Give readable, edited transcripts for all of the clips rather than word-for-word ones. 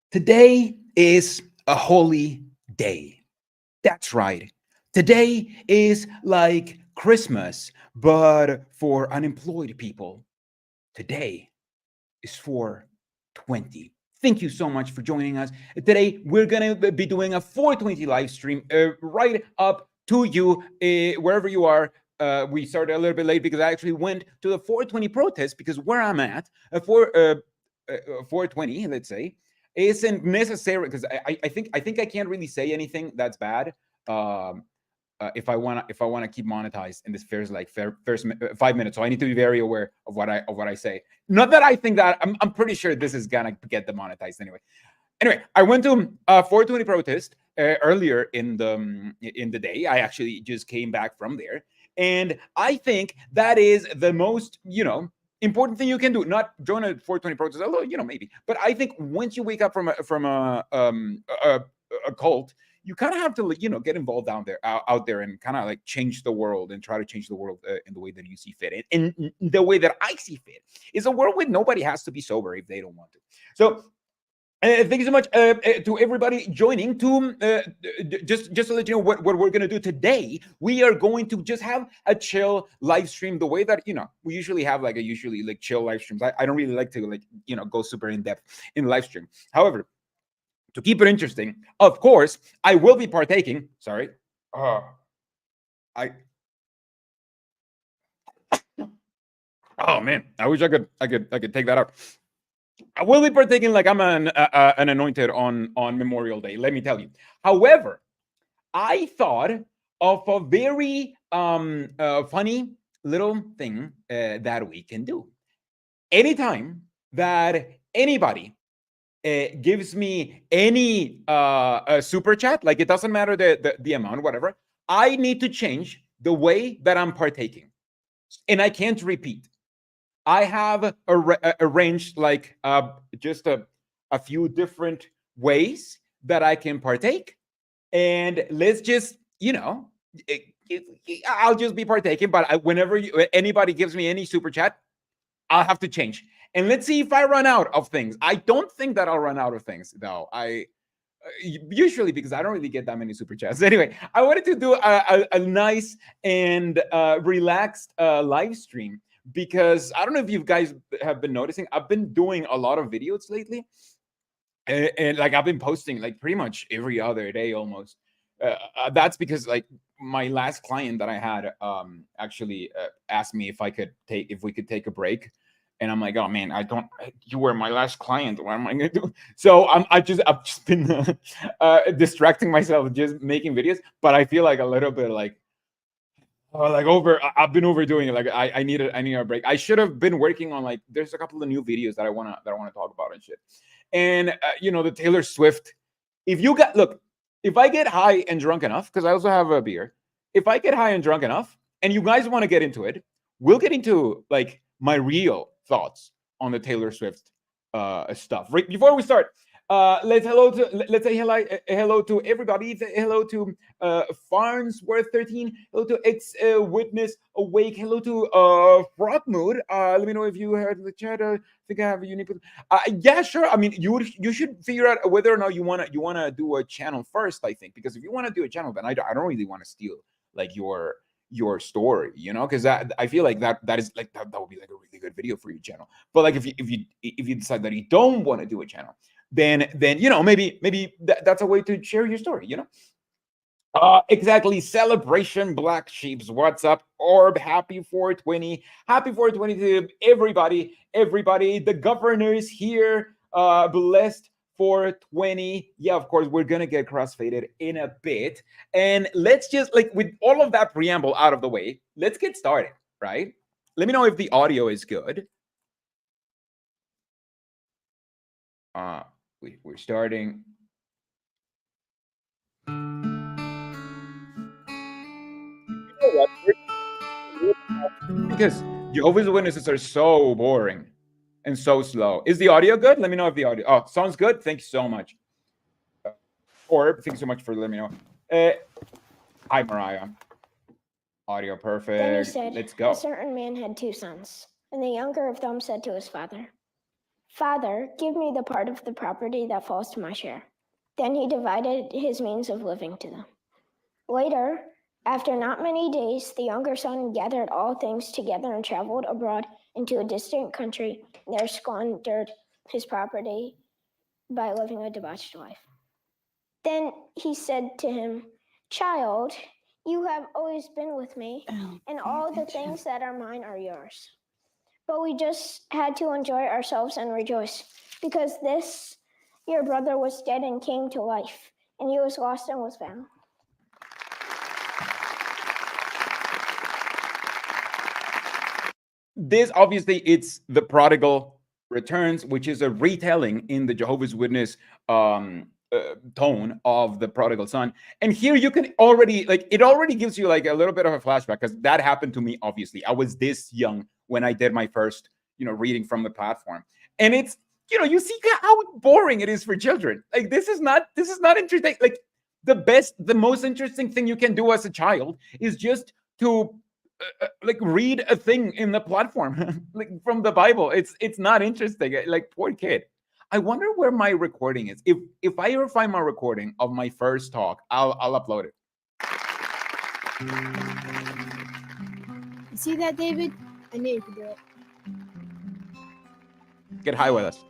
Today is a holy day. That's right. Today is like Christmas, but for unemployed people. Today is 420. Thank you so much for joining us. Today, we're going to be doing a 420 live stream right up to you, wherever you are. We started a little bit late because I actually went to the 420 protest because where I'm at, 420, let's say, isn't necessary because I think I can't really say anything that's bad. Um, if I want to keep monetized in this first 5 minutes, so I need to be very aware of what I say. Not that I think that I'm pretty sure this is gonna get demonetized anyway. Anyway, I went to a 420 protest earlier in the day. I actually just came back from there, and I think that is the most important thing you can do. Not join a 420 protest, although maybe. But I think once you wake up from a cult, you kind of have to get involved out there and kind of like change the world and try to change the world in the way that you see fit. And the way that I see fit is a world where nobody has to be sober if they don't want to. So thank you so much to everybody joining. Just to let you know what we're gonna do today. We are going to just have a chill live stream, the way that we usually have like chill live streams. I don't really like to go super in depth in live stream. However, to keep it interesting, of course, I will be partaking. Sorry, I. Oh man, I wish I could take that out. I will be partaking like I'm an anointed on Memorial Day. Let me tell you. However, I thought of a very funny little thing that we can do. Anytime that anybody gives me any super chat, like it doesn't matter the amount, whatever, I need to change the way that I'm partaking, and I can't repeat. I have arranged like just a few different ways that I can partake. And let's just, I'll just be partaking. But whenever anybody gives me any super chat, I'll have to change. And let's see if I run out of things. I don't think that I'll run out of things, though. Usually because I don't really get that many super chats. Anyway, I wanted to do a nice and relaxed live stream because I don't know if you guys have been noticing. I've been doing a lot of videos lately, and like I've been posting like pretty much every other day almost. That's because like my last client that I had actually asked me if we could take a break, and I'm like, oh man, I don't. You were my last client. What am I gonna do? So I've just been distracting myself, just making videos. But I feel like a little bit like I've been overdoing it. Like I need a break. I should have been working on like there's a couple of new videos that I wanna talk about and shit. And the Taylor Swift. If I get high and drunk enough, because I also have a beer. If I get high and drunk enough, and you guys want to get into it, we'll get into like my real thoughts on the Taylor Swift stuff. Right before we start, let's say hello to everybody. Hello to Farnsworth 13. Hello to Ex Witness Awake. Hello to Frog Mood. Let me know if you heard the chat. I think I have a unique. Yeah, sure. I mean, you should figure out whether or not you wanna do a channel first. I think because if you want to do a channel, then I don't really want to steal like your story, because I feel like that is like that would be like a really good video for your channel. But like if you decide that you don't want to do a channel, then maybe that's a way to share your story. Exactly. Celebration Black Sheeps. What's up? Orb. Happy 420. Happy 420 to everybody. Everybody. The governor is here. Blessed 420. Yeah, of course, we're gonna get crossfaded in a bit. And let's just like with all of that preamble out of the way, let's get started, right? Let me know if the audio is good. We're starting. Because Jehovah's Witnesses are so boring and so slow. Is the audio good? Let me know if the audio. Oh, sounds good. Thank you so much. Orb, thank you so much for letting me know. Hi, Mariah. Audio perfect. Then he said, Let's go. a certain man had two sons, and the younger of them said to his father, "Father, give me the part of the property that falls to my share." Then he divided his means of living to them. Later, after not many days, the younger son gathered all things together and traveled abroad into a distant country. There squandered his property by living a debauched life. Then he said to him, "Child, you have always been with me, and all the things that are mine are yours. But we just had to enjoy ourselves and rejoice, because this your brother was dead and came to life, and he was lost and was found." This obviously it's the prodigal returns, which is a retelling in the Jehovah's Witness tone of the prodigal son. And here you can already it already gives you like a little bit of a flashback, because that happened to me. Obviously, I was this young when I did my first reading from the platform, and it's you see how boring it is for children. Like this is not interesting. Like the most interesting thing you can do as a child is just to like read a thing in the platform like from the Bible. It's not interesting. Like poor kid. I wonder where my recording is. If I ever find my recording of my first talk, I'll upload it. You see that, David? I knew you could do it. Get high with us.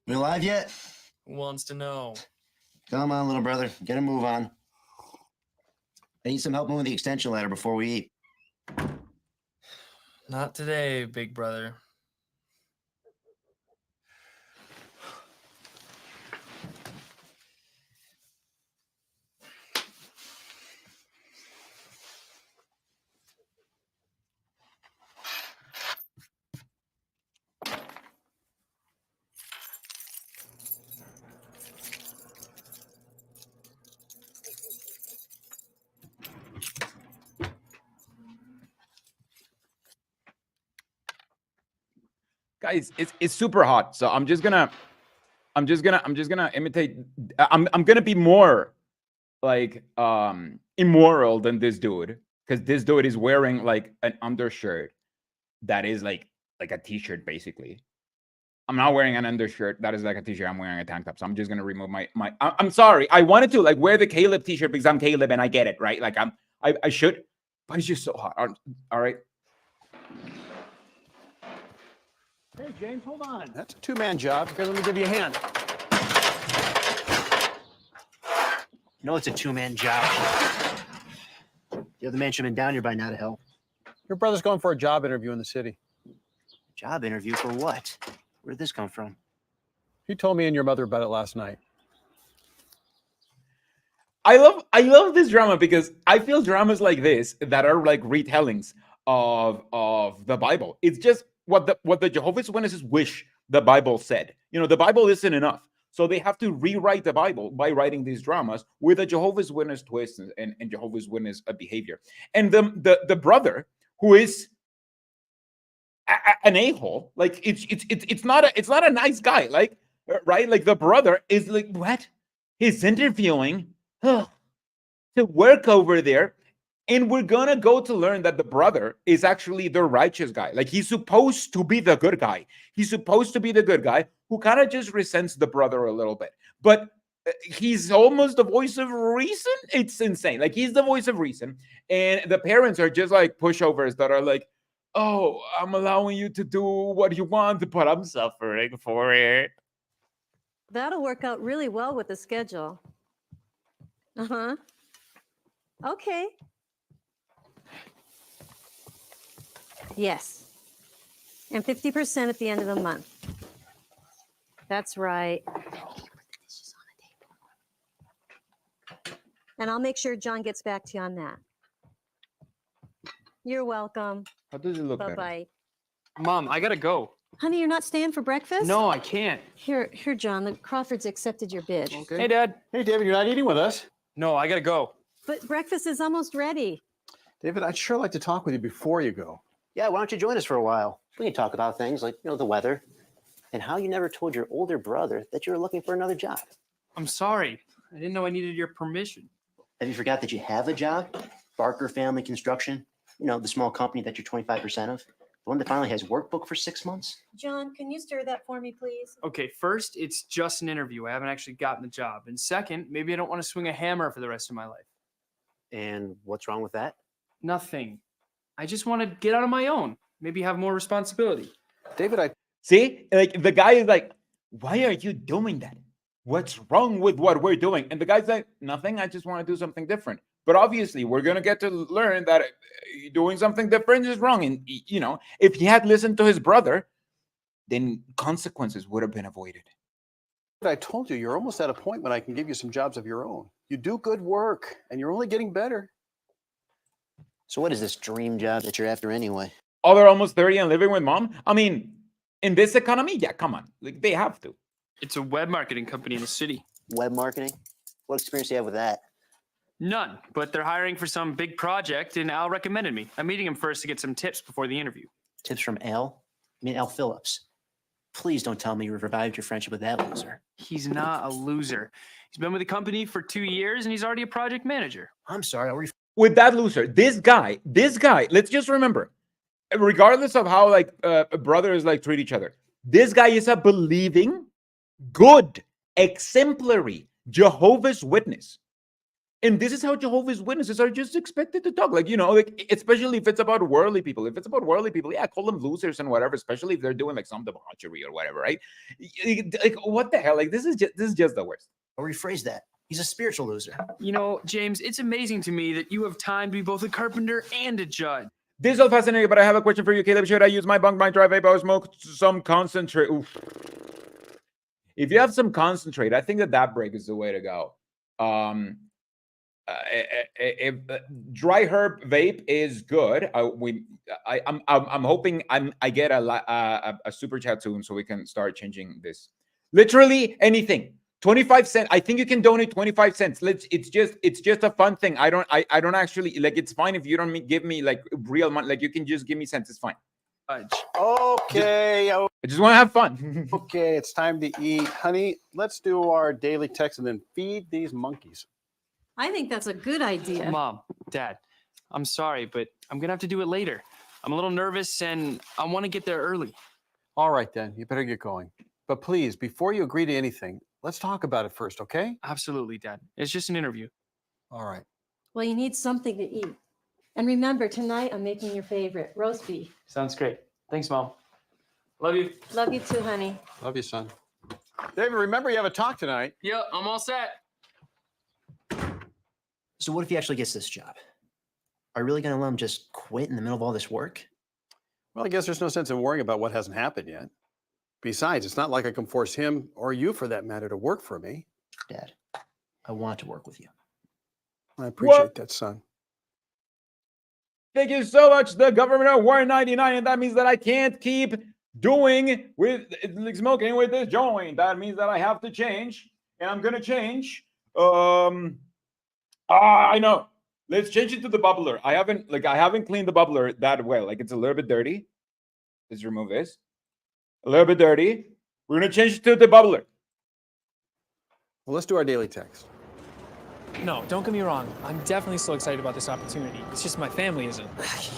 We alive yet? Who wants to know? Come on, little brother. Get a move on. I need some help moving the extension ladder before we eat. Not today, big brother. Guys, it's super hot, so I'm just gonna imitate. I'm gonna be more like immoral than this dude, because this dude is wearing like an undershirt that is like a t-shirt basically. I'm not wearing an undershirt that is like a t-shirt. I'm wearing a tank top. So I'm just gonna remove my I'm sorry. I wanted to like wear the Caleb t-shirt because I'm Caleb and I get it, right? Like I should, but it's just so hot. All right. Hey, James, hold on. That's a two-man job. Here, let me give you a hand. You know it's a two-man job. The other man should have been down here by now to help. Your brother's going for a job interview in the city. Job interview for what? Where did this come from? He told me and your mother about it last night. I love this drama because I feel dramas like this that are like retellings of the Bible. It's just what the Jehovah's Witnesses wish the Bible said. The Bible isn't enough. So they have to rewrite the Bible by writing these dramas with a Jehovah's Witness twist and Jehovah's Witness behavior. And the brother, who is an a-hole, like it's not a nice guy, like, right? Like the brother is like, what? He's interviewing to work over there. And we're gonna go to learn that the brother is actually the righteous guy. Like he's supposed to be the good guy. He's supposed to be the good guy who kind of just resents the brother a little bit. But he's almost the voice of reason. It's insane. Like he's the voice of reason. And the parents are just like pushovers that are like, oh, I'm allowing you to do what you want, but I'm suffering for it. That'll work out really well with the schedule. Uh-huh. Okay. Yes. And 50% at the end of the month. That's right. And I'll make sure John gets back to you on that. You're welcome. How does it look? Bye-bye. Mom, I gotta go. Honey, you're not staying for breakfast? No, I can't. Here, John. The Crawfords accepted your bid. Okay. Hey, Dad. Hey, David, you're not eating with us. No, I gotta go. But breakfast is almost ready. David, I'd sure like to talk with you before you go. Yeah, why don't you join us for a while? We can talk about things like, the weather and how you never told your older brother that you were looking for another job. I'm sorry. I didn't know I needed your permission. Have you forgot that you have a job? Barker Family Construction, the small company that you're 25% of. The one that finally has workbook for 6 months. John, can you stir that for me, please? Okay, first, it's just an interview. I haven't actually gotten the job. And second, maybe I don't want to swing a hammer for the rest of my life. And what's wrong with that? Nothing. I just want to get out on my own. Maybe have more responsibility. David, See, like the guy is like, why are you doing that? What's wrong with what we're doing? And the guy's like, nothing. I just want to do something different. But obviously, we're going to get to learn that doing something different is wrong. And, if he had listened to his brother, then consequences would have been avoided. I told you, you're almost at a point when I can give you some jobs of your own. You do good work, and you're only getting better. So what is this dream job that you're after anyway? Oh, they're almost 30 and living with mom? I mean, in this economy, yeah, come on. Like, they have to. It's a web marketing company in the city. Web marketing? What experience do you have with that? None, but they're hiring for some big project, and Al recommended me. I'm meeting him first to get some tips before the interview. Tips from Al? Al Phillips. Please don't tell me you revived your friendship with that loser. He's not a loser. He's been with the company for 2 years, and he's already a project manager. I'm sorry, I'll With that loser, this guy, let's just remember, regardless of how brothers treat each other, this guy is a believing, good, exemplary Jehovah's Witness. And this is how Jehovah's Witnesses are just expected to talk. Especially if it's about worldly people. If it's about worldly people, yeah, call them losers and whatever, especially if they're doing some debauchery or whatever, right? What the hell? This is just the worst. I'll rephrase that. He's a spiritual loser. James, it's amazing to me that you have time to be both a carpenter and a judge. This is all fascinating, but I have a question for you, Caleb. Should I use my bunk, my dry vape, or smoke some concentrate? Oof. If you have some concentrate, I think that break is the way to go. Dry herb vape is good. I'm hoping I get a super chat soon so we can start changing this. Literally anything. 25 cents. I think you can donate 25 cents. It's just a fun thing. I don't actually it's fine if you don't give me real money. You can just give me cents. It's fine. Okay. I just want to have fun. Okay, it's time to eat. Honey, let's do our daily text and then feed these monkeys. I think that's a good idea. Mom, Dad, I'm sorry, but I'm going to have to do it later. I'm a little nervous, and I want to get there early. All right, then. You better get going. But please, before you agree to anything, let's talk about it first, okay? Absolutely, Dad. It's just an interview. All right. Well, you need something to eat. And remember, tonight I'm making your favorite, roast beef. Sounds great. Thanks, Mom. Love you. Love you too, honey. Love you, son. David, remember you have a talk tonight. Yeah, I'm all set. So what if he actually gets this job? Are you really going to let him just quit in the middle of all this work? Well, I guess there's no sense in worrying about what hasn't happened yet. Besides, it's not like I can force him, or you for that matter, to work for me. Dad, I want to work with you. I appreciate that, son. Thank you so much. The government of War 99, and that means that I can't keep doing with smoking with this joint. That means that I have to change, and I'm gonna change. I know. Let's change it to the bubbler. I haven't cleaned the bubbler that well. It's a little bit dirty. Let's remove this. A little bit dirty. We're gonna change it to the bubbler. Well, let's do our daily text. No, don't get me wrong. I'm definitely still excited about this opportunity. It's just my family isn't.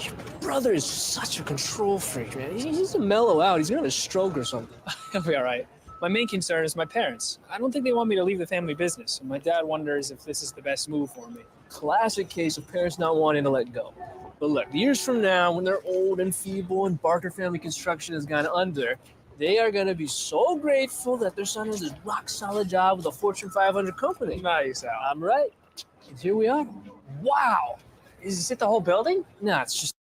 Your brother is such a control freak, man. He needs to mellow out. He's gonna have a stroke or something. He'll be all right. My main concern is my parents. I don't think they want me to leave the family business, and my dad wonders if this is the best move for me. Classic case of parents not wanting to let go. But look, years from now, when they're old and feeble and Barker Family Construction has gone under, they are gonna be so grateful that their son has a rock-solid job with a Fortune 500 company. Nice, Al. I'm right. And here we are. Wow. Is it the whole building? Nah, it's just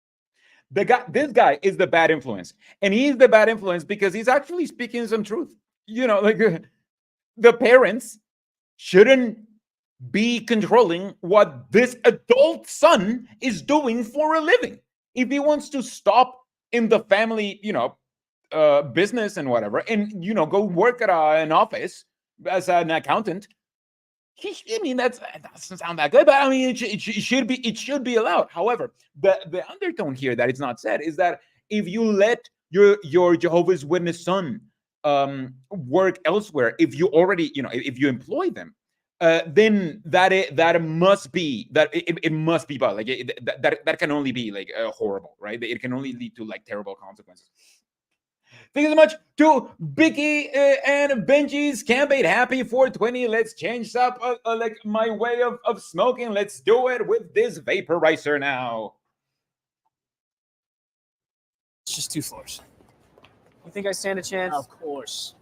This guy is the bad influence, and he's the bad influence because he's actually speaking some truth. The parents shouldn't be controlling what this adult son is doing for a living. If he wants to stop in the family, business and whatever, and go work at an office as an accountant, I mean, that doesn't sound that good, but I mean, it should be allowed. However, the undertone here that it's not said is that if you let your Jehovah's Witness son work elsewhere, if you already, if you employ them, then that must be it must be bad. Like that can only be like horrible, right? It can only lead to like terrible consequences. Thank you so much to Vicky and Benji's campaign. Happy 420. Let's change up like my way of smoking. Let's do it with this vaporizer now. It's just 2 floors. You think I stand a chance? Of course.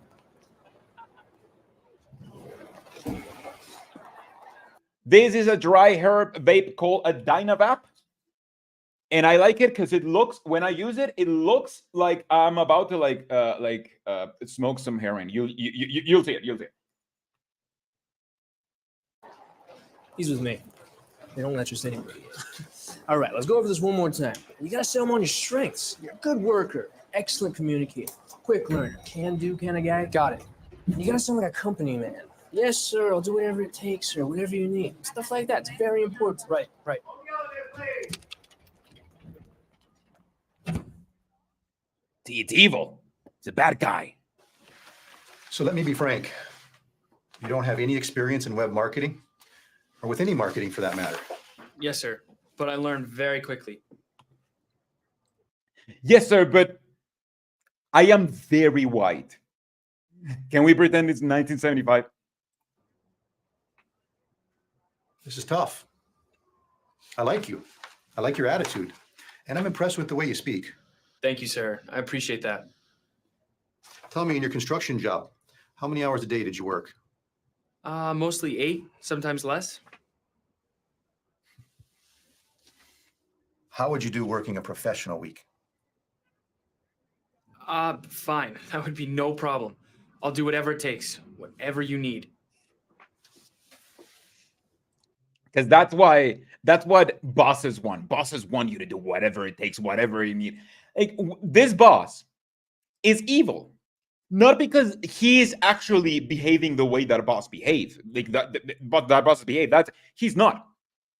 This is a dry herb vape called a Dynavap. And I like it because it looks, when I use it, it looks like I'm about to smoke some heroin. You'll see it. You'll see it. He's with me. They don't let you say anybody. All right, let's go over this one more time. You gotta sell them on your strengths. You're a good worker, excellent communicator, quick learner, can-do kind of guy. Got it. And you gotta sound like a company man. Yes, sir, I'll do whatever it takes, sir, whatever you need. Stuff like that. It's very important. Right. It's evil. It's a bad guy. So let me be frank. You don't have any experience in web marketing or with any marketing for that matter. Yes, sir. But I learned very quickly. Yes, sir, but I am very white. Can we pretend it's 1975? This is tough. I like you. I like your attitude. And I'm impressed with the way you speak. Thank you, sir. I appreciate that. Tell me, in your construction job, how many hours a day did you work? Mostly 8, sometimes less. How would you do working a professional week? Fine. That would be no problem. I'll do whatever it takes, whatever you need. Because that's what bosses want. Bosses want you to do whatever it takes, whatever you need. Like, this boss is evil, not because he's actually behaving the way that a boss behaves. Like that boss behave. He's not.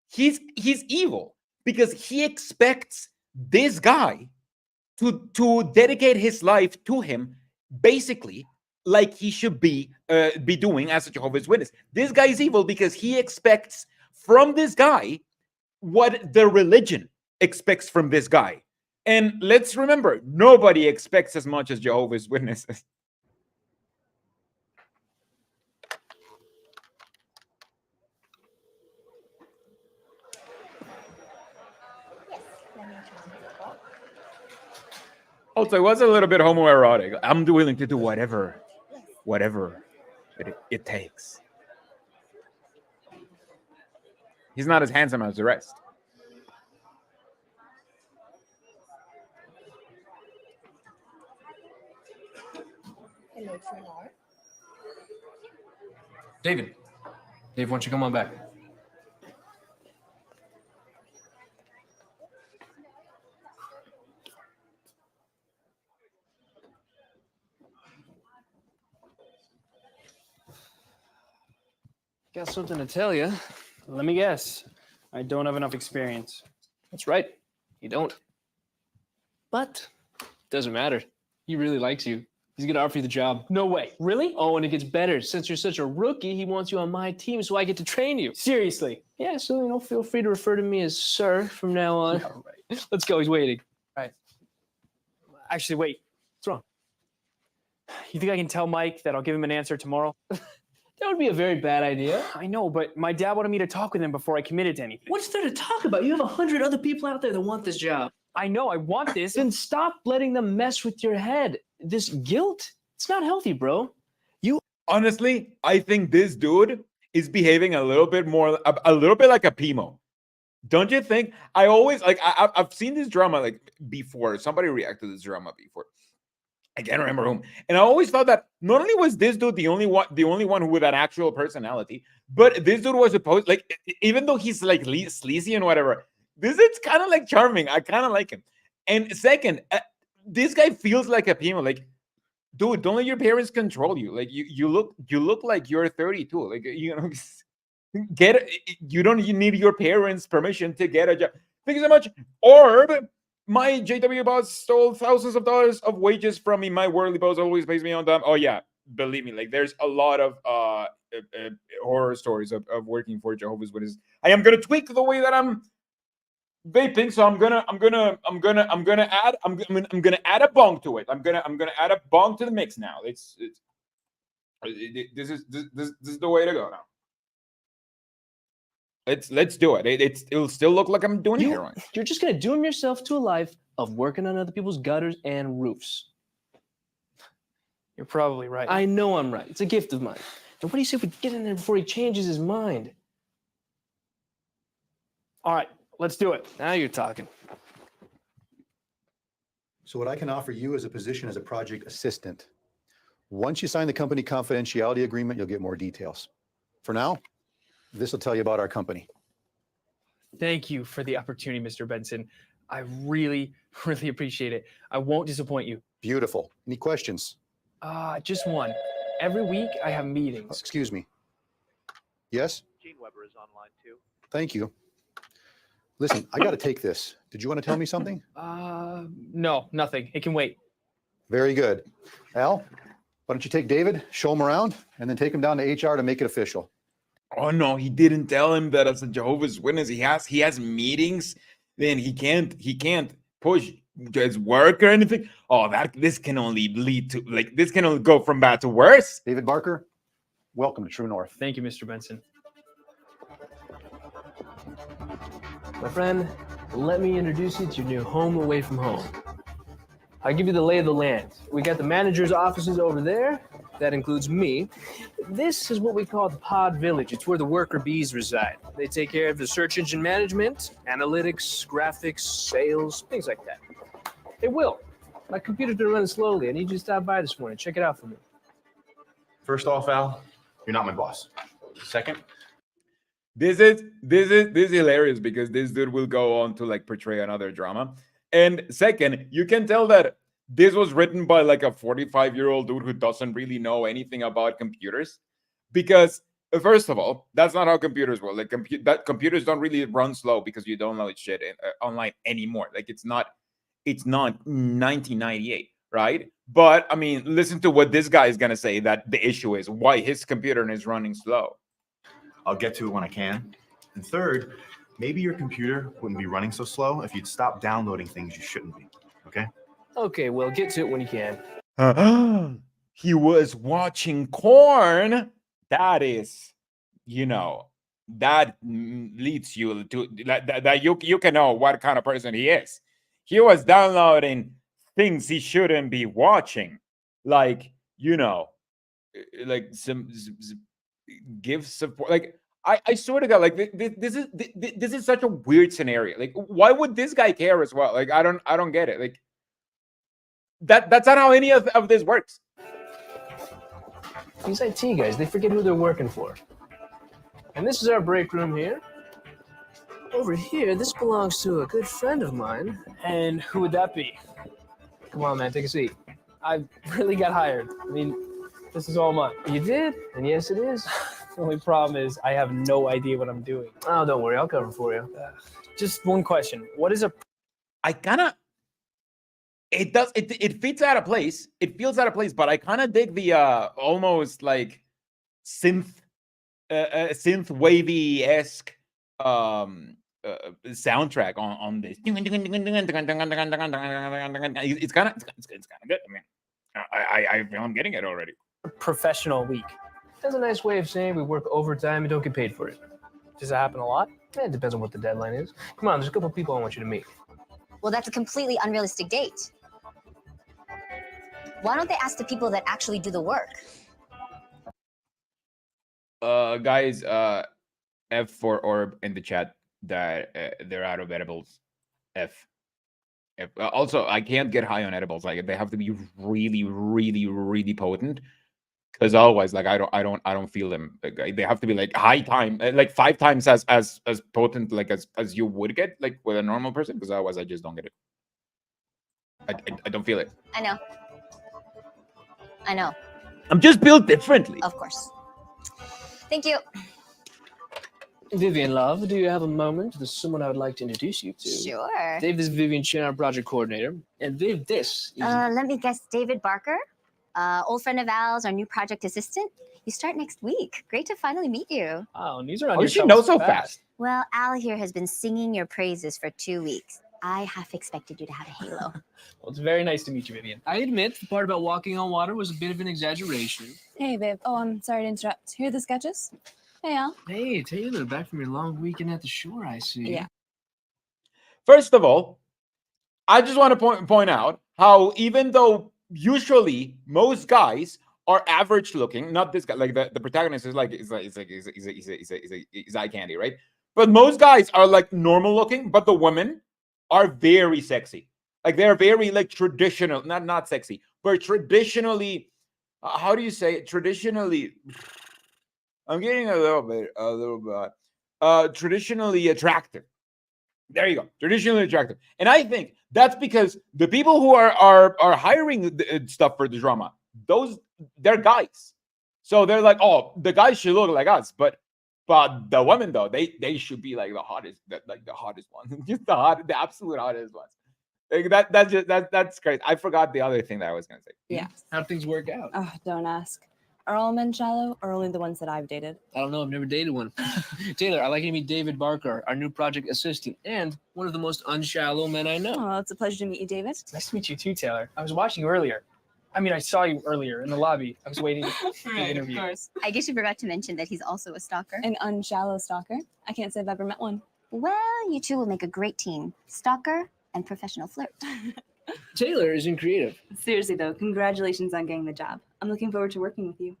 He's evil because he expects this guy to dedicate his life to him, basically like he should be doing as a Jehovah's Witness. This guy is evil because he expects from this guy what the religion expects from this guy. And let's remember, nobody expects as much as Jehovah's Witnesses. Also, it was a little bit homoerotic. I'm willing to do whatever it takes. He's not as handsome as the rest. David. Dave, why don't you come on back? Got something to tell you. Let me guess. I don't have enough experience. That's right. You don't. But doesn't matter. He really likes you. He's going to offer you the job. No way. Really? Oh, and it gets better. Since you're such a rookie, he wants you on my team so I get to train you. Seriously? Yeah, so, feel free to refer to me as sir from now on. All right. Let's go. He's waiting. Actually, wait. What's wrong? You think I can tell Mike that I'll give him an answer tomorrow? That would be a very bad idea. I know, but my dad wanted me to talk with him before I committed to anything. What's there to talk about? You have 100 other people out there that want this job. I know, I want this. Then stop letting them mess with your head. This guilt, it's not healthy, bro. Honestly, I think this dude is behaving a little bit like a Pimo. Don't you think? I always I've seen this drama like before. Somebody reacted to this drama before. I can't remember whom. And I always thought that not only was this dude the only one with an actual personality, but this dude was supposed, like, even though he's like sleazy and whatever, this is kind of like charming. I kind of like him. And second, this guy feels like a PMO. Like, dude, don't let your parents control you. Like, you look like you're 32. Like, you know, you need your parents' permission to get a job. Thank you so much. Orb, my JW boss stole thousands of dollars of wages from me. My worldly boss always pays me on time. Oh yeah, believe me, like there's a lot of horror stories of working for Jehovah's Witnesses. I am gonna tweak the way that I'm vaping, so I'm gonna add a bong to it. I'm gonna add a bong to the mix now. This is the way to go now. Let's do it. It'll still look like I'm doing heroin. You're just gonna doom yourself to a life of working on other people's gutters and roofs. You're probably right. I know I'm right. It's a gift of mine. And what do you say if we get in there before he changes his mind? All right, let's do it. Now you're talking. So what I can offer you is a position as a project assistant. Once you sign the company confidentiality agreement, you'll get more details. For now, this will tell you about our company. Thank you for the opportunity, Mr. Benson. I really, really appreciate it. I won't disappoint you. Beautiful. Any questions? Just one. Every week I have meetings. Excuse me. Yes? Gene Weber is online too. Thank you. Listen, I got to take this. Did you want to tell me something? No, nothing. It can wait. Very good. Al, why don't you take David, show him around, and then take him down to HR to make it official. Oh no, he didn't tell him that as a Jehovah's Witness he has meetings. Then he can't push his work or anything. Oh, this can only lead to this can only go from bad to worse. David Barker, welcome to True North. Thank you, Mr. Benson. My friend, let me introduce you to your new home away from home. I'll give you the lay of the land. We got the manager's offices over there. That includes me. This is what we call the pod village. It's where the worker bees reside. They take care of the search engine management, analytics, graphics, sales, things like that. Hey, Will, my computer's been running slowly. I need you to stop by this morning. Check it out for me. First off, Al, you're not my boss. Second, This is hilarious because this dude will go on to portray another drama. And second, you can tell that this was written by a 45-year-old dude who doesn't really know anything about computers. Because first of all, that's not how computers work. Computers don't really run slow because you don't know shit online anymore. It's not 1998, right? But I mean, listen to what this guy is gonna say. That the issue is why his computer is running slow. I'll get to it when I can. And third, maybe your computer wouldn't be running so slow if you'd stop downloading things you shouldn't be, okay? Okay, well, get to it when you can. He was watching corn. That is, that leads you to that you can know what kind of person he is. He was downloading things he shouldn't be watching, some give support. I swear to God, this is such a weird scenario. Why would this guy care as well? I don't get it. That's not how any of this works. These IT guys, they forget who they're working for. And this is our break room here. Over here, this belongs to a good friend of mine. And who would that be? Come on, man, take a seat. I really got hired. I mean, this is all mine. You did? And yes, it is. The only problem is I have no idea what I'm doing. Oh, don't worry, I'll cover for you. Just one question. What is a... It fits out of place. It feels out of place, but I kind of dig the almost synth wavy-esque soundtrack on this. It's kind of good. I mean, I feel I'm getting it already. Professional week. That's a nice way of saying we work overtime and don't get paid for it. Does that happen a lot? It depends on what the deadline is. Come on, there's a couple of people I want you to meet. Well, that's a completely unrealistic date. Why don't they ask the people that actually do the work? Guys, F for Orb in the chat that they're out of edibles. F. Also, I can't get high on edibles. They have to be really, really, really potent. Because otherwise, I don't feel them. They have to be high time, 5 times as potent as you would get with a normal person. Because otherwise, I just don't get it. I don't feel it. I know. I know. I'm just built differently. Of course. Thank you. Vivian, love, do you have a moment? There's someone I would like to introduce you to. Sure. Dave, this is Vivian Chen, our project coordinator. And Viv, this is... Let me guess, David Barker, old friend of Al's, our new project assistant. You start next week. Great to finally meet you. Oh, news are on How your does she tongue know so fast? Well, Al here has been singing your praises for 2 weeks. I half expected you to have a halo. Well, it's very nice to meet you, Vivian. I admit the part about walking on water was a bit of an exaggeration. Hey, babe. Oh, I'm sorry to interrupt. Here are the sketches. Hey, Al. Hey, Taylor, back from your long weekend at the shore, I see. Yeah. First of all, I just want to point out how even though usually most guys are average looking, not this guy, like the protagonist is like he's eye candy, right? But most guys are like normal looking, but the women are very sexy. Like they're very like traditional, not sexy, but traditionally, how do you say it? Traditionally, I'm getting a little bit traditionally attractive. There you go, traditionally attractive. And I think that's because the people who are hiring the stuff for the drama, they're guys. So they're like, oh, the guys should look like us, but the women though, they should be like the hottest ones, just the absolute hottest ones. Like that's great. I forgot the other thing that I was gonna say. Yeah. How'd things work out? Oh, don't ask. Are all men shallow or only the ones that I've dated? I don't know. I've never dated one. Taylor, I'd like you to meet David Barker, our new project assistant, and one of the most unshallow men I know. Oh, it's a pleasure to meet you, David. Nice to meet you too, Taylor. I was watching you earlier. I mean, I saw you earlier in the lobby. I was waiting for the interview. Of course. I guess you forgot to mention that he's also a stalker. An unshallow stalker? I can't say I've ever met one. Well, you two will make a great team. Stalker and professional flirt. Taylor isn't creative. Seriously, though, congratulations on getting the job. I'm looking forward to working with you.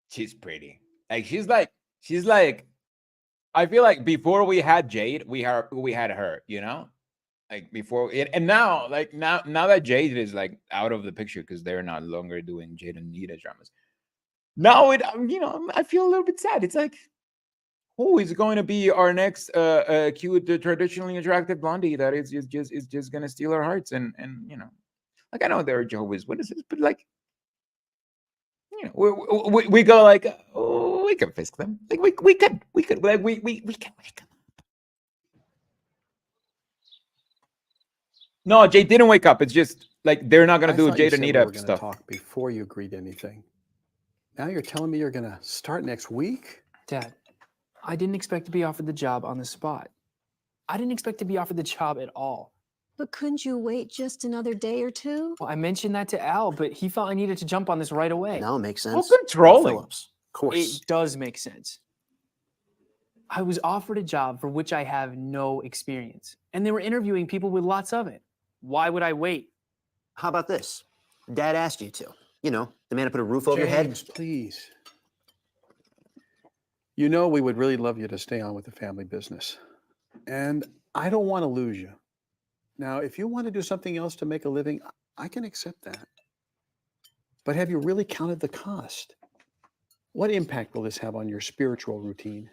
She's pretty. Like she's like. I feel like before we had Jade, we had her. You know, like before, and now that Jade is like out of the picture because they're not longer doing Jade and Nita dramas. Now I feel a little bit sad. It's like, who is going to be our next cute, traditionally attractive blondie that is just gonna steal our hearts and like I know they're Jehovah's Witnesses, but like. We go like, oh, we could fisk them. Like we could like we can. No, Jade didn't wake up. It's just like they're not gonna do Jade and Nita stuff. Talk before you agreed to anything. Now you're telling me you're gonna start next week? Dad, I didn't expect to be offered the job on the spot. I didn't expect to be offered the job at all. But couldn't you wait just another day or two? Well, I mentioned that to Al, but he felt I needed to jump on this right away. Now it makes sense. Well, controlling. Phillips, of course. It does make sense. I was offered a job for which I have no experience, and they were interviewing people with lots of it. Why would I wait? How about this? Dad asked you to. You know, the man who put a roof over your head. James, please. You know we would really love you to stay on with the family business. And I don't want to lose you. Now, if you want to do something else to make a living, I can accept that. But have you really counted the cost? What impact will this have on your spiritual routine?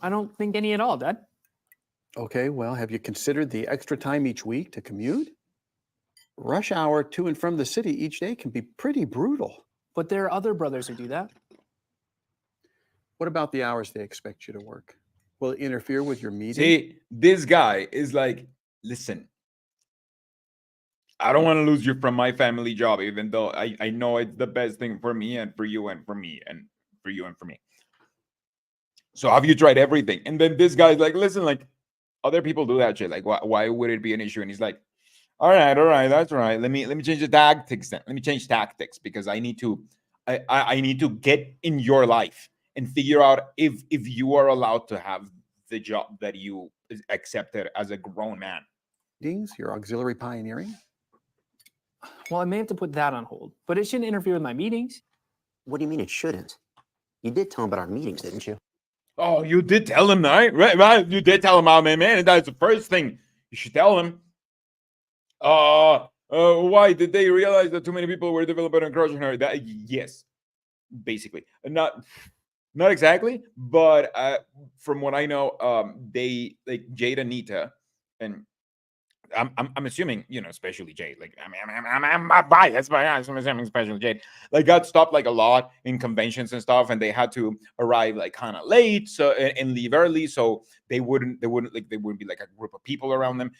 I don't think any at all, Dad. Okay, well, have you considered the extra time each week to commute? Rush hour to and from the city each day can be pretty brutal. But there are other brothers who do that. What about the hours they expect you to work? Will it interfere with your meeting? See, this guy is like, listen, I don't want to lose you from my family job, even though I know it's the best thing for me and for you and for me and for you and for me. So have you tried everything? And then this guy's like, listen, like other people do that shit. Like, why would it be an issue? And he's like, all right, that's right. Let me change the tactics then. Let me change tactics because I need to get in your life and figure out if you are allowed to have the job that you accepted as a grown man. Your auxiliary pioneering? Well, I may have to put that on hold, but it shouldn't interfere with my meetings. What do you mean it shouldn't? You did tell him about our meetings, didn't you? Oh, you did tell him, right? You did tell him, oh, man, and that's the first thing you should tell him. Why did they realize that too many people were developing and crushing her? That yes, basically, not exactly, but from what I know, they like Jade and Nita and I'm assuming, especially Jade. Like, I'm biased, but I'm assuming especially Jade. Like, got stopped like a lot in conventions and stuff, and they had to arrive like kind of late, so and leave early, so they wouldn't be like a group of people around them,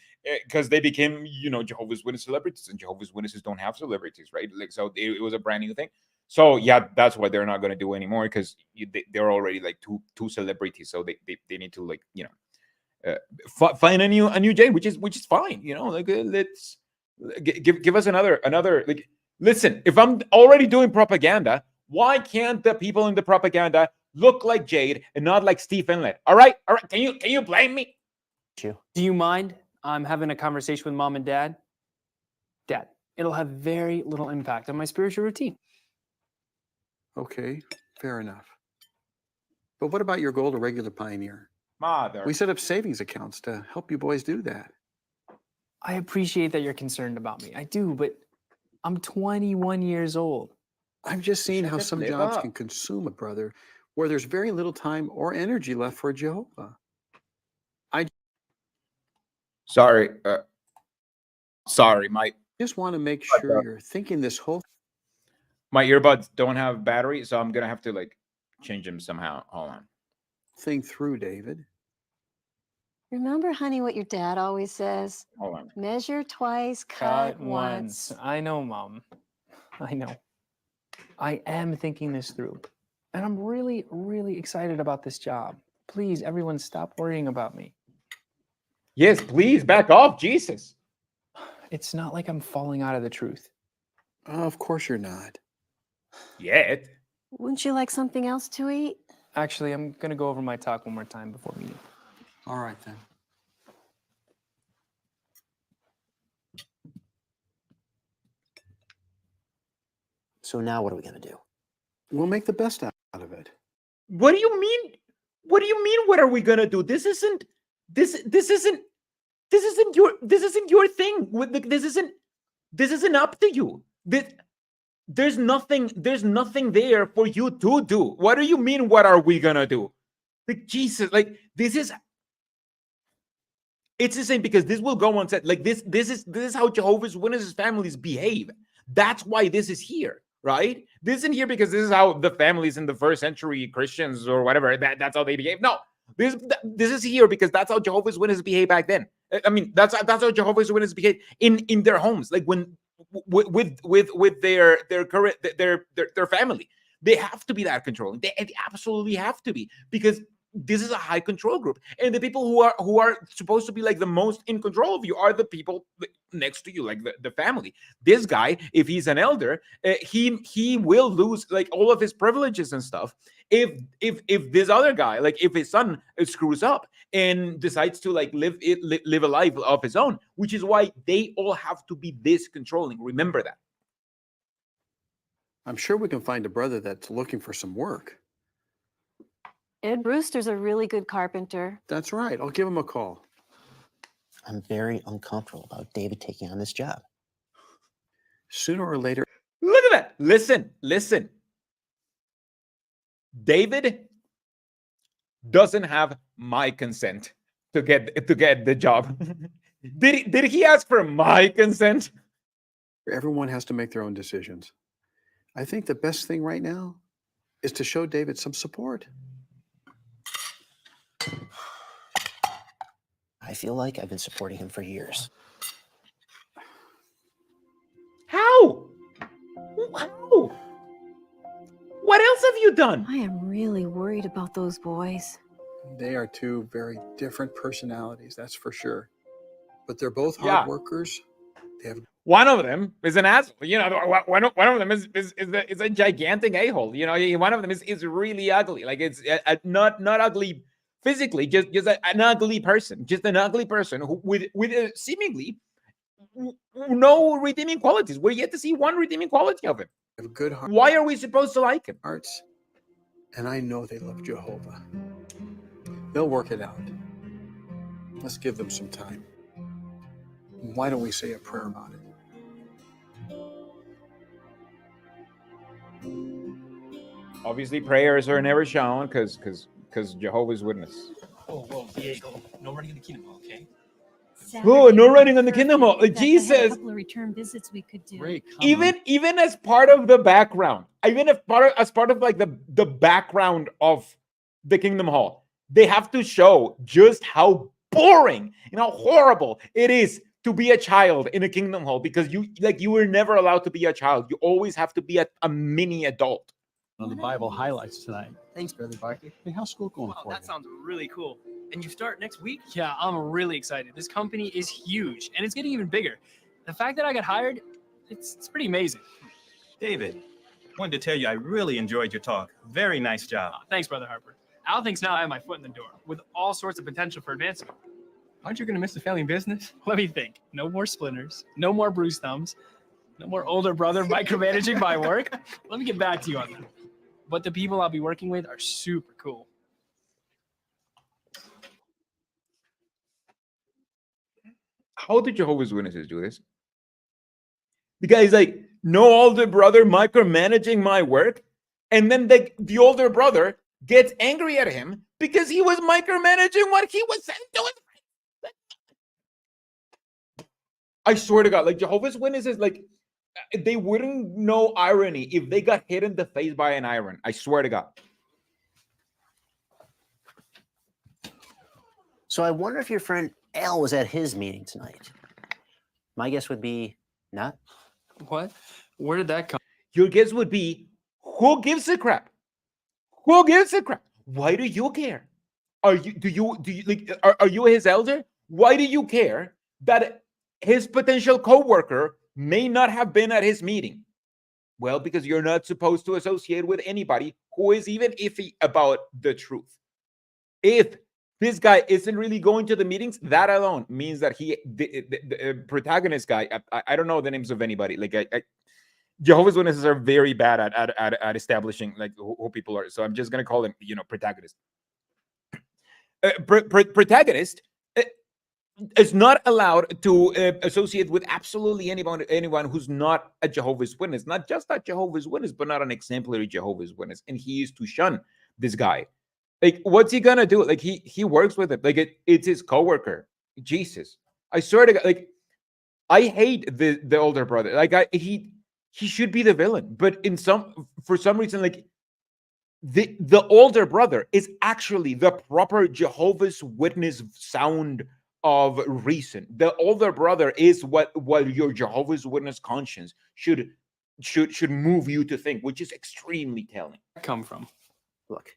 because they became Jehovah's Witness celebrities, and Jehovah's Witnesses don't have celebrities, right? Like, so it was a brand new thing. So yeah, that's why they're not going to do anymore, because they're already like two celebrities, so they need to like find a new Jade, which is fine, like let's give us another like, listen, if I'm already doing propaganda, why can't the people in the propaganda look like Jade and not like Steve Inlet? All right, can you blame me? Do you mind I'm having a conversation with mom and dad? Dad, it'll have very little impact on my spiritual routine. Okay, fair enough. But what about your goal to regular pioneer? Mother. We set up savings accounts to help you boys do that. I appreciate that you're concerned about me. I do, but I'm 21 years old. I've just seen how Just some live jobs up. can consume a brother where there's very little time or energy left for Jehovah. Sorry, my Just want to make sure you're thinking this whole earbuds don't have battery, so I'm gonna have to like change them somehow. Hold on. thing through, David. Remember, honey, what your dad always says? Hold on. Measure twice, cut once. I know, Mom. I know. I am thinking this through. And I'm really, really excited about this job. Please, everyone, stop worrying about me. Yes, please back off, Jesus. It's not like I'm falling out of the truth. Of course you're not. Yet. Wouldn't you like something else to eat? Actually, I'm going to go over my talk one more time before meeting. All right, then. So now what are we going to do? We'll make the best out of it. What do you mean? What do you mean? What are we gonna do? This isn't your thing. This isn't up to you. There's nothing there for you to do. What do you mean? What are we gonna do? Like, Jesus, like it's the same, because this will go on set. Like this is how Jehovah's Witnesses families behave. That's why this is here, right? This isn't here because this is how the families in the first century Christians or whatever, that's how they behave. No, this is here because that's how Jehovah's Witnesses behave back then. I mean, that's how Jehovah's Witnesses behave in their homes, like when with their current their family. They have to be that controlling. They absolutely have to be, because this is a high control group, and the people who are supposed to be like the most in control of you are the people next to you, like the family. This guy, if he's an elder, he will lose like all of his privileges and stuff if this other guy, like if his son screws up and decides to like live a life of his own, which is why they all have to be this controlling. Remember that. I'm sure we can find a brother that's looking for some work. Ed Brewster's a really good carpenter. That's right. I'll give him a call. I'm very uncomfortable about David taking on this job. Sooner or later. Look at that. Listen. David doesn't have my consent to get the job. Did he ask for my consent? Everyone has to make their own decisions. I think the best thing right now is to show David some support. I feel like I've been supporting him for years. How? What else have you done? I am really worried about those boys. They are two very different personalities, that's for sure. But they're both hard Yeah. workers. They have One of them is an asshole. One of them is a gigantic a-hole. One of them is really ugly. Like it's not ugly physically, just an ugly person. Just an ugly person who with seemingly no redeeming qualities. We're yet to see one redeeming quality of him. a good heart. Why are we supposed to like him? Hearts, and I know they love Jehovah. They'll work it out. Let's give them some time. Why don't we say a prayer about it? Obviously, prayers are never shown because Jehovah's Witness. Whoa, Diego. No running in the kingdom, okay? Oh, no running on the Kingdom Hall. Jesus. A couple of return visits we could do. Even as part of the background, even if as part of like the background of the Kingdom Hall, they have to show just how boring and how horrible it is to be a child in a Kingdom Hall, because you were never allowed to be a child. You always have to be a mini adult. On the Bible highlights tonight. Thanks, Brother Barker. Hey, how's school going for That you? sounds really cool. And you start next week? Yeah, I'm really excited. This company is huge, and it's getting even bigger. The fact that I got hired, it's pretty amazing. David, wanted to tell you I really enjoyed your talk. Very nice job. Thanks, Brother Harper. Al thinks now I have my foot in the door, with all sorts of potential for advancement. Aren't you going to miss the family business? Let me think. No more splinters, no more bruised thumbs, no more older brother micromanaging my work. Let me get back to you on that. But the people I'll be working with are super cool. How do Jehovah's Witnesses do this? The guy's like, no older brother micromanaging my work. And then the older brother gets angry at him because he was micromanaging what he was doing. I swear to God, like Jehovah's Witnesses, like they wouldn't know irony if they got hit in the face by an iron. I swear to God. So I wonder if your friend Al was at his meeting tonight. My guess would be not. What? Where did that come? Your guess would be, who gives a crap? Who gives a crap? Why do you care? Are you like are you his elder? Why do you care that his potential co-worker may not have been at his meeting? Well, because you're not supposed to associate with anybody who is even iffy about the truth. If this guy isn't really going to the meetings, that alone means that the protagonist guy, I don't know the names of anybody. Like Jehovah's Witnesses are very bad at establishing like who people are. So I'm just gonna call him, protagonist. Protagonist is not allowed to associate with absolutely anyone who's not a Jehovah's Witness. Not just a Jehovah's Witness, but not an exemplary Jehovah's Witness. And he is to shun this guy. Like, what's he gonna do? Like, he works with it. Like, it's his coworker. Jesus, I swear to God. Like, I hate the older brother. Like, he should be the villain. But for some reason, like the older brother is actually the proper Jehovah's Witness sound of reason. The older brother is what your Jehovah's Witness conscience should move you to think, which is extremely telling. Come from. Look,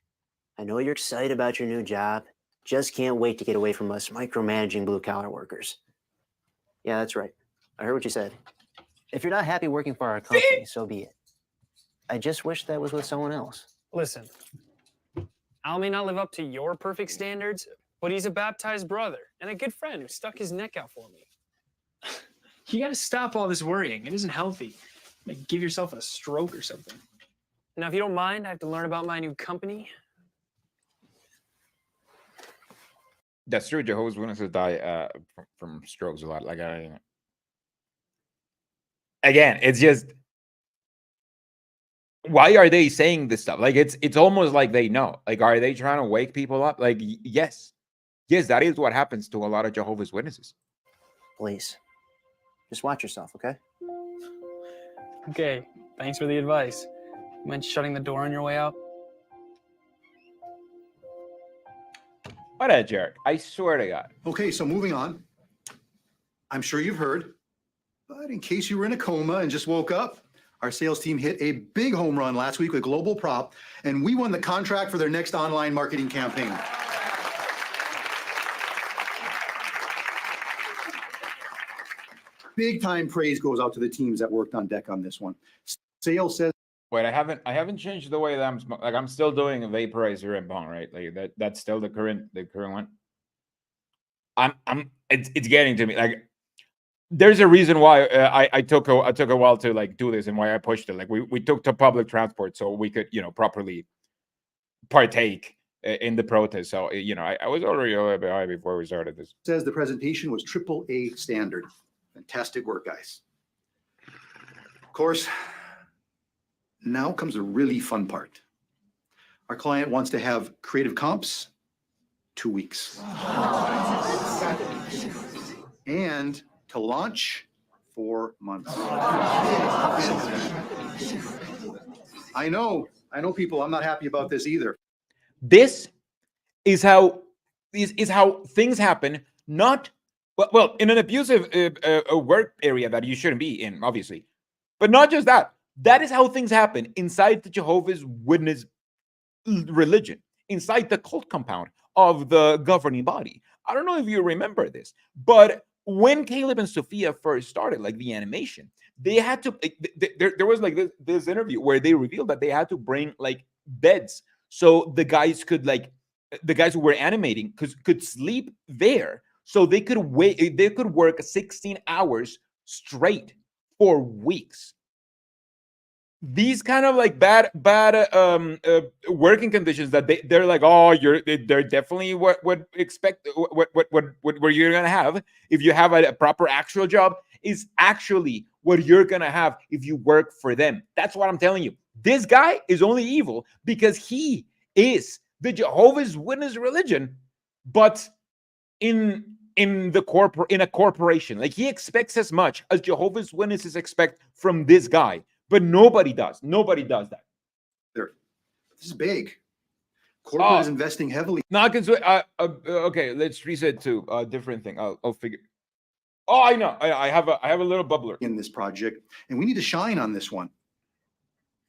I know you're excited about your new job. Just can't wait to get away from us micromanaging blue-collar workers. Yeah, that's right. I heard what you said. If you're not happy working for our company, so be it. I just wish that was with someone else. Listen, Al may not live up to your perfect standards, but he's a baptized brother and a good friend who stuck his neck out for me. You got to stop all this worrying. It isn't healthy. Like, give yourself a stroke or something. Now, if you don't mind, I have to learn about my new company. That's true. Jehovah's Witnesses die from strokes a lot. Like, again, it's just, why are they saying this stuff? Like, it's almost like they know. Like, are they trying to wake people up? Like, yes, that is what happens to a lot of Jehovah's Witnesses. Please, just watch yourself, okay? Okay, thanks for the advice. You mind shutting the door on your way out? What a jerk. I swear to God. Okay, so moving on. I'm sure you've heard, but in case you were in a coma and just woke up, our sales team hit a big home run last week with Global Prop, and we won the contract for their next online marketing campaign. Big time praise goes out to the teams that worked on deck on this one. Sales says, Wait, I haven't changed the way that I'm smoking. Like, I'm still doing a vaporizer and bong, right? Like that's still the current one. It's getting to me. Like, there's a reason why I took a while to like do this and why I pushed it. Like, we took to public transport so we could properly partake in the protest. So I was already a little bit high before we started this. says the presentation was AAA standard. Fantastic work, guys. Of course, now comes the really fun part. Our client wants to have creative comps, 2 weeks. and to launch 4 months. I know people, I'm not happy about this either. This is how things happen, not well in an abusive work area that you shouldn't be in, obviously. But not just that. That is how things happen inside the Jehovah's Witness religion, inside the cult compound of the governing body. I don't know if you remember this, but when Caleb and Sophia first started, like the animation, they had to, there was like this interview where they revealed that they had to bring like beds so the guys could like, the guys who were animating could sleep there so they could work 16 hours straight for weeks. These kind of like bad working conditions that they're like, oh, they're definitely what you're gonna have if you have a proper actual job is actually what you're gonna have if you work for them. That's what I'm telling you. This guy is only evil because he is the Jehovah's Witness religion, but in a corporation. Like he expects as much as Jehovah's Witnesses expect from this guy. But nobody does. Nobody does that. This is big. Corporate is investing heavily. Not okay, let's reset to a different thing. I'll figure. Oh, I know. I have a little bubbler in this project, and we need to shine on this one.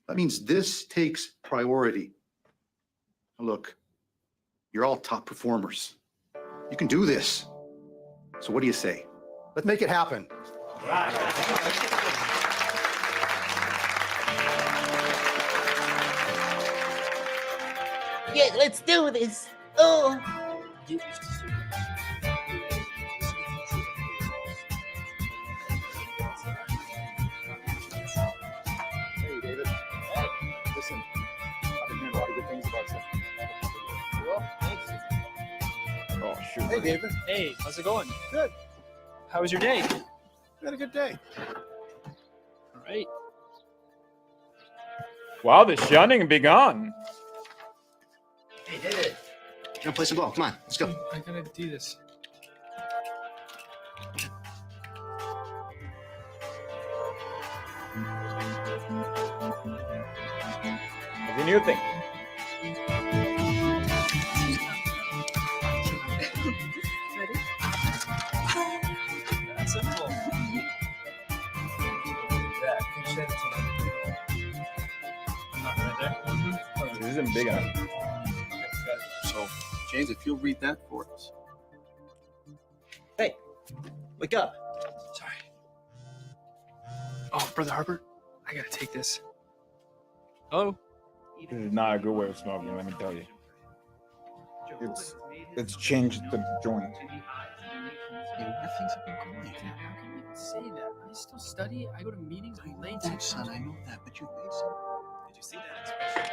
That means this takes priority. Look, you're all top performers. You can do this. So what do you say? Let's make it happen. Yeah, let's do this. Oh. Hey, David. Listen, I've been hearing a lot of good things about you. Well, thanks. Oh, shoot. Hey, David. Hey, how's it going? Good. How was your day? We had a good day. All right. Wow, the shunning be gone. Hey, David. You wanna play some ball? Come on, let's go. I gotta do this. It's a new thing. Ready? That's simple. That. Finish that I'm not right there. This isn't big enough. So, James, if you'll read that for us. Hey, wake up. Sorry. Oh, Brother Harper, I gotta take this. Hello? This is not a good way of smoking, let me tell you. It's changed the joint. Things have been going. How can you say that? I still study. I go to meetings. I'm late. Son, I know that, but you made some. Did you see that expression?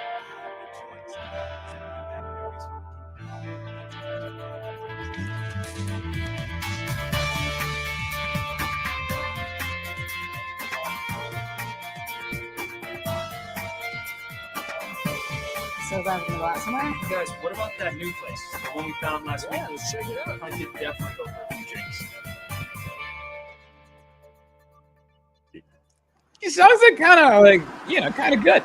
So glad we're gonna go out somewhere. Guys, what about that new place? The one we found last week? Let's check it out. I could definitely go for a few drinks. It sounds like kind of like, kind of good.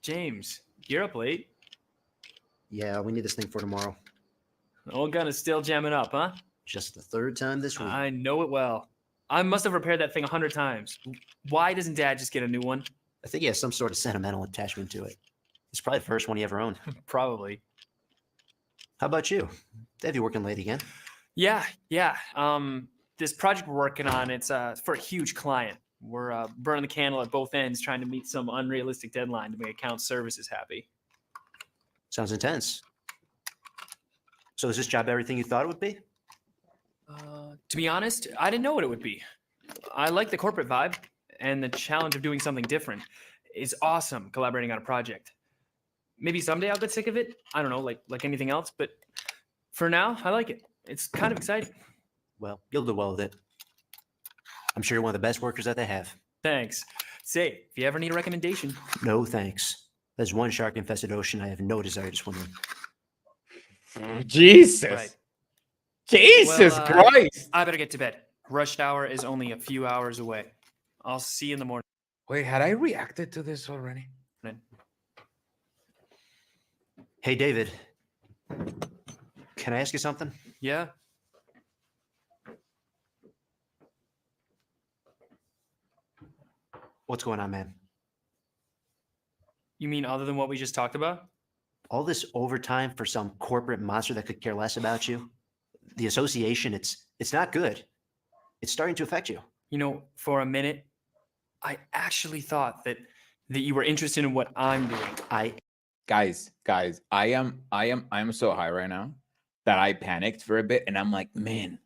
James, you're up late. Yeah, we need this thing for tomorrow. Old gun is still jamming up, huh? Just the third time this week. I know it well. I must have repaired that thing 100 times. Why doesn't Dad just get a new one? I think he has some sort of sentimental attachment to it. It's probably the first one he ever owned. Probably. How about you? They have you working late again? Yeah. This project we're working on, it's for a huge client. We're burning the candle at both ends, trying to meet some unrealistic deadline to make account services happy. Sounds intense. So is this job everything you thought it would be? To be honest, I didn't know what it would be. I like the corporate vibe, and the challenge of doing something different is awesome. Collaborating on a project. Maybe someday I'll get sick of it. I don't know, like anything else. But for now, I like it. It's kind of exciting. Well, you'll do well with it. I'm sure you're one of the best workers that they have. Thanks. Say, if you ever need a recommendation. No thanks. There's one shark-infested ocean I have no desire to swim in. Jesus. Right. Jesus Christ. I better get to bed. Rush hour is only a few hours away. I'll see you in the morning. Wait, had I reacted to this already? Hey, David. Can I ask you something? Yeah. What's going on, man? You mean other than what we just talked about? All this overtime for some corporate monster that could care less about you? The association, it's not good. It's starting to affect you. You know, for a minute, I actually thought that you were interested in what I'm doing. Guys, I am so high right now that I panicked for a bit, and I'm like, man,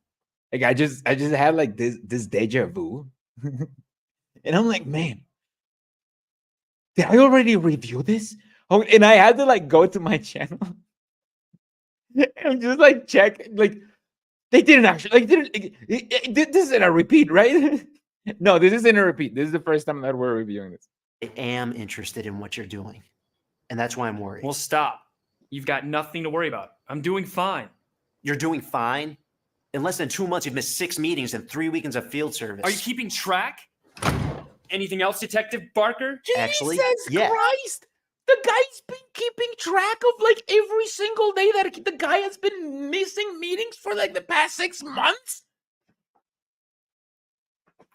like I just had like this deja vu, and I'm like, man, did I already review this? Oh, and I had to like go to my channel and just like check, like they didn't actually, this isn't a repeat, right? No, this isn't a repeat. This is the first time that we're reviewing this. I am interested in what you're doing, and that's why I'm worried. Well, stop. You've got nothing to worry about. I'm doing fine. You're doing fine? In less than 2 months, you've missed 6 meetings and 3 weekends of field service. Are you keeping track? Anything else, Detective Barker? Actually, Jesus yeah. Christ! The guy's been keeping track of like every single day that the guy has been missing meetings for like the past 6 months.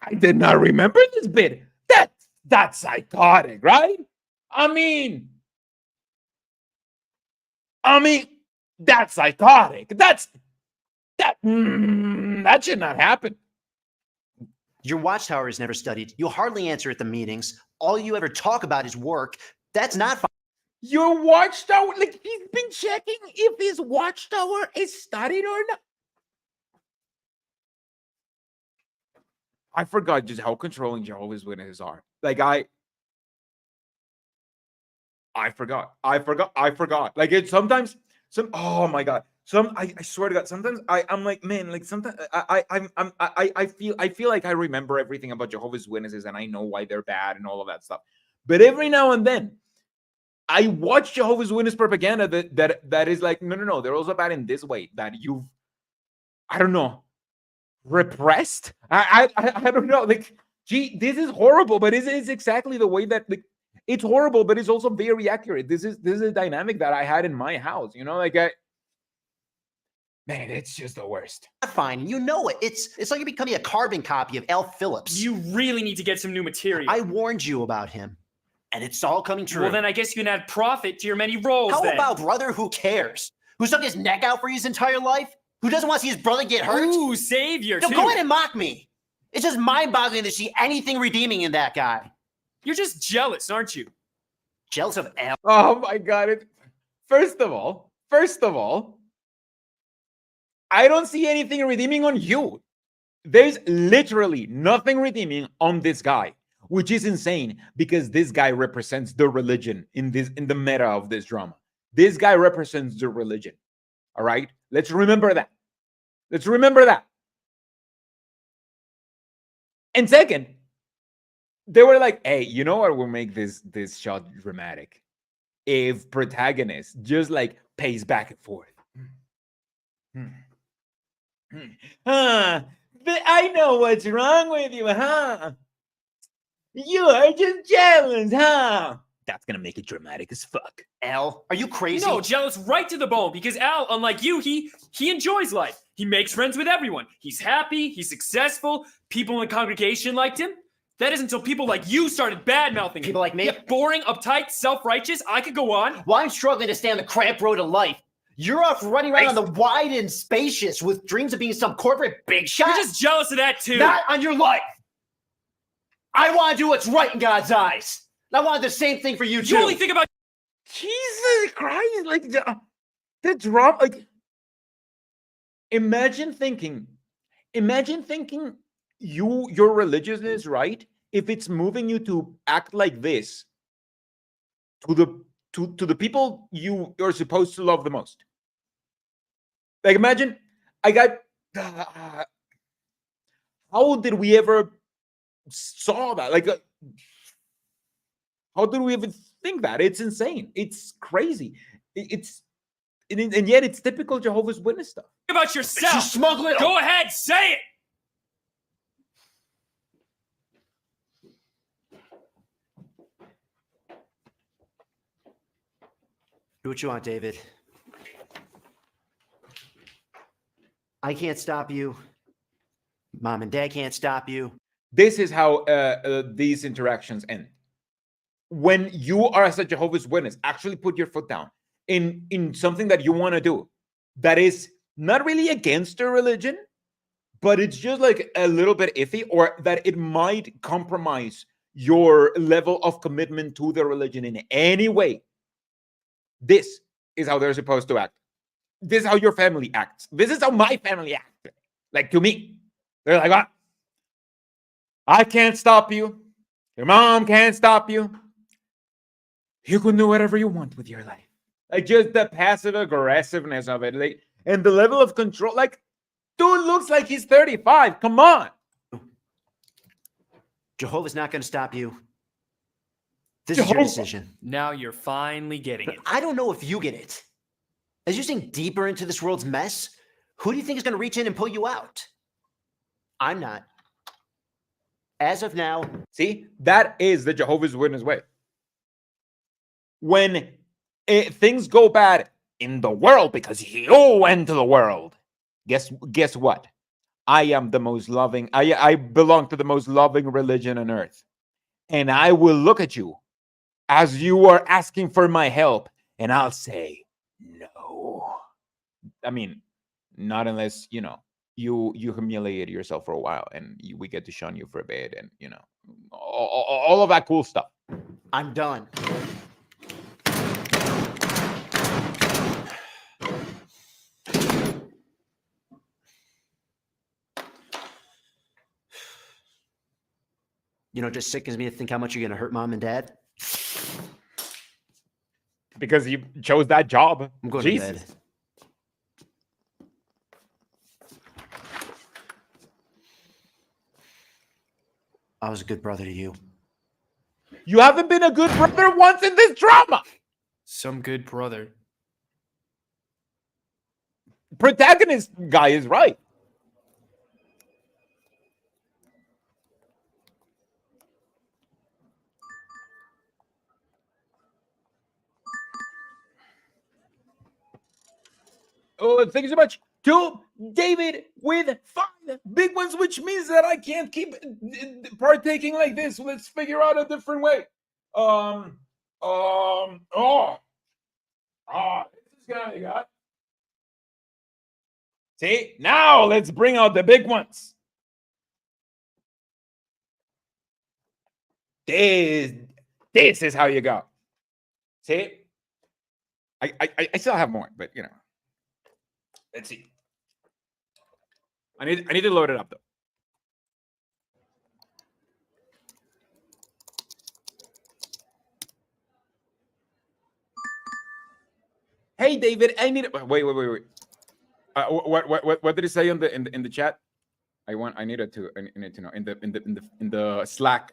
I did not remember this bit. That's psychotic, right? I mean, that's psychotic. That should not happen. Your watchtower is never studied. You hardly answer at the meetings. All you ever talk about is work. That's not fine. Your watchtower, like he's been checking if his watchtower is studied or not. I forgot just how controlling Jehovah's Witnesses are. Like I forgot. Like it's sometimes oh my God. I swear to God, sometimes I'm like, man, like sometimes I feel like I remember everything about Jehovah's Witnesses and I know why they're bad and all of that stuff. But every now and then I watch Jehovah's Witness propaganda that is like, no, they're also bad in this way that you've, I don't know, repressed. I don't know. Like, gee, this is horrible, but it's exactly the way that like it's horrible, but it's also very accurate. This is a dynamic that I had in my house. You know, like man, it's just the worst. Fine, you know it. It's like you're becoming a carbon copy of Al Phillips. You really need to get some new material. I warned you about him, and it's all coming true. Well, then I guess you can add profit to your many roles. How then. about brother who cares? Who stuck his neck out for his entire life? Who doesn't want to see his brother get hurt? Ooh, savior. No, go ahead and mock me. It's just mind-boggling to see anything redeeming in that guy. You're just jealous, aren't you? Jealous of Al? Oh my God! First of all, I don't see anything redeeming on you. There's literally nothing redeeming on this guy, which is insane because this guy represents the religion in the meta of this drama. This guy represents the religion. All right? Let's remember that. And second, they were like, hey, you know what will make this shot dramatic? If protagonist just like pace back and forth. I know what's wrong with you, huh? You are just jealous, huh? That's gonna make it dramatic as fuck. Al, are you crazy? No, jealous right to the bone because Al, unlike you, he enjoys life. He makes friends with everyone. He's happy, he's successful. People in the congregation liked him. That is until people like you started bad-mouthing him. People like me? Yeah, boring, uptight, self-righteous. I could go on. Well, I'm struggling to stay on the cramped road of life. You're off running around on the wide and spacious with dreams of being some corporate big shot. You're just jealous of that too. Not on your life. I want to do what's right in God's eyes. And I want the same thing for you too. You only think about Jesus Christ, like the drop, like imagine thinking Imagine thinking your religiousness, right? If it's moving you to act like this to the people you're supposed to love the most. Like imagine I got how did we ever saw that? Like how did we even think that? It's insane. It's crazy. It's and yet it's typical Jehovah's Witness stuff. About yourself. Smuggling. Go ahead, say it. Do what you want, David. I can't stop you. Mom and Dad can't stop you. This is how these interactions end. When you are as a Jehovah's Witness, actually put your foot down in something that you want to do that is not really against your religion, but it's just like a little bit iffy, or that it might compromise your level of commitment to the religion in any way. This is how they're supposed to act. This is how your family acts. This is how my family acts. Like to me, they're like, "Ah, I can't stop you. Your mom can't stop you. You can do whatever you want with your life." Like just the passive aggressiveness of it, like, and the level of control. Like, dude looks like he's 35. Come on. Jehovah's not going to stop you. This is your decision. Now you're finally getting it. I don't know if you get it. As you sink deeper into this world's mess, who do you think is going to reach in and pull you out? I'm not. As of now. See, that is the Jehovah's Witness way. When things go bad in the world because you went to the world, guess what? I am the most loving. I belong to the most loving religion on earth. And I will look at you as you are asking for my help, and I'll say no. I mean, not unless, you humiliate yourself for a while and we get to shun you for a bit, and, all of that cool stuff. I'm done. Just sickens me to think how much you're going to hurt Mom and Dad. Because you chose that job. I'm going Jesus. to bed. I was a good brother to you. You haven't been a good brother once in this drama. Some good brother. Protagonist guy is right. Oh, thank you so much to David with 5 big ones, which means that I can't keep partaking like this. Let's figure out a different way. This is gonna got. See, now let's bring out the big ones. This is how you go. See, I still have more, but let's see. I need to load it up though. Hey David, I need wait. What did it say in the chat? I need to know in the Slack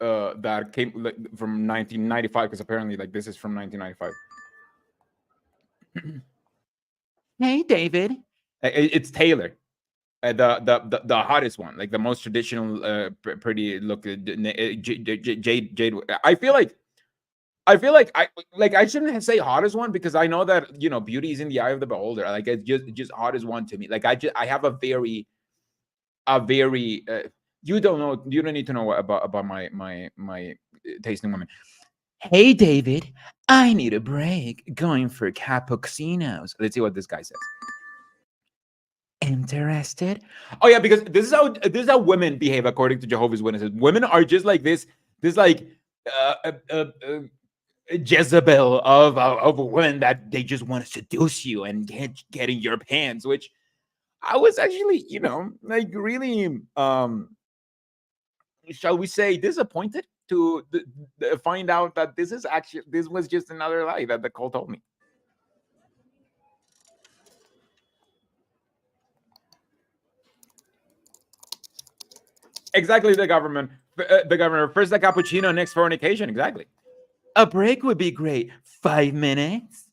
that came from 1995, because apparently this is from 1995. Hey David, it's Taylor, the hottest one, like the most traditional, pretty look. Jade. I feel like I shouldn't say hottest one, because I know that beauty is in the eye of the beholder. Like it's just hottest one to me. Like I have a very you don't need to know about my tasting woman. Hey David, I need a break. Going for cappuccinos. Let's see what this guy says. Interested? Oh yeah, because this is how women behave according to Jehovah's Witnesses. Women are just like this like Jezebel of women that they just want to seduce you and get in your pants, which I was actually, like really, shall we say, disappointed to find out that this was just another lie that the call told me. Exactly, the governor. First the cappuccino, next fornication. Exactly. A break would be great. 5 minutes.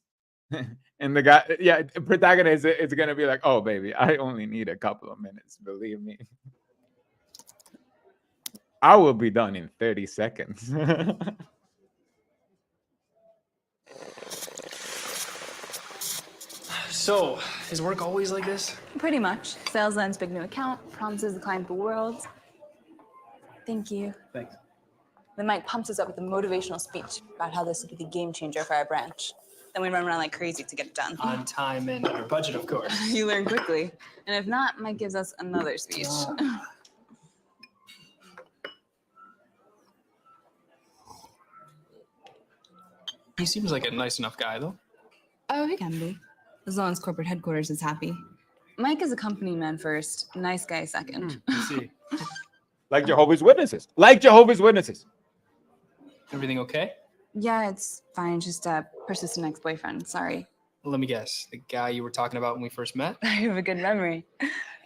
And the guy, protagonist is gonna be like, "Oh, baby, I only need a couple of minutes. Believe me, I will be done in 30 seconds." So, is work always like this? Pretty much. Sales lands big new account, promises the client the world. Thank you. Thanks. Then Mike pumps us up with a motivational speech about how this will be the game changer for our branch. Then we run around like crazy to get it done. On time and under budget, of course. You learn quickly. And if not, Mike gives us another speech. He seems like a nice enough guy, though. Oh, he can be. As long as corporate headquarters is happy. Mike is a company man first, nice guy second. I see. Like Jehovah's Witnesses. Like Jehovah's Witnesses. Everything okay? Yeah, it's fine. Just a persistent ex-boyfriend. Sorry. Let me guess. The guy you were talking about when we first met? I have a good memory.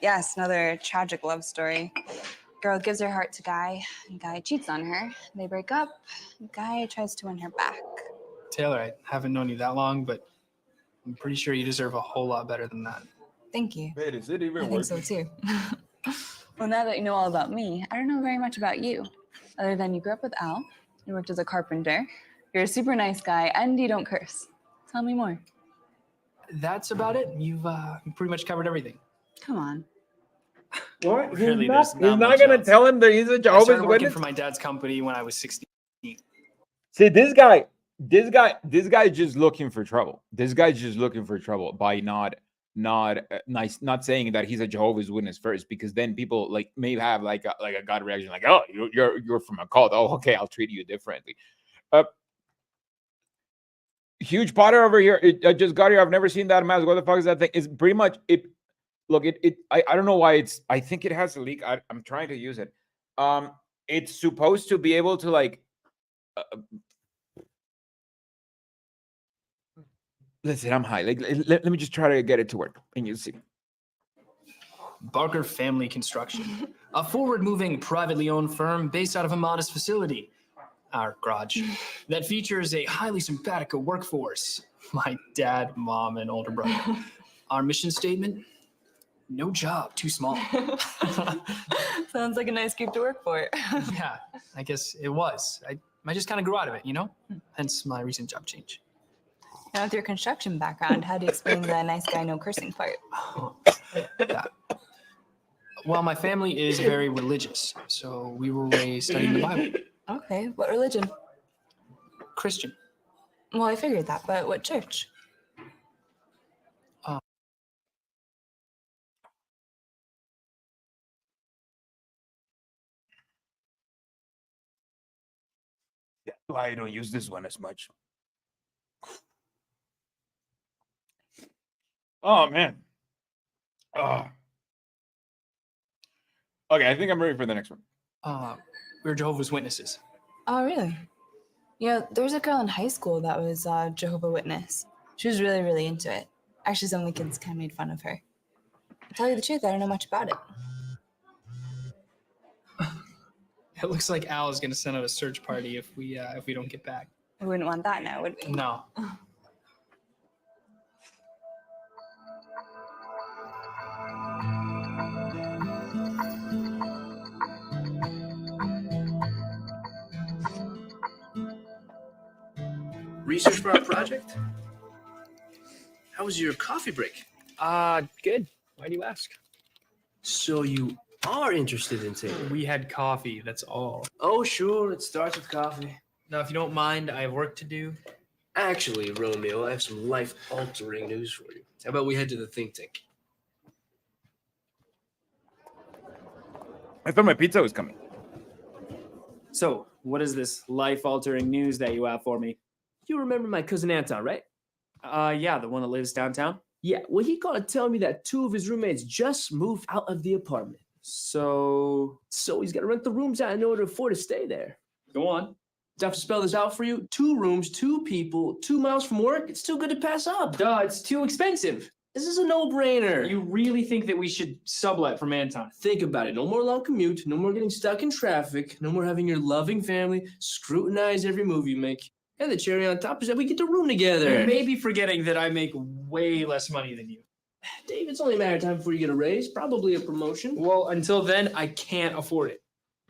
Yes, another tragic love story. Girl gives her heart to guy. Guy cheats on her. They break up. Guy tries to win her back. Taylor, I haven't known you that long, but I'm pretty sure you deserve a whole lot better than that. Thank you. Wait, is it even I think so too. Well, now that you know all about me, I don't know very much about you. Other than you grew up with Al, you worked as a carpenter, you're a super nice guy, and you don't curse. Tell me more. That's about it. You've pretty much covered everything. Come on. What? Really, he's there's not much gonna else. tell him that he's a I Jehovah's started working Witness. for my dad's company when I was 16. See, this guy is just looking for trouble. This guy's just looking for trouble by not saying that he's a Jehovah's Witness first, because then people like may have like a gut reaction, like, oh, you're from a cult. Oh, okay, I'll treat you differently. Huge Potter over here. I just got here. I've never seen that mask. What the fuck is that thing? It's pretty much it. Look, I don't know why it's. I think it has a leak. I'm trying to use it. It's supposed to be able to like. Listen, I'm high. Like, let me just try to get it to work, and you'll see. Barker Family Construction, a forward-moving, privately owned firm based out of a modest facility, our garage, that features a highly simpatico workforce. My dad, mom, and older brother. Our mission statement: no job too small. Sounds like a nice group to work for. Yeah, I guess it was. I just kind of grew out of it, Hence my recent job change. Now, with your construction background, how do you explain the nice guy, no cursing part? Yeah. Well, my family is very religious, so we were raised studying the Bible. Okay, what religion? Christian. Well, I figured that, but what church? That's why I don't use this one as much. Oh man. Oh. Okay, I think I'm ready for the next one. We're Jehovah's Witnesses. Oh, really? Yeah, there was a girl in high school that was a Jehovah's Witness. She was really, really into it. Actually, some of the kids kind of made fun of her. To tell you the truth, I don't know much about it. It looks like Al is going to send out a search party if we don't get back. We wouldn't want that now, would we? No. Research for our project? How was your coffee break? Good. Why do you ask? So you are interested in Taylor? We had coffee, that's all. Oh, sure. It starts with coffee. Now, if you don't mind, I have work to do. Actually, Romeo, I have some life-altering news for you. How about we head to the think tank? I thought my pizza was coming. So, what is this life-altering news that you have for me? You remember my cousin Anton, right? Yeah, the one that lives downtown. Yeah, well, he called to tell me that 2 of his roommates just moved out of the apartment. So he's got to rent the rooms out in order to afford to stay there. Go on. Do I have to spell this out for you? 2 rooms, 2 people, 2 miles from work. It's too good to pass up. Duh, it's too expensive. This is a no-brainer. You really think that we should sublet from Anton? Think about it. No more long commute. No more getting stuck in traffic. No more having your loving family scrutinize every move you make. And the cherry on top is that we get to room together. You're maybe forgetting that I make way less money than you. Dave, it's only a matter of time before you get a raise, probably a promotion. Well, until then, I can't afford it.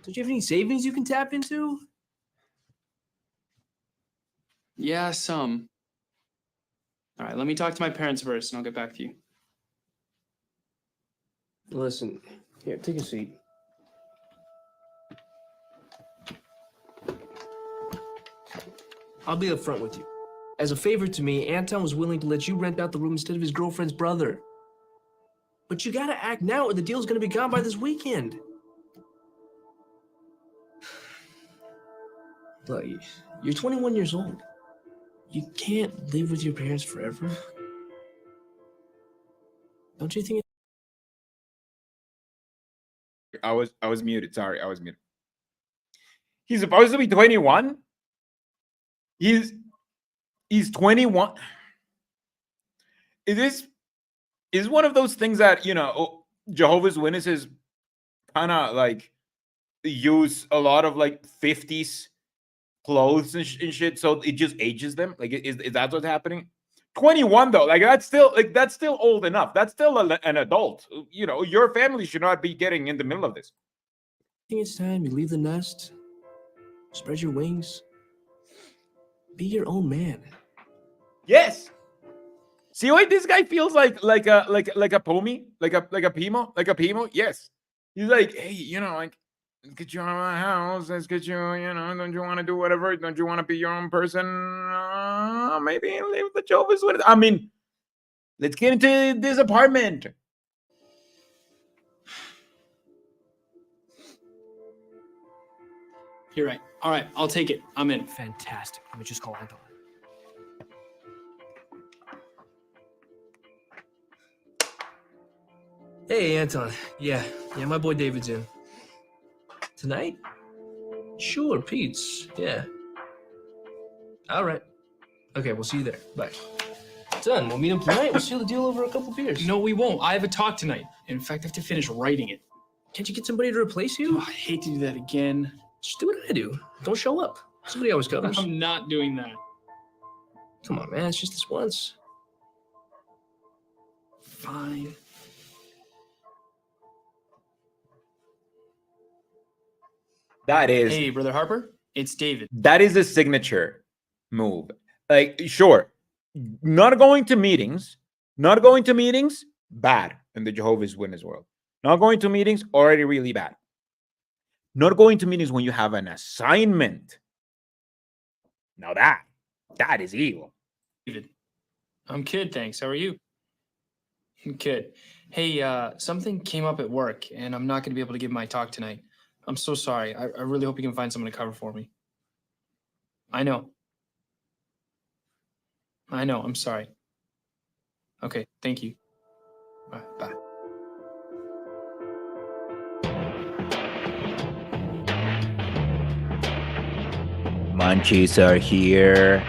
Don't you have any savings you can tap into? Yeah, some. All right, let me talk to my parents first, and I'll get back to you. Listen, here, take a seat. I'll be upfront with you. As a favor to me, Anton was willing to let you rent out the room instead of his girlfriend's brother. But you gotta act now or the deal's gonna be gone by this weekend. Look, you're 21 years old. You can't live with your parents forever. Don't you think? I was muted. Sorry, I was muted. He's supposed to be 21. He's 21. Is one of those things that, you know, Jehovah's Witnesses kind of like use a lot of like 50s clothes and shit, so it just ages them. Like, is that what's happening? 21 though, like that's still old enough. That's still an adult. You know, your family should not be getting in the middle of this. I think it's time you leave the nest, spread your wings, be your own man. Yes. See why this guy feels like a pomie, like a pimo. Yes. He's like, hey, you know, like, let's get you out of my house. Let's get you, you know, don't you want to do whatever? Don't you want to be your own person? Maybe leave the Jehovah's Witnesses. I mean, let's get into this apartment. You're right. All right, I'll take it. I'm in. Fantastic. Let me just call Anton. Hey, Anton. Yeah, my boy David's in. Tonight? Sure, Pete's. Yeah. All right. Okay, we'll see you there. Bye. Done. We'll meet him tonight. We'll seal the deal over a couple beers. No, we won't. I have a talk tonight. In fact, I have to finish writing it. Can't you get somebody to replace you? Oh, I hate to do that again. Just do what I do. Don't show up. Somebody always covers. I'm not doing that. Come on, man. It's just this once. Fine. That is. Hey, Brother Harper, it's David. That is a signature move. Like, sure, not going to meetings, bad in the Jehovah's Witness world. Not going to meetings, already really bad. Not going to meetings when you have an assignment. Now that is evil. David, I'm good, thanks. How are you? Good. Hey, something came up at work, and I'm not going to be able to give my talk tonight. I'm so sorry. I really hope you can find someone to cover for me. I know. I'm sorry. Okay, thank you. All right, bye. Munchies are here.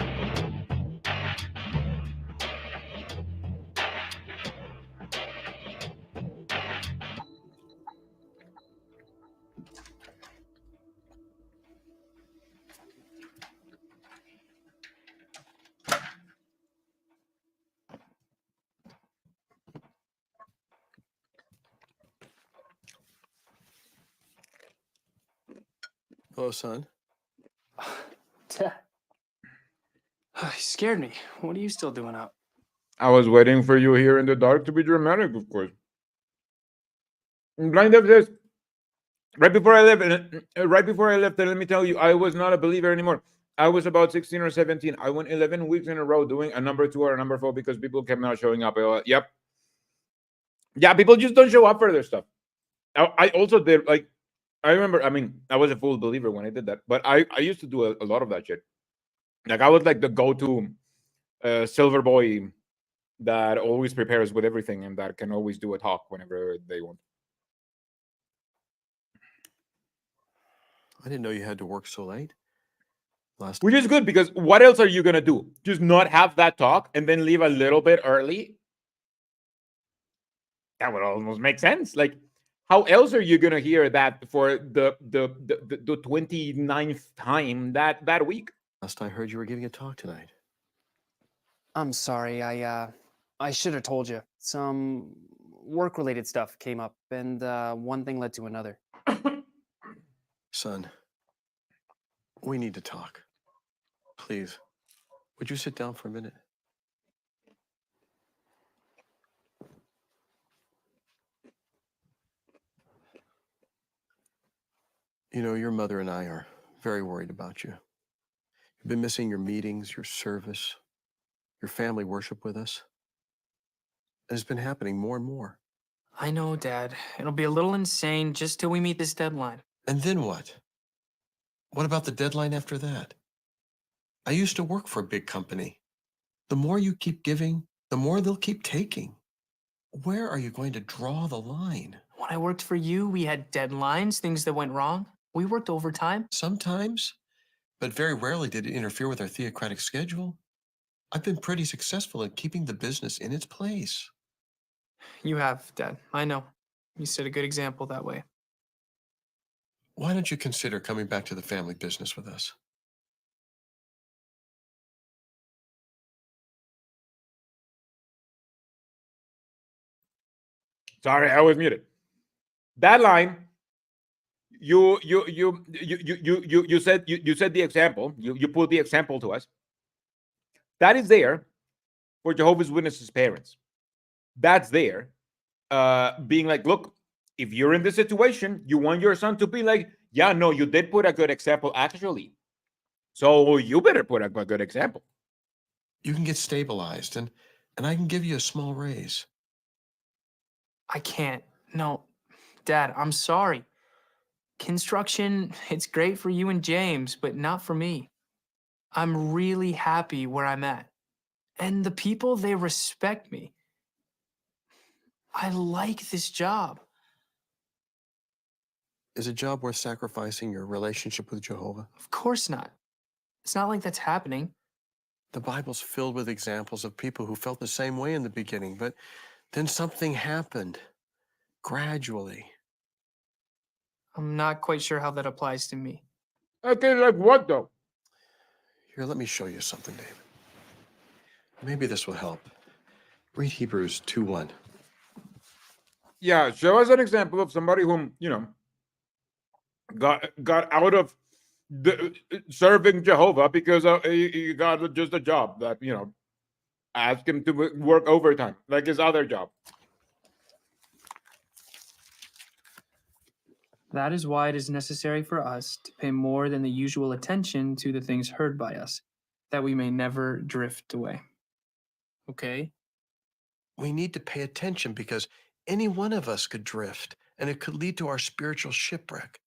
Hello, son. You scared me. What are you still doing up? I was waiting for you here in the dark to be dramatic, of course. Blind up this. Right before I left, and let me tell you, I was not a believer anymore. I was about 16 or 17. I went 11 weeks in a row doing a number 2 or a number 4 because people kept not showing up. Yep. Yeah, people just don't show up for their stuff. I also did, like, I remember, I mean, I was a full believer when I did that, but I used to do a lot of that shit. Like, I was like the go-to silver boy that always prepares with everything and that can always do a talk whenever they want. I didn't know you had to work so late. Which is good, because what else are you going to do? Just not have that talk and then leave a little bit early? That would almost make sense. Like, how else are you going to hear that for the 29th time that week? Last I heard, you were giving a talk tonight. I'm sorry. I should have told you. Some work-related stuff came up, and one thing led to another. Son, we need to talk. Please, would you sit down for a minute? You know, your mother and I are very worried about you. You've been missing your meetings, your service, your family worship with us. And it's been happening more and more. I know, Dad. It'll be a little insane just till we meet this deadline. And then what? What about the deadline after that? I used to work for a big company. The more you keep giving, the more they'll keep taking. Where are you going to draw the line? When I worked for you, we had deadlines, things that went wrong. We worked overtime. Sometimes, but very rarely did it interfere with our theocratic schedule. I've been pretty successful at keeping the business in its place. You have, Dad. I know. You set a good example that way. Why don't you consider coming back to the family business with us? Sorry, I was muted. That line, you said the example. You put the example to us. That is there for Jehovah's Witnesses parents. That's there, being like, look, if you're in this situation, you want your son to be like, yeah, no, you did put a good example, actually. So you better put a good example. You can get stabilized, and I can give you a small raise. I can't. No, Dad, I'm sorry. Construction, it's great for you and James, but not for me. I'm really happy where I'm at. And the people, they respect me. I like this job. Is a job worth sacrificing your relationship with Jehovah? Of course not. It's not like that's happening. The Bible's filled with examples of people who felt the same way in the beginning, but then something happened gradually. I'm not quite sure how that applies to me. Okay, like what though? Here, let me show you something, David. Maybe this will help. Read Hebrews 2:1. Yeah, show us an example of somebody whom, got out of serving Jehovah because he got just a job that, asked him to work overtime, like his other job. That is why it is necessary for us to pay more than the usual attention to the things heard by us, that we may never drift away. Okay? We need to pay attention because any one of us could drift, and it could lead to our spiritual shipwreck.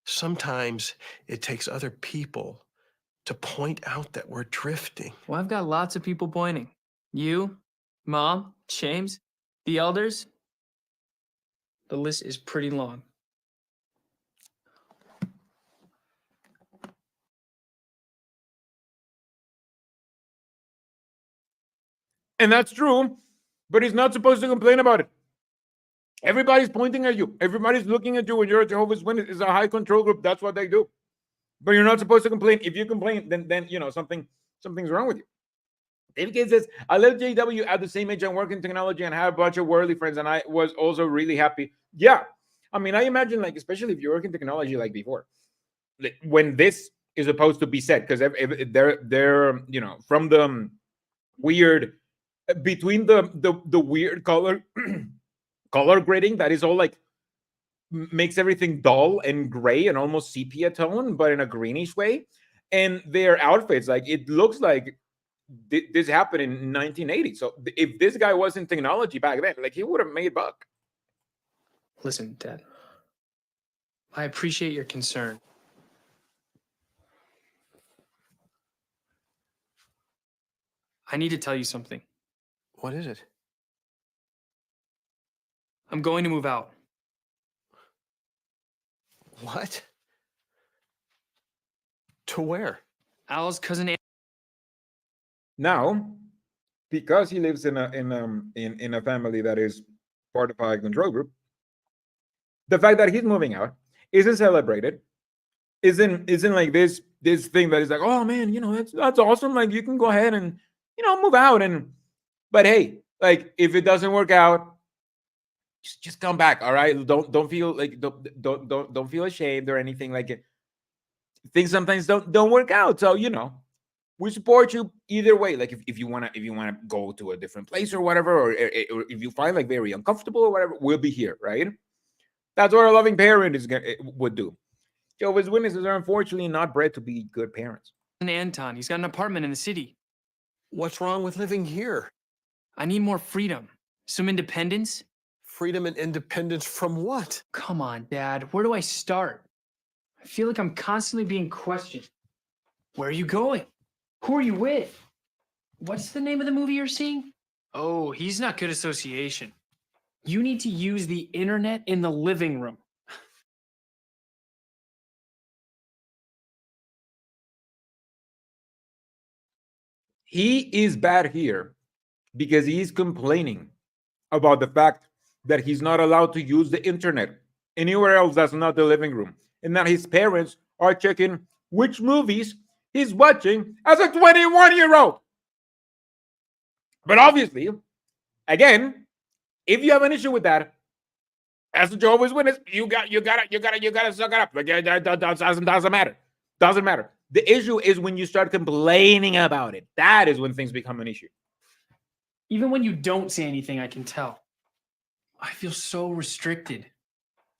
Sometimes it takes other people to point out that we're drifting. Well, I've got lots of people pointing. You, Mom, James, the elders. The list is pretty long. And that's true, but he's not supposed to complain about it. Everybody's pointing at you. Everybody's looking at you when you're a Jehovah's Witness. It's a high control group. That's what they do. But you're not supposed to complain. If you complain, then something's wrong with you. David Gates says, I left JW at the same age and work in technology and have a bunch of worldly friends, and I was also really happy. Yeah. I mean, I imagine, like, especially if you work in technology like before, like, when this is supposed to be said, because they're from the weird, between the weird color color grading that is all like makes everything dull and gray and almost sepia tone, but in a greenish way. And their outfits, like, it looks like this happened in 1980. So if this guy was in technology back then, like, he would have made buck. Listen, Dad. I appreciate your concern. I need to tell you something. What is it? I'm going to move out. What? To where? Al's cousin. Now, because he lives in a family that is part of a control group, the fact that he's moving out isn't celebrated. Isn't like this thing that is like, oh man, that's awesome. Like you can go ahead and move out, but hey, like if it doesn't work out, just come back. All right, don't feel like don't feel ashamed or anything like it. Things sometimes don't work out, so we support you either way. Like if you wanna go to a different place or whatever, or if you find like very uncomfortable or whatever, we'll be here, right? That's what a loving parent would do. Jehovah's Witnesses are unfortunately not bred to be good parents. And Anton, he's got an apartment in the city. What's wrong with living here? I need more freedom, some independence. Freedom and independence from what? Come on, Dad. Where do I start? I feel like I'm constantly being questioned. Where are you going? Who are you with? What's the name of the movie you're seeing? Oh, he's not good association. You need to use the internet in the living room. He is bad here because he's complaining about the fact that he's not allowed to use the internet anywhere else that's not the living room, and that his parents are checking which movies he's watching as a 21-year-old. But obviously, again, if you have an issue with that, as a Jehovah's Witness, you gotta suck it up. Like that doesn't matter. Doesn't matter. The issue is when you start complaining about it. That is when things become an issue. Even when you don't say anything, I can tell. I feel so restricted.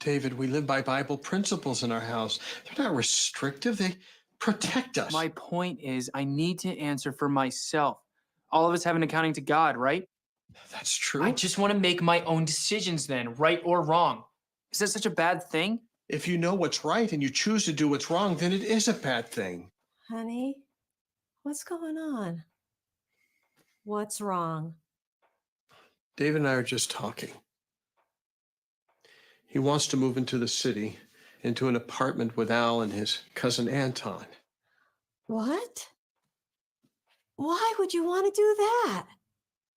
David, we live by Bible principles in our house. They're not restrictive. They protect us. My point is, I need to answer for myself. All of us have an accounting to God, right? That's true. I just want to make my own decisions then, right or wrong. Is that such a bad thing? If you know what's right and you choose to do what's wrong, then it is a bad thing. Honey, what's going on? What's wrong? David and I are just talking. He wants to move into the city, into an apartment with Al and his cousin Anton. What? Why would you want to do that?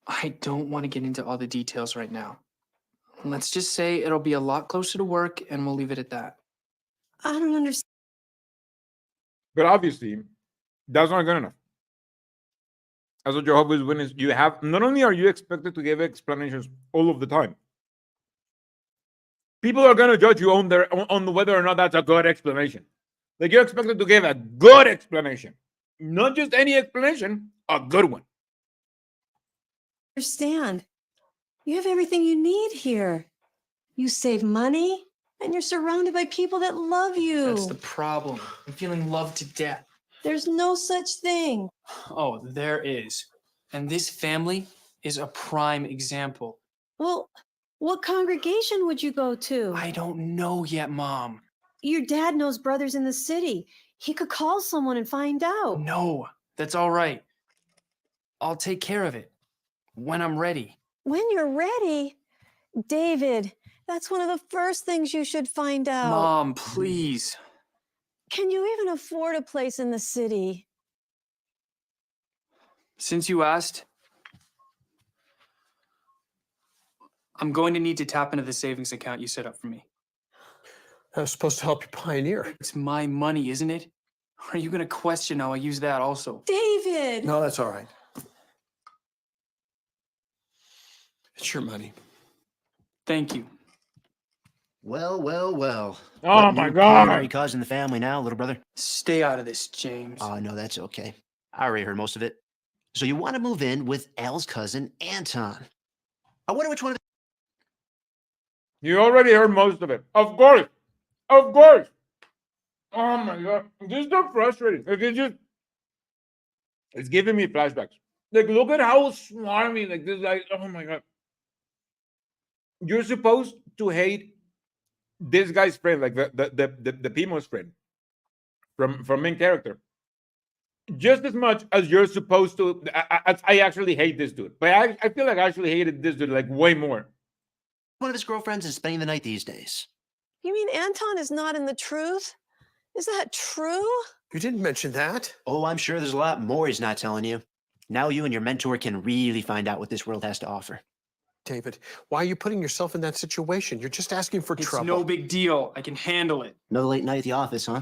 I don't want to get into all the details right now. Let's just say it'll be a lot closer to work, and we'll leave it at that. I don't understand. But obviously, that's not good enough. As a Jehovah's Witness, you have not only are you expected to give explanations all of the time, people are going to judge you on whether or not that's a good explanation. Like you're expected to give a good explanation, not just any explanation, a good one. Understand. You have everything you need here. You save money, and you're surrounded by people that love you. That's the problem. I'm feeling loved to death. There's no such thing. Oh, there is. And this family is a prime example. Well, what congregation would you go to? I don't know yet, Mom. Your dad knows brothers in the city. He could call someone and find out. No, that's all right. I'll take care of it when I'm ready. When you're ready? David, that's one of the first things you should find out. Mom, please. Can you even afford a place in the city? Since you asked, I'm going to need to tap into the savings account you set up for me. I was supposed to help you pioneer. It's my money, isn't it? Are you going to question how I use that also? David! No, that's all right. It's your money. Thank you. Well, well, well. Oh What my new God. pain are you causing the family now, little brother? Stay out of this, James. Oh, no, that's okay. I already heard most of it. So you want to move in with Al's cousin, Anton. I wonder which one of You already heard most of it. Of course. Of course. Oh my God. This is so frustrating. Like it's giving me flashbacks. Like, look at how smarmy, like this guy. Oh my God. You're supposed to hate this guy's friend, like the Pimo's friend from main character. just as much as you're supposed to. I actually hate this dude, but I feel like I actually hated this dude like way more. One of his girlfriends is spending the night these days. You mean Anton is not in the truth? Is that true? You didn't mention that. Oh, I'm sure there's a lot more he's not telling you. Now you and your mentor can really find out what this world has to offer. David, why are you putting yourself in that situation? You're just asking for It's trouble. no big deal. I can handle it. Another late night at the office, huh?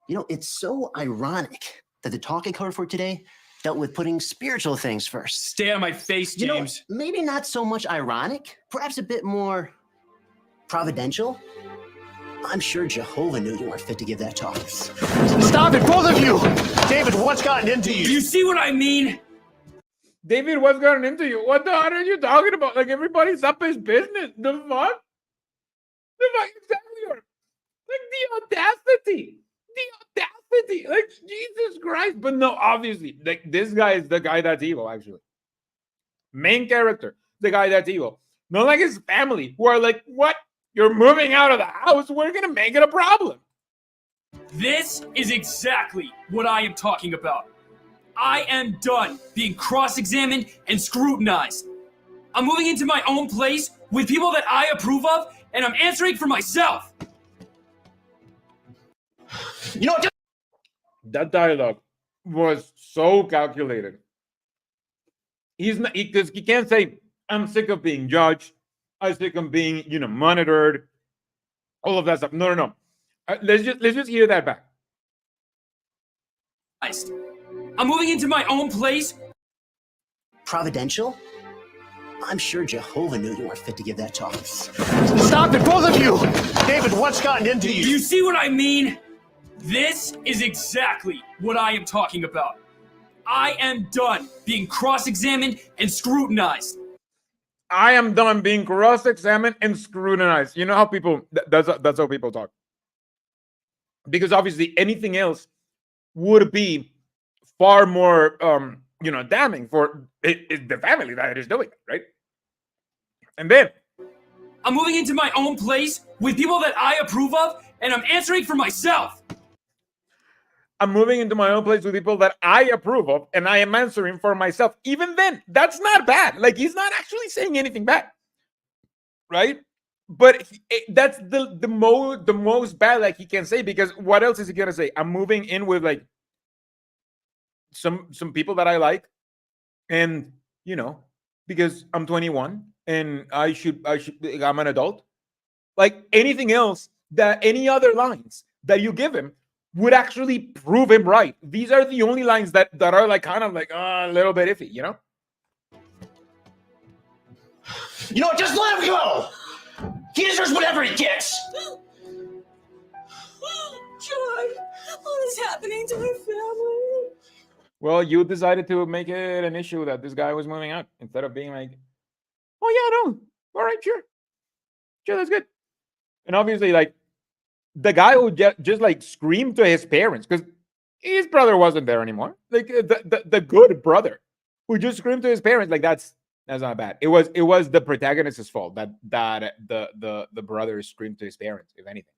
You know, it's so ironic that the talk I covered for today dealt with putting spiritual things first. Stay on my face, James. You know, maybe not so much ironic, perhaps a bit more providential. I'm sure Jehovah knew you weren't fit to give that talk. Stop it, both of you! David, what's gotten into you? You see what I mean? David, what's gotten into you? What the hell are you talking about? Like, everybody's up his business. The fuck? The fuck? Exactly. Like, the audacity. The audacity. Like, Jesus Christ. But no, obviously, like, this guy is the guy that's evil, actually. Main character, the guy that's evil. Not like his family, who are like, what? You're moving out of the house. We're going to make it a problem. This is exactly what I am talking about. I am done being cross-examined and scrutinized. I'm moving into my own place with people that I approve of, and I'm answering for myself. You know what? That dialogue was so calculated. He's not, because he can't say, I'm sick of being judged. I'm sick of being, monitored. All of that stuff. No. Let's just hear that back. I'm moving into my own place. Providential? I'm sure Jehovah knew you weren't fit to give that talk. Stop it, both of you! David, what's gotten into you? Do you see what I mean? This is exactly what I am talking about. I am done being cross-examined and scrutinized. I am done being cross-examined and scrutinized. You know how people, that's how people talk. Because obviously anything else would be far more, damning for the family that is doing it, right? And then I'm moving into my own place with people that I approve of, and I'm answering for myself. I'm moving into my own place with people that I approve of, and I am answering for myself. Even then, that's not bad. Like, he's not actually saying anything bad, right? But that's the most bad like he can say, because what else is he gonna say? I'm moving in with like some people that I like, and because I'm 21 and I'm an adult. Like, anything else, that any other lines that you give him would actually prove him right. These are the only lines that are like kind of like a little bit iffy, You know what? Just let him go! He deserves whatever he gets! John, what is happening to my family? Well, you decided to make it an issue that this guy was moving out instead of being like, oh yeah, no, all right, sure, that's good. And obviously, like, the guy who just like screamed to his parents, because his brother wasn't there anymore. Like, the good brother who just screamed to his parents, like, that's not bad. It was the protagonist's fault that the brother screamed to his parents, if anything.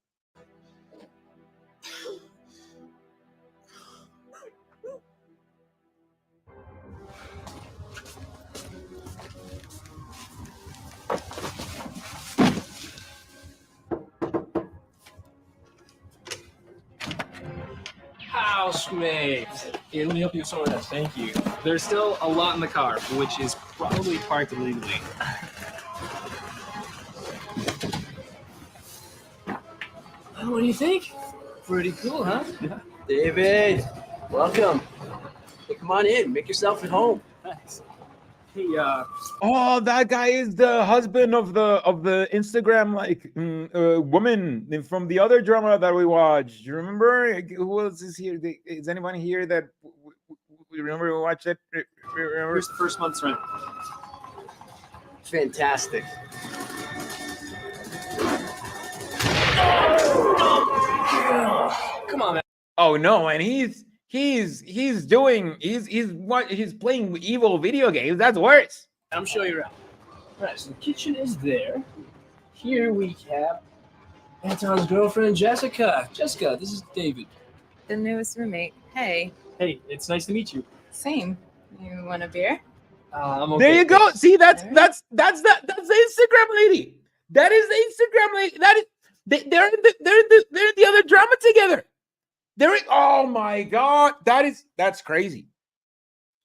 Housemate. Here, let me help you with some of that. Thank you. There's still a lot in the car, which is probably parked illegally. What do you think? Pretty cool, huh? Yeah. David, welcome. Hey, come on in. Make yourself at home. Thanks. Hey, oh, that guy is the husband of the Instagram woman from the other drama that we watched. You remember? Who else is here? Is anyone here that we remember we watched it? Remember? Here's the first month's rent. Fantastic. Come on, man. Oh no, and he's playing evil video games. That's worse. I'm showing you around. All right, so the kitchen is there. Here we have Anton's girlfriend, Jessica. Jessica, this is David. The newest roommate. Hey. Hey, it's nice to meet you. Same. You want a beer? I'm okay. There you go. thanks. See, that's the Instagram lady. That is the Instagram lady. That is they're in the other drama together. Oh my god, that's crazy.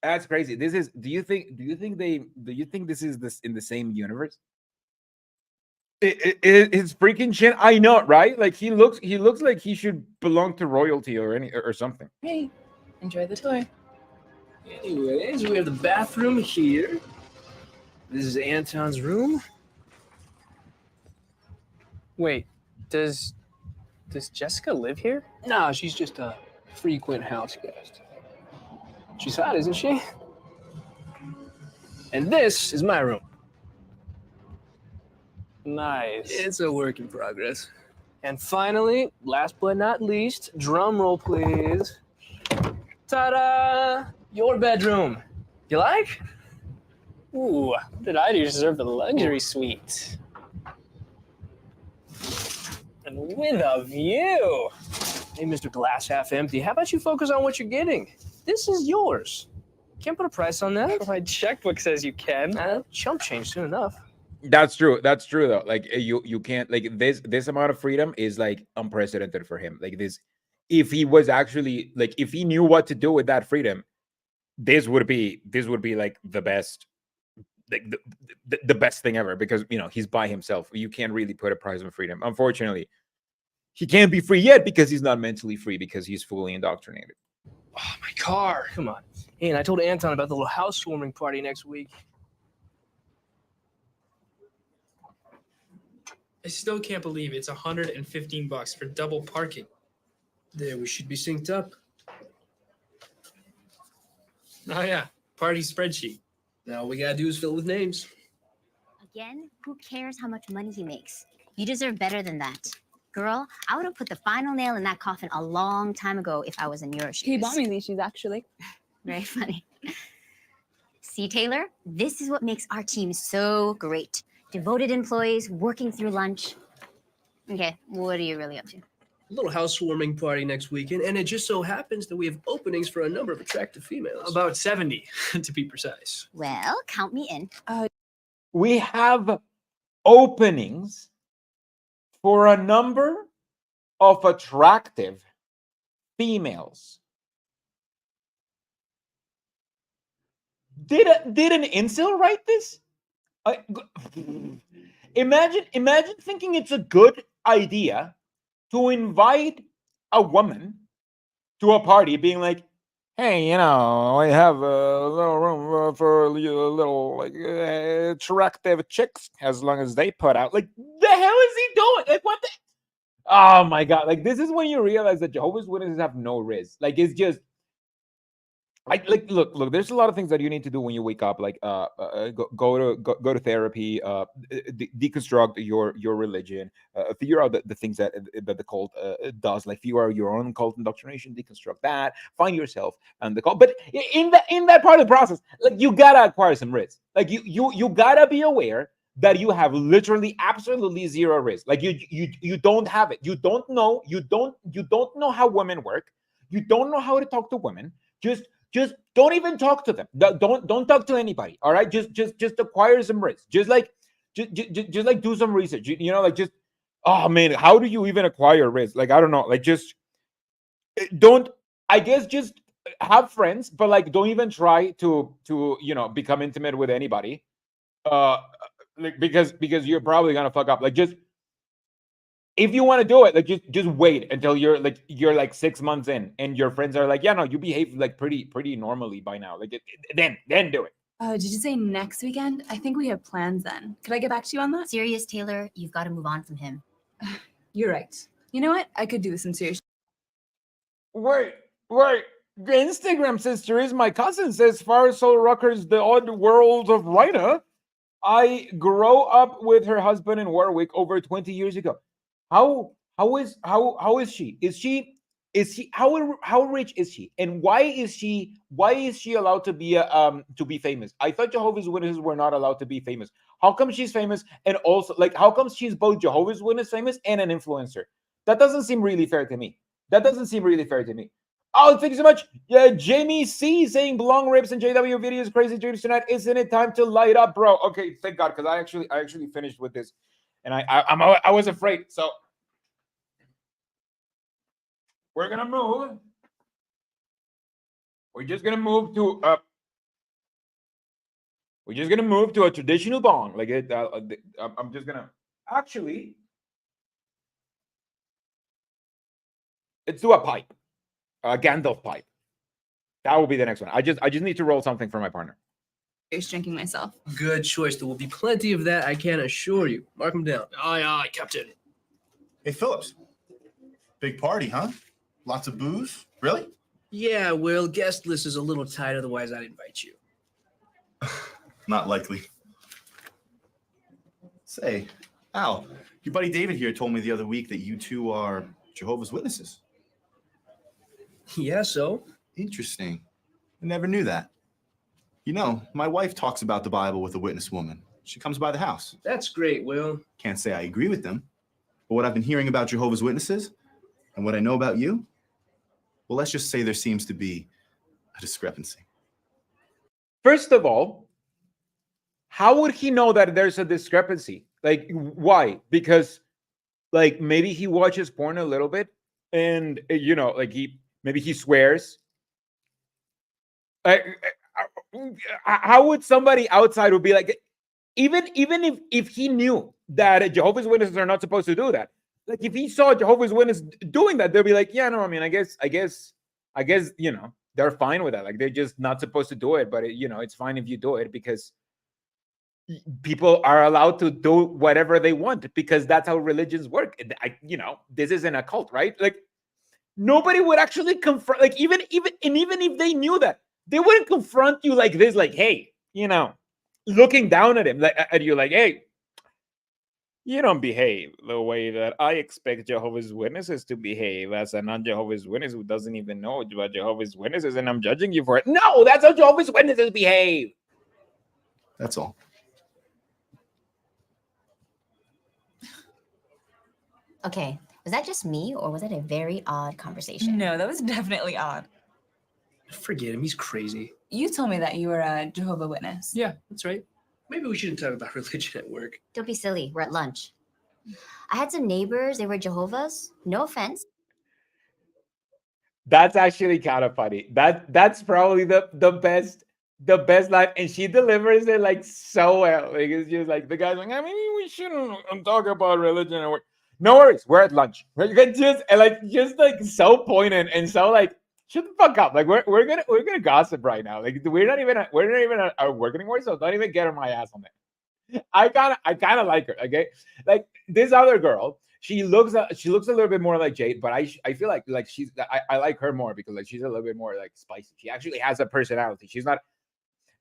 That's crazy. This is. Do you think this is in the same universe? His freaking chin. I know, right? Like he looks like he should belong to royalty or something. Hey, enjoy the tour. Anyways, we have the bathroom here. This is Anton's room. Wait, does Jessica live here? No, she's just a frequent house guest. She's hot, isn't she? And this is my room. Nice. It's a work in progress. And finally, last but not least, drum roll, please. Ta-da! Your bedroom. You like? Ooh, what did I do to deserve the luxury suite? And with a view. Hey, Mr. Glass Half Empty, how about you focus on what you're getting? This is yours. Can't put a price on that. My checkbook says you can. Chump change soon enough. That's true. That's true though. Like you can't like this amount of freedom is like unprecedented for him. Like this, if he was actually like if he knew what to do with that freedom, this would be like the best, like the best thing ever, because he's by himself. You can't really put a price on freedom. Unfortunately, he can't be free yet because he's not mentally free because he's fully indoctrinated. Oh, my car. Come on. Hey, and I told Anton about the little housewarming party next week. I still can't believe it's $115 for double parking. There, we should be synced up. Oh yeah, party spreadsheet. Now all we gotta do is fill it with names. Again, who cares how much money he makes? You deserve better than that. Girl, I would have put the final nail in that coffin a long time ago if I was in your shoes. He bought me these shoes, actually. Very funny. See, Taylor, this is what makes our team so great. Devoted employees working through lunch. Okay, what are you really up to? A little housewarming party next weekend, and it just so happens that we have openings for a number of attractive females. About 70, to be precise. Well, count me in. We have openings for a number of attractive females. Did an incel write this? Imagine thinking it's a good idea to invite a woman to a party, being like, "Hey, I have a little room for a little like attractive chicks, as long as they put out." Like, the hell is he doing? Like, what the? Oh my god! Like, this is when you realize that Jehovah's Witnesses have no riz. Like, it's just. Look. There's a lot of things that you need to do when you wake up. Like, go to therapy, deconstruct your religion, figure out the things that the cult does. Like, figure out your own cult indoctrination, deconstruct that, find yourself and the cult. But in that part of the process, like, you gotta acquire some risk. Like, you gotta be aware that you have literally absolutely zero risk. Like, you don't have it. You don't know how women work. You don't know how to talk to women. Just don't even talk to them. Don't talk to anybody. All right. Just acquire some risk. Just like do some research. Like, just, oh man, how do you even acquire risk? Like, I don't know. Like, just don't. I guess just have friends, but like, don't even try to become intimate with anybody. Like, because you're probably gonna fuck up. Like, just. If you want to do it, like, just wait until you're like 6 months in, and your friends are like, "Yeah, no, you behave like pretty normally by now." Like, then do it. Did you say next weekend? I think we have plans then. Could I get back to you on that? Serious, Taylor, you've got to move on from him. You're right. You know what? I could do some serious. Wait. The Instagram sister is my cousin. Says Farsol Rucker's The Odd World of Rhina. I grow up with her husband in Warwick over 20 years ago. How is she? Is she how rich is she? And why is she allowed to be famous? I thought Jehovah's Witnesses were not allowed to be famous. How come she's famous? And also, like, how come she's both Jehovah's Witness famous and an influencer? That doesn't seem really fair to me. Oh, thank you so much. Yeah, Jamie C saying long ribs and JW videos, crazy dreams tonight. Isn't it time to light up, bro? Okay, thank God, because I actually finished with this, and I was afraid. So we're gonna move. We're just gonna move to a traditional bong. Like it, I'm just gonna actually. Let's do a pipe, a Gandalf pipe. That will be the next one. I just need to roll something for my partner. Just drinking myself. Good choice. There will be plenty of that, I can assure you. Mark them down. Aye, aye, Captain. Hey, Phillips. Big party, huh? Lots of booze? Really? Yeah, Will, guest list is a little tight, otherwise I'd invite you. Not likely. Say, Al, your buddy David here told me the other week that you two are Jehovah's Witnesses. Yeah, so? Interesting. I never knew that. You know, my wife talks about the Bible with a witness woman. She comes by the house. That's great, Will. Can't say I agree with them, but what I've been hearing about Jehovah's Witnesses and what I know about you, well, let's just say there seems to be a discrepancy. First of all, how would he know that there's a discrepancy? Like, why? Because, like, maybe he watches porn a little bit, and you know, like maybe he swears. How would somebody outside would be like, even if he knew that Jehovah's Witnesses are not supposed to do that, like if he saw Jehovah's Witness doing that, they'll be like, yeah, no, I mean, I guess, you know, they're fine with that. Like they're just not supposed to do it, but you know, it's fine if you do it because people are allowed to do whatever they want because that's how religions work. You know, this isn't a cult, right? Like nobody would actually confront, like even if they knew that, they wouldn't confront you like this, like, hey, you know, looking down at him, like at you, like, hey, you don't behave the way that I expect Jehovah's Witnesses to behave as a non-Jehovah's Witness who doesn't even know about Jehovah's Witnesses, and I'm judging you for it. No, that's how Jehovah's Witnesses behave. That's all. Okay, was that just me or was that a very odd conversation? No, that was definitely odd. Forget him, he's crazy. You told me that you were a Jehovah's Witness. Yeah, that's right. Maybe we shouldn't talk about religion at work. Don't be silly, we're at lunch. I had some neighbors, they were Jehovah's. No offense. That's actually kind of funny. That's probably the best line, and she delivers it like so well. Like it's just like the guy's like, I mean, we shouldn't talk about religion at work. No worries, we're at lunch. We're just like so poignant and so like, shut the fuck up. Like we're gonna gossip right now. Like we're not even at work anymore, so don't even get on my ass on that. I kind of like her. Okay, like this other girl, she looks a little bit more like Jade, but I feel like I like her more because like she's a little bit more like spicy. She actually has a personality. She's not.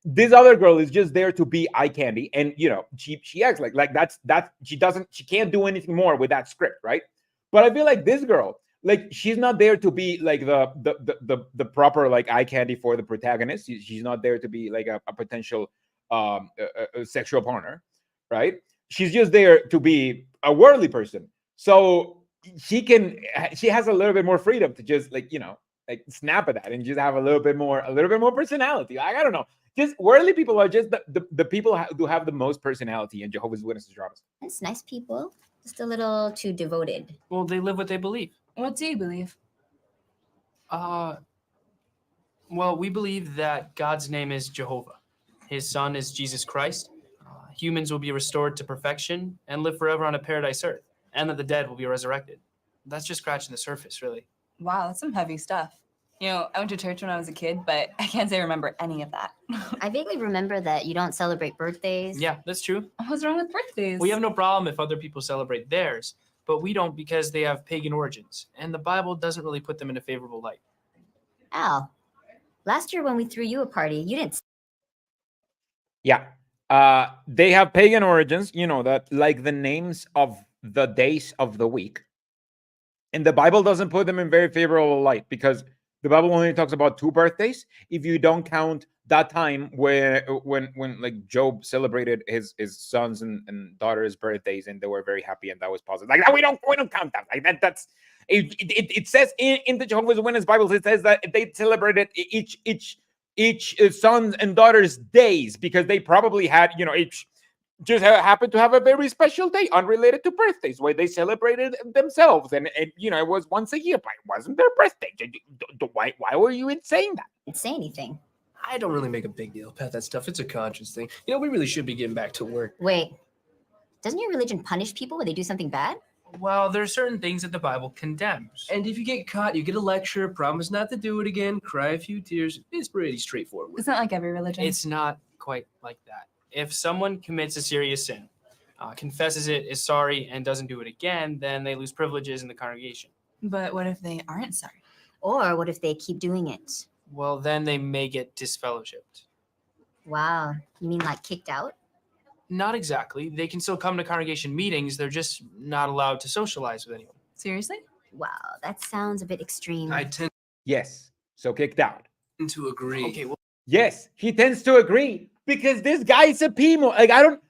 This other girl is just there to be eye candy, and you know she acts like that's she can't do anything more with that script, right? But I feel like this girl, like she's not there to be like the proper like eye candy for the protagonist. She's not there to be like a potential a sexual partner, right? She's just there to be a worldly person, so she has a little bit more freedom to just like, you know, like snap at that and just have a little bit more personality. Like, I don't know. Just worldly people are just the people who have the most personality in Jehovah's Witnesses dramas. It's nice people, just a little too devoted. Well, they live what they believe. What do you believe? Well, we believe that God's name is Jehovah. His son is Jesus Christ. Humans will be restored to perfection and live forever on a paradise earth, and that the dead will be resurrected. That's just scratching the surface, really. Wow, that's some heavy stuff. You know, I went to church when I was a kid, but I can't say I remember any of that. I vaguely remember that you don't celebrate birthdays. Yeah, that's true. What's wrong with birthdays? We have no problem if other people celebrate theirs, but we don't because they have pagan origins, and the Bible doesn't really put them in a favorable light. Al, last year when we threw you a party, you didn't. Yeah. They have pagan origins, you know, that like the names of the days of the week. And the Bible doesn't put them in very favorable light because the Bible only talks about 2 birthdays if you don't count that time when like Job celebrated his sons and daughters' birthdays, and they were very happy, and that was positive. Like that, we don't count that. Like that's it says in the Jehovah's Witness Bibles, it says that they celebrated each sons and daughters' days because they probably had, each just happened to have a very special day unrelated to birthdays where they celebrated themselves, and it was once a year, but it wasn't their birthday. Why were you saying that? Didn't say anything. I don't really make a big deal about that stuff. It's a conscience thing. We really should be getting back to work. Wait, doesn't your religion punish people when they do something bad? Well, there are certain things that the Bible condemns. And if you get caught, you get a lecture, promise not to do it again, cry a few tears. It's pretty straightforward. It's not like every religion. It's not quite like that. If someone commits a serious sin, confesses it, is sorry, and doesn't do it again, then they lose privileges in the congregation. But what if they aren't sorry? Or what if they keep doing it? Well, then they may get disfellowshipped. Wow, you mean like kicked out? Not exactly. They can still come to congregation meetings. They're just not allowed to socialize with anyone. Seriously? Wow, that sounds a bit extreme. I tend Yes, so kicked out. to agree. Okay, well, Yes, he tends to agree because this guy is a PMO. Like, I don't.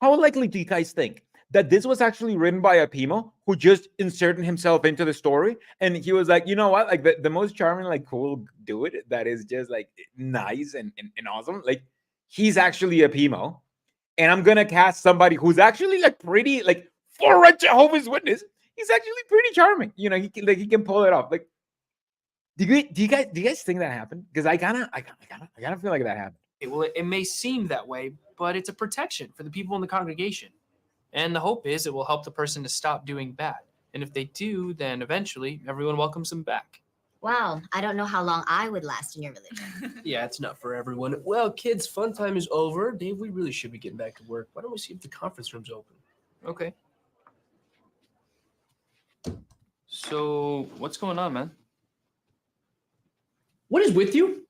How likely do you guys think that this was actually written by a PMO who just inserted himself into the story? And he was like, you know what? Like, the most charming, like, cool dude that is just, like, nice and awesome. Like, he's actually a PMO. And I'm going to cast somebody who's actually, like, pretty, like, for a Jehovah's Witness, he's actually pretty charming. He can pull it off. Like, do you guys think that happened? Because I gotta feel like that happened. well, it may seem that way, but it's a protection for the people in the congregation. And the hope is it will help the person to stop doing bad. And if they do, then eventually everyone welcomes them back. Wow, I don't know how long I would last in your religion. Yeah, it's not for everyone. Well, kids, fun time is over. Dave, we really should be getting back to work. Why don't we see if the conference room's open? Okay. So, what's going on, man? What is with you?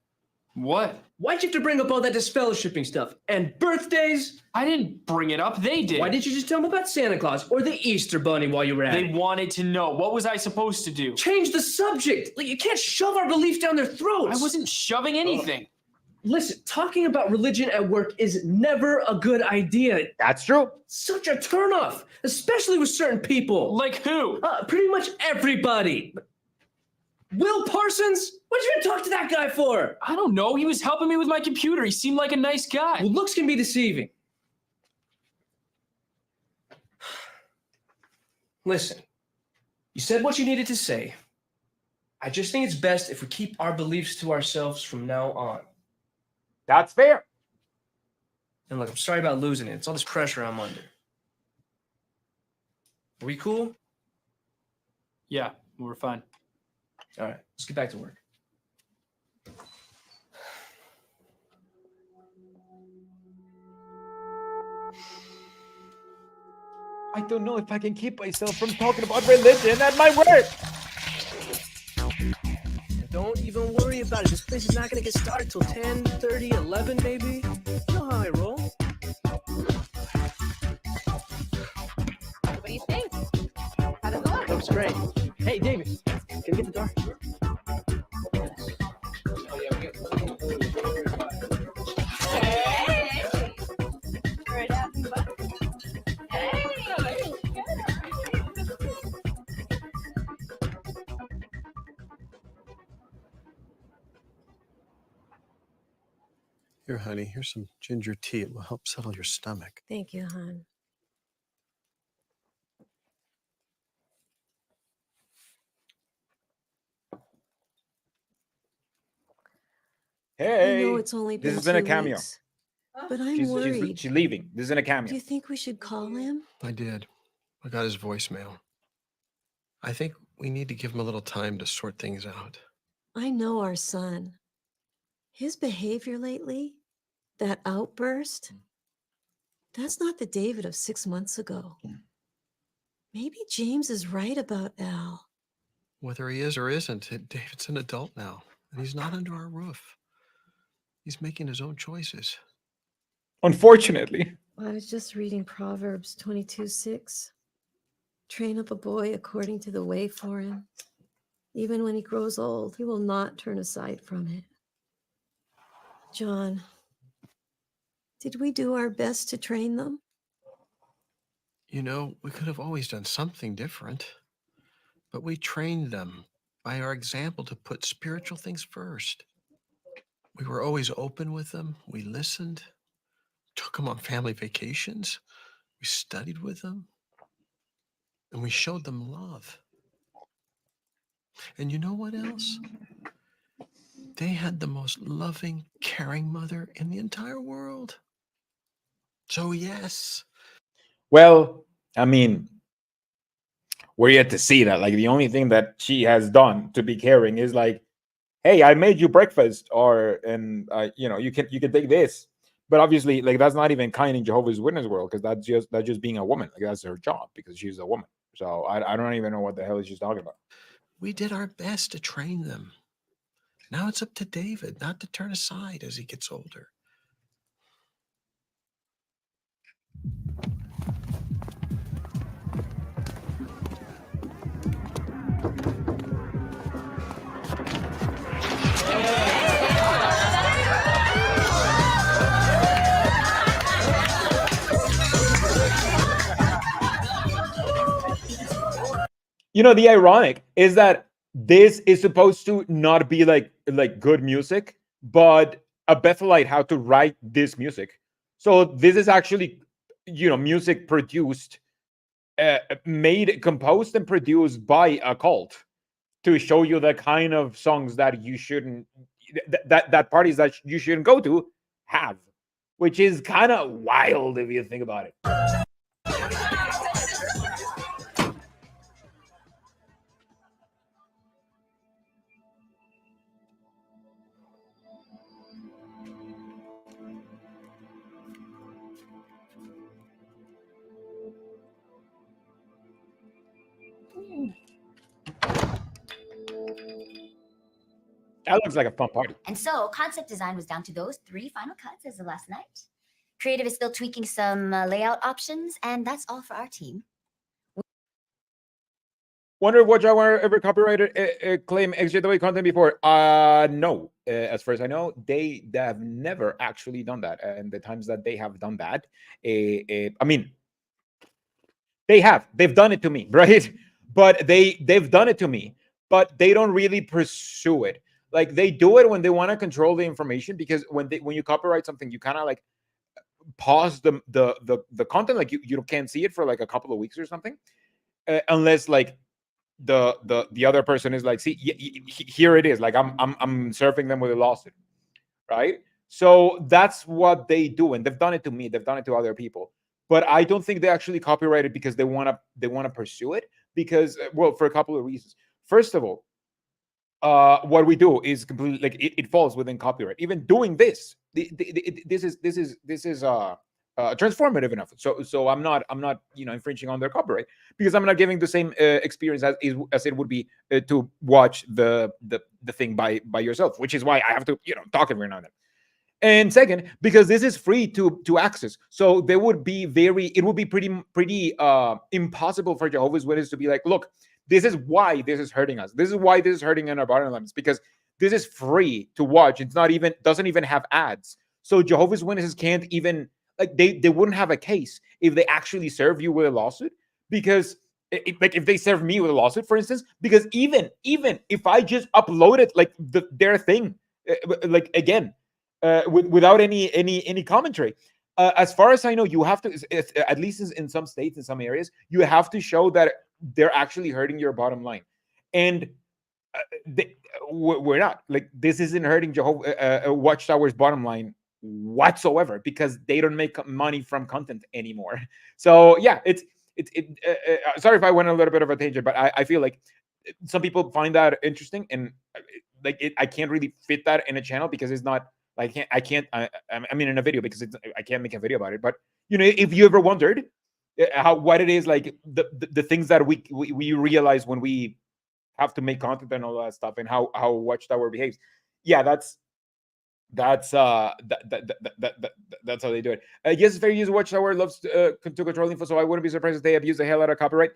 What? Why'd you have to bring up all that disfellowshipping stuff? And birthdays? I didn't bring it up. They did. Why didn't you just tell them about Santa Claus or the Easter Bunny while you were at They it? wanted to know. What was I supposed to do? Change the subject. Like, you can't shove our beliefs down their throats. I wasn't shoving anything. Listen, talking about religion at work is never a good idea. That's true. Such a turnoff, especially with certain people. Like who? Pretty much everybody. Will Parsons? What'd you even talk to that guy for? I don't know. He was helping me with my computer. He seemed like a nice guy. Well, looks can be deceiving. Listen, you said what you needed to say. I just think it's best if we keep our beliefs to ourselves from now on. That's fair. And look, I'm sorry about losing it. It's all this pressure I'm under. Are we cool? Yeah, we're fine. All right, let's get back to work. I don't know if I can keep myself from talking about religion at my work. Don't even worry about it. This place is not going to get started till 10, 30, 11 maybe. You know how I roll. What do you think? How'd it look? Looks great. Hey, David, can you get the door? Here, honey, here's some ginger tea. It will help settle your stomach. Thank you, hon. Hey, I know it's only this been has been a 2 cameo. weeks, but I'm worried. She's leaving. This isn't a Do cameo. you think we should call him? I did. I got his voicemail. I think we need to give him a little time to sort things out. I know our son. His behavior lately, that outburst, that's not the David of 6 months ago. Maybe James is right about Al. Whether he is or isn't, David's an adult now, and he's not under our roof. He's making his own choices. Unfortunately. I was just reading Proverbs 22:6. Train up a boy according to the way for him. Even when he grows old, he will not turn aside from it. John, did we do our best to train them? You know, we could have always done something different, but we trained them by our example to put spiritual things first. We were always open with them. We listened, took them on family vacations. We studied with them, and we showed them love. And you know what else? They had the most loving, caring mother in the entire world. So, yes. Well, I mean, we're yet to see that. Like, the only thing that she has done to be caring is like, hey, I made you breakfast, or you know, you can take this. But obviously, like, that's not even kind in Jehovah's Witness world, because that's just being a woman. Like, that's her job because she's a woman. So I don't even know what the hell she's talking about. We did our best to train them. Now it's up to David not to turn aside as he gets older. You know, the ironic is that this is supposed to not be like good music, but a Bethelite had to write this music. So this is actually, you know, music produced, composed and produced by a cult to show you the kind of songs that you shouldn't, that parties that you shouldn't go to have, which is kind of wild if you think about it. That looks like a fun party. And so concept design was down to those 3 final cuts as of last night. Creative is still tweaking some layout options, and that's all for our team. Wonder if Watch Hour ever copyrighted claim XJW content before? No. As far as I know, they have never actually done that. And the times that they have done that, I mean, they've done it to me, right? But they've done it to me, but they don't really pursue it. Like, they do it when they want to control the information, because when you copyright something, you kind of like pause the content, like you can't see it for like a couple of weeks or something, unless like the other person is like, see, here it is, like I'm surfing them with a lawsuit, right? So that's what they do, and they've done it to me, they've done it to other people, but I don't think they actually copyright it because they want to pursue it, because, well, for a couple of reasons. First of all, what we do is completely like it falls within copyright. Even doing this, this is transformative enough. So I'm not infringing on their copyright, because I'm not giving the same experience as it would be to watch the thing by yourself, which is why I have to talk every now and then. And second, because this is free to access, so it would be pretty impossible for Jehovah's Witnesses to be like, look, this is why this is hurting us. This is why this is hurting in our bottom lines, because this is free to watch. It's not even, doesn't even have ads. So Jehovah's Witnesses can't even, like, they wouldn't have a case if they actually serve you with a lawsuit, because like if they serve me with a lawsuit, for instance, because even if I just uploaded like their thing, like again, without any commentary, as far as I know, you have to, at least in some states, in some areas, you have to show that they're actually hurting your bottom line. And we're not, like, this isn't hurting Jehovah Watchtower's bottom line whatsoever, because they don't make money from content anymore. So yeah, sorry if I went a little bit of a tangent, but I feel like some people find that interesting, and I can't really fit that in a channel, because it's not, I mean in a video, because I can't make a video about it. But if you ever wondered what it is, like the things that we realize when we have to make content and all that stuff, and how That's how they do it. Yes, it's fair use. Watchtower loves to control info, so I wouldn't be surprised if they abuse the hell out of copyright.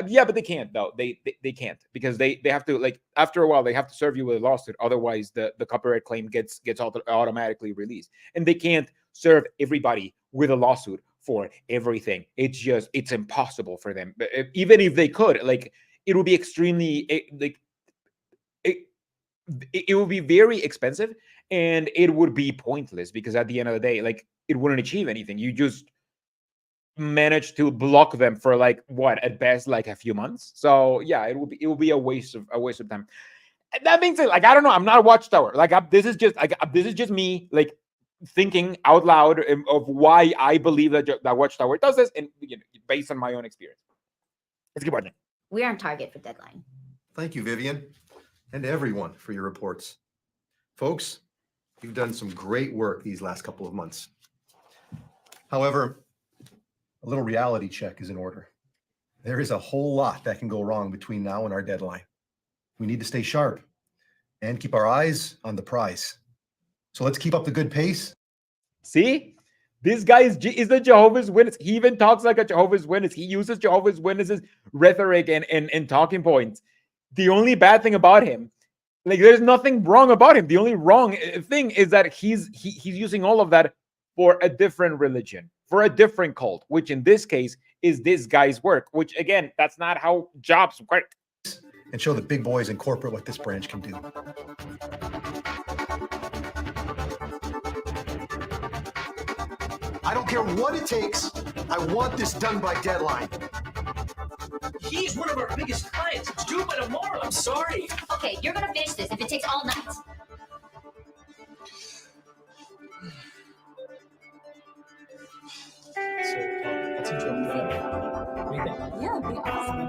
Yeah, but they can't though. They can't, because they have to, like, after a while they have to serve you with a lawsuit. Otherwise, the copyright claim gets automatically released, and they can't serve everybody with a lawsuit for everything. It's impossible for them. But even if they could, like, it would be extremely it would be very expensive, and it would be pointless, because at the end of the day, like, it wouldn't achieve anything. You just manage to block them for, like, what, at best, like a few months. So yeah, it will be a waste of time. And that being said, like, I don't know, I'm not a Watchtower. Like, this is just me, like, thinking out loud of why I believe that Watchtower does this, and based on my own experience. Let's keep watching. We're on target for deadline. Thank you, Vivian, and everyone for your reports. Folks, you've done some great work these last couple of months. However, a little reality check is in order. There is a whole lot that can go wrong between now and our deadline. We need to stay sharp and keep our eyes on the prize. So let's keep up the good pace. See? This guy is the Jehovah's Witness. He even talks like a Jehovah's Witness. He uses Jehovah's Witnesses rhetoric and talking points. The only bad thing about him, like, there's nothing wrong about him. The only wrong thing is that he's using all of that for a different religion, for a different cult, which in this case is this guy's work, which, again, that's not how jobs work. And show the big boys in corporate what this branch can do. I don't care what it takes. I want this done by deadline. He's one of our biggest clients. It's due by tomorrow. I'm sorry. Okay, you're gonna finish this if it takes all night. That's a joke. What do you think? Yeah, it'd be awesome.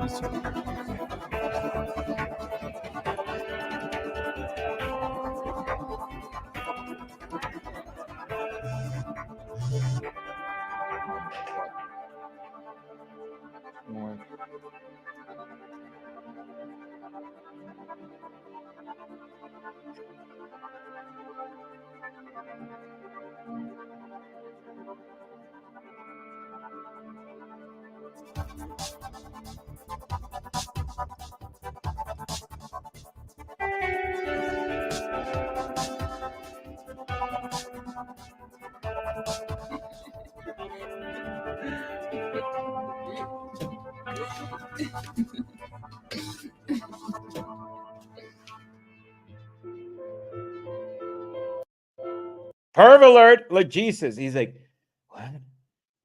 Perv alert! Like, Jesus, he's like, what?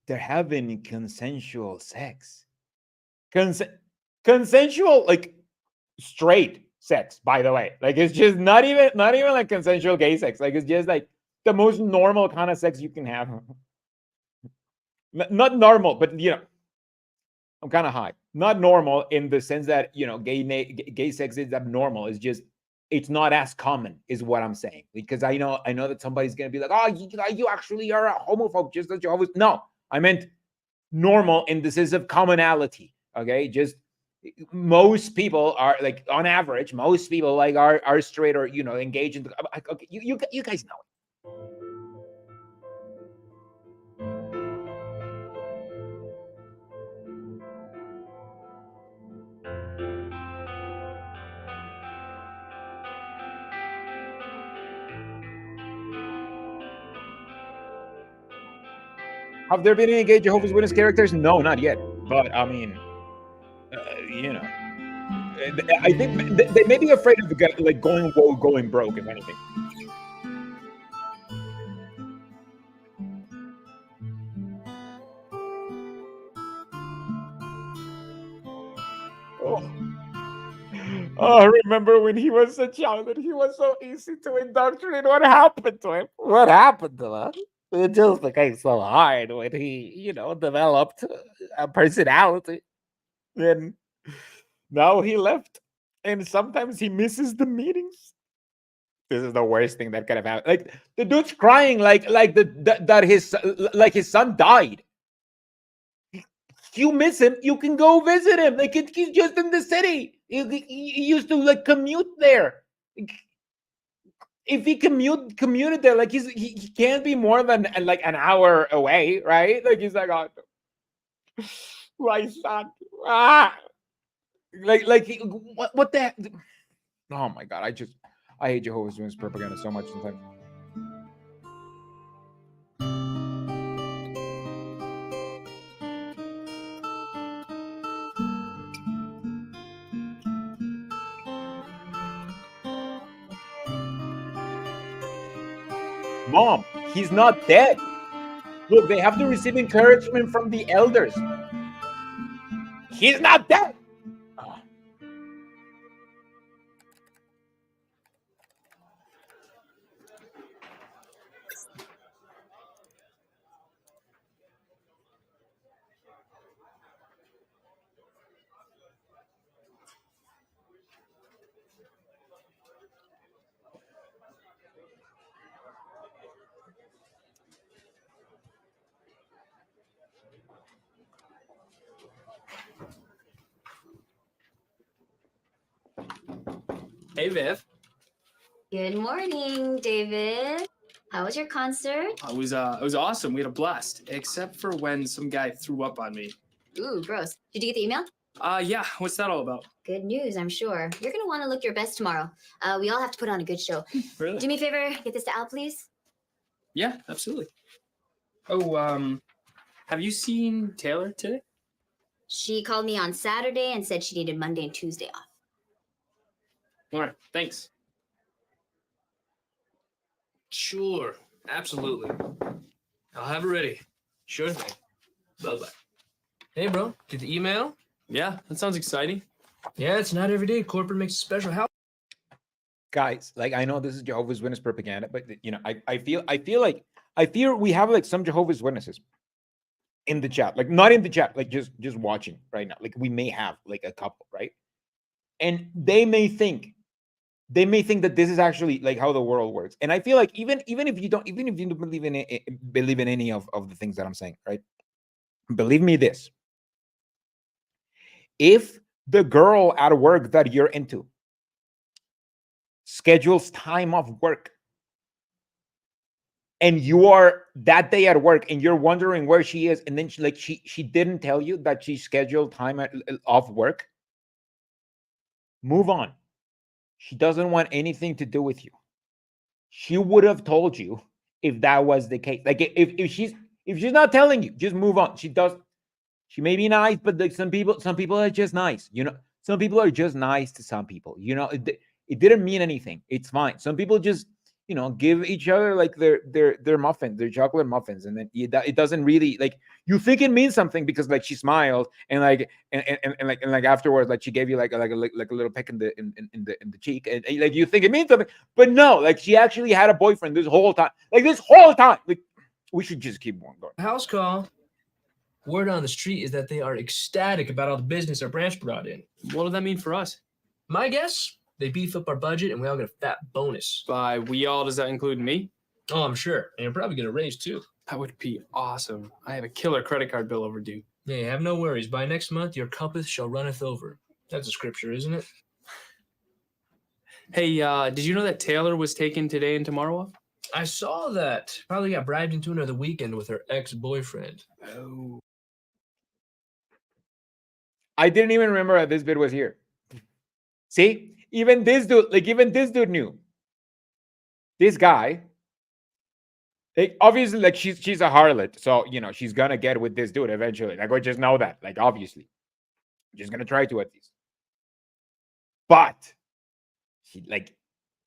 They're having consensual sex. Consensual, like, straight sex, by the way. Like, it's just not even like consensual gay sex. Like, it's just like the most normal kind of sex you can have. Not normal, but I'm kind of high. Not normal in the sense that gay sex is abnormal. It's just, it's not as common, is what I'm saying. Because I know that somebody's gonna be like, oh, you actually are a homophobe, just as Jehovah's. No, I meant normal in the sense of commonality. Okay, just most people are, like, on average, most people, like, are straight or engaged in. Okay, you guys know it. Have there been any gay Jehovah's Witness characters? No, not yet. But I mean, I think they may be afraid of like going woke, going broke, if anything. Oh, I remember when he was a child and he was so easy to indoctrinate. What happened to him? What happened to him? It just became so hard when he, developed a personality. And now he left. And sometimes he misses the meetings. This is the worst thing that could have happened. Like, the dude's crying like his son died. You miss him, you can go visit him. Like, he's just in the city. He used to, like, commute there. if he commuted there, like he can't be more than like an hour away, right? Like he's like, oh, my son, like what the heck? Oh my god, I hate Jehovah's Witness propaganda so much sometimes. Mom, he's not dead. Look, they have to receive encouragement from the elders. He's not dead. Hey, Viv. Good morning, David. How was your concert? It was awesome. We had a blast, except for when some guy threw up on me. Ooh, gross. Did you get the email? Yeah. What's that all about? Good news, I'm sure. You're gonna want to look your best tomorrow. We all have to put on a good show. Really? Do me a favor, get this to Al, please. Yeah, absolutely. Oh, have you seen Taylor today? She called me on Saturday and said she needed Monday and Tuesday off. All right, thanks. Sure, absolutely. I'll have it ready. Sure thing. Bye-bye. Hey, bro, get the email? Yeah, that sounds exciting. Yeah, it's not every day corporate makes a special house. Guys, like I know this is Jehovah's Witness propaganda, but you know, I feel we have like some Jehovah's Witnesses in the chat, like not in the chat, like just watching right now. Like we may have like a couple, right? And they may think that this is actually like how the world works. And I feel like even if you don't believe in any of the things that I'm saying, right? Believe me this. If the girl at work that you're into schedules time off work and you are that day at work and you're wondering where she is, and then she didn't tell you that she scheduled time off work, move on. She doesn't want anything to do with you. She would have told you if that was the case. Like if she's not telling you, just move on. She may be nice, but like some people are just nice. You know, some people are just nice to some people. You know, it didn't mean anything. It's fine. Some people just, you know, give each other like their muffins, their chocolate muffins, and then it doesn't really, like, you think it means something because like she smiled and like afterwards like she gave you like a little peck in the cheek, and like you think it means something, but no, like she actually had a boyfriend this whole time. Like we should just keep on going. House call. Word on the street is that they are ecstatic about all the business our branch brought in. What does that mean for us? My guess, they beef up our budget and we all get a fat bonus. By we all, does that include me? Oh, I'm sure. And you'll probably get a raise too. That would be awesome. I have a killer credit card bill overdue. Hey, have no worries. By next month, your cuppeth shall runneth over. That's a scripture, isn't it? Hey, did you know that Taylor was taking today and tomorrow off? I saw that. Probably got bribed into another weekend with her ex-boyfriend. Oh. I didn't even remember that this bit was here. See, even this dude knew. This guy, like, obviously, like she's a harlot, so you know she's gonna get with this dude eventually. Like, we just know that. Like, obviously, she's gonna try to at least. But she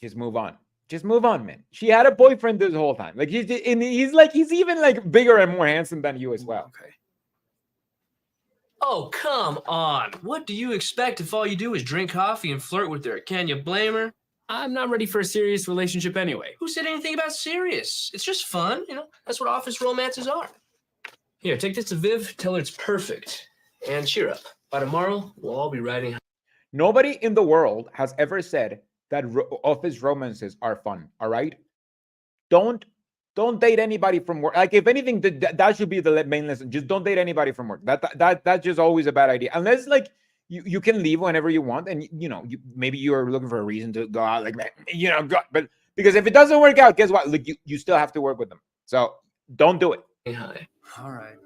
just move on. Just move on, man. She had a boyfriend this whole time. Like he's even like bigger and more handsome than you as well. Okay. Oh, come on. What do you expect if all you do is drink coffee and flirt with her? Can you blame her? I'm not ready for a serious relationship anyway. Who said anything about serious? It's just fun, you know? That's what office romances are. Here, take this to Viv. Tell her it's perfect. And cheer up. By tomorrow, we'll all be riding. Nobody in the world has ever said that office romances are fun. All right? Don't date anybody from work. Like, if anything, that should be the main lesson. Just don't date anybody from work. That's just always a bad idea. Unless like you can leave whenever you want, and you know maybe you're looking for a reason to go out, like, you know, but Because if it doesn't work out, guess what? Like you still have to work with them. So don't do it. Hi. All right.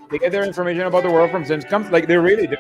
They get their information about the world from Simscom, like they really do.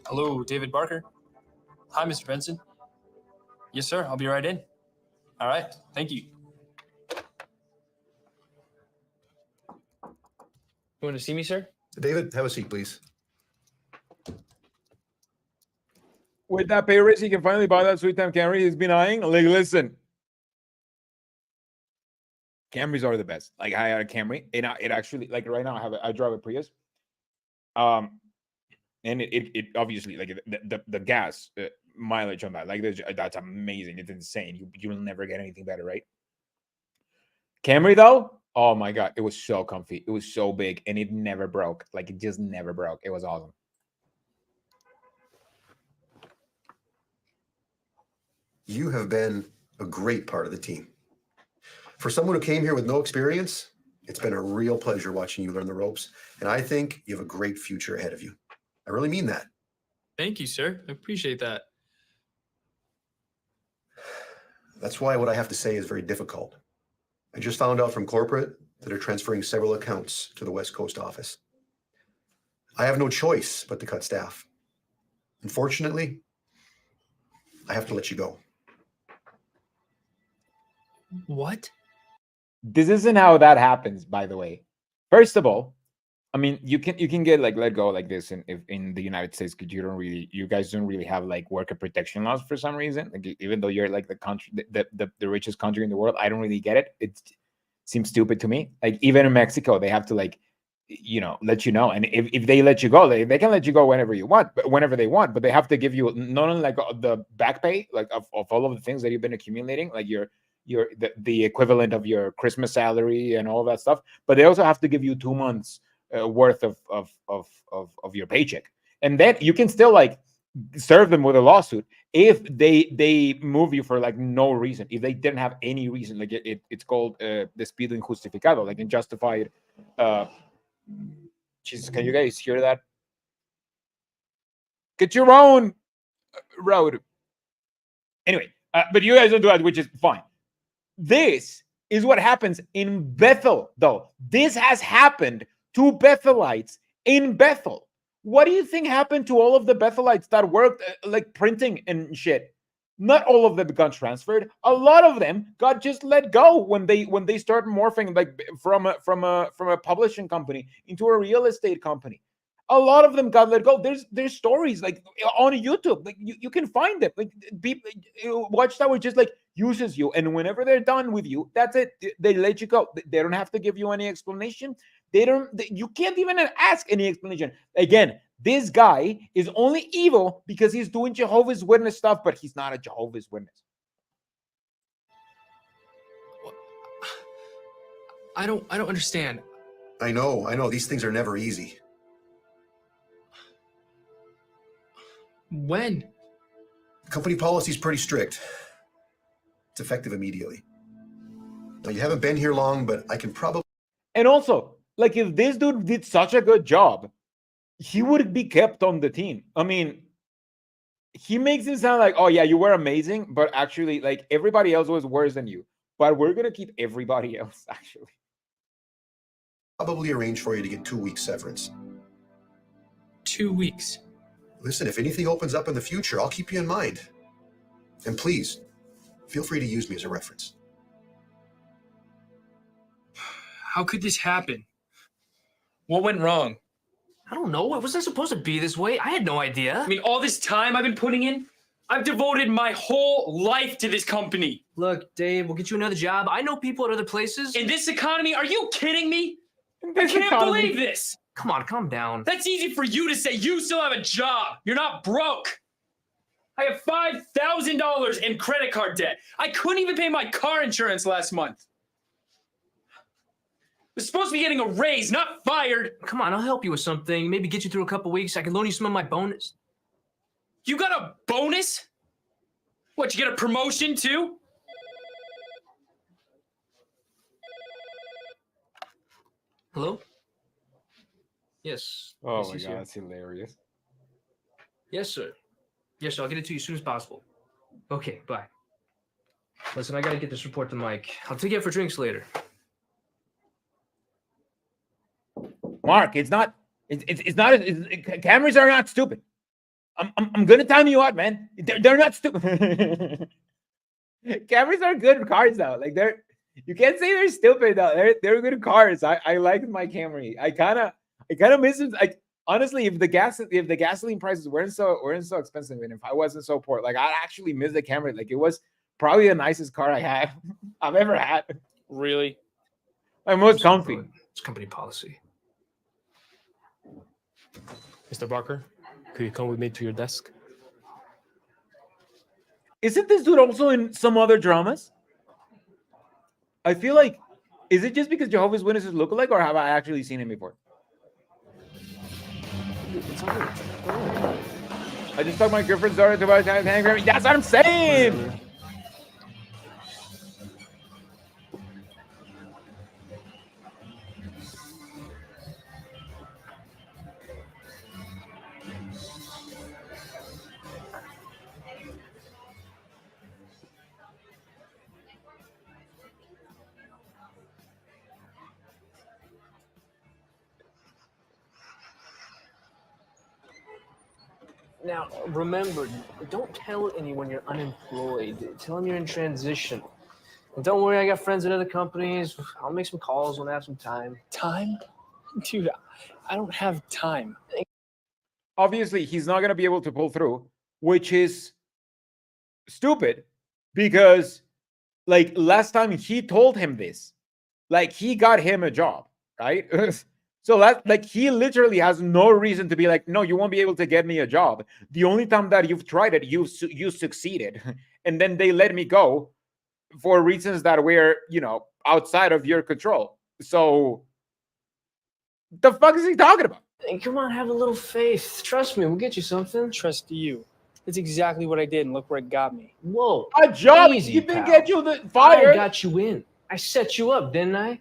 Hello, David Barker. Hi, Mr. Benson. Yes, sir. I'll be right in. All right. Thank you. You want to see me, sir? David, have a seat, please. With that pay raise, he can finally buy that sweet time Camry he's been eyeing. Like, listen, Camrys are the best. Like, I had a Camry, and it actually, like, right now I drive a Prius. And it obviously, like, the gas mileage on that, like, that's amazing. It's insane. You'll never get anything better, right? Camry though, oh my god, it was so comfy. It was so big, and it never broke. Like, it just never broke. It was awesome. You have been a great part of the team. For someone who came here with no experience, it's been a real pleasure watching you learn the ropes, and I think you have a great future ahead of you. I really mean that. Thank you, sir. I appreciate that. That's why what I have to say is very difficult. I just found out from corporate that they're transferring several accounts to the West Coast office. I have no choice but to cut staff. Unfortunately, I have to let you go. What? This isn't how that happens, by the way. First of all, I mean, you can get like let go like this in the United States, because you guys don't really have like worker protection laws for some reason. Like, even though you're like the country, the richest country in the world, I don't really get it. It seems stupid to me. Like, even in Mexico, they have to, like, let you know. And if they let you go, they can let you go whenever they want, but they have to give you not only like the back pay, like of all of the things that you've been accumulating, like the equivalent of your Christmas salary and all that stuff, but they also have to give you 2 months worth of your paycheck. And then you can still like serve them with a lawsuit if they move you for like no reason, if they didn't have any reason. Like it's called despido injustificado, like unjustified. Jesus, can you guys hear that? Get your own road. Anyway, but you guys don't do that, which is fine. This is what happens in Bethel, though. This has happened to Bethelites in Bethel. What do you think happened to all of the Bethelites that worked like printing and shit? Not all of them got transferred. A lot of them got just let go when they start morphing like from a publishing company into a real estate company. A lot of them got let go. There's stories like on YouTube, like you can find it. Like Watchtower just like uses you, and whenever they're done with you, that's it. They let you go. They don't have to give you any explanation. You can't even ask any explanation. Again, this guy is only evil because he's doing Jehovah's Witness stuff, but he's not a Jehovah's Witness. I don't understand. I know. These things are never easy. When? Company policy is pretty strict. It's effective immediately. Now, you haven't been here long, but I can probably... And also, like, if this dude did such a good job, he would be kept on the team. I mean, he makes it sound like, oh yeah, you were amazing, but actually, like, everybody else was worse than you. But we're gonna keep everybody else, actually. Probably arrange for you to get 2 weeks severance. 2 weeks? Listen, if anything opens up in the future, I'll keep you in mind. And please, feel free to use me as a reference. How could this happen? What went wrong? I don't know. It wasn't supposed to be this way. I had no idea. I mean, all this time I've been putting in, I've devoted my whole life to this company. Look, Dave, we'll get you another job. I know people at other places. In this economy, are you kidding me? I This can't economy. believe this. Come on, calm down. That's easy for you to say. You still have a job. You're not broke. I have $5,000 in credit card debt. I couldn't even pay my car insurance last month. I was supposed to be getting a raise, not fired. Come on, I'll help you with something. Maybe get you through a couple weeks. I can loan you some of my bonus. You got a bonus? What, you get a promotion too? Hello? Yes. Oh Yes, my he's god, here. that's hilarious. Yes, sir. Yes, sir. I'll get it to you as soon as possible. Okay, bye. Listen, I gotta get this report to Mike. I'll take you out for drinks later. Mark, it's not. Cameras are not stupid. I'm gonna time you out, man. They're not stupid. Cameras are good cars though. Like you can't say they're stupid though. They're good cars. I like my Camry. I kind of miss it. Like honestly, if the gasoline prices weren't so expensive, and if I wasn't so poor, like I'd actually miss the Camry. Like it was probably the nicest car I've ever had. Really? My most comfy. It's company policy. Mr. Barker, could you come with me to your desk? Isn't this dude also in some other dramas? I feel like, is it just because Jehovah's Witnesses look alike, or have I actually seen him before? I just talked my girlfriend's daughter to buy time. That's what I'm saying. Now, remember, don't tell anyone you're unemployed. Tell them you're in transition. And don't worry, I got friends at other companies. I'll make some calls when I have some time. Time? Dude, I don't have time. Obviously, he's not going to be able to pull through, which is stupid because, like, last time he told him this, like, he got him a job, right? So that, like, he literally has no reason to be like, no, you won't be able to get me a job. The only time that you've tried it, you succeeded. And then they let me go for reasons that were, outside of your control. So the fuck is he talking about? Hey, come on, have a little faith. Trust me, we'll get you something. Trust you. That's exactly what I did, and look where it got me. Whoa. A job? Easy, You didn't pal. get you the fire. I got you in. I set you up, didn't I?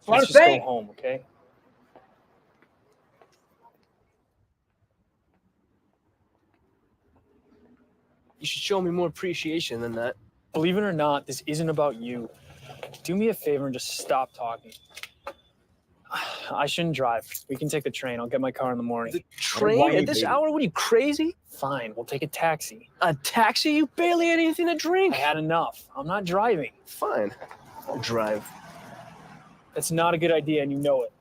what Let's I'm just saying. go home, okay? You should show me more appreciation than that. Believe it or not, this isn't about you. Do me a favor and just stop talking. I shouldn't drive. We can take the train. I'll get my car in the morning. The train at this hour? What are you, crazy? Fine, we'll take a taxi. A taxi? You barely had anything to drink. I had enough. I'm not driving. Fine. I'll drive. That's not a good idea, and you know it.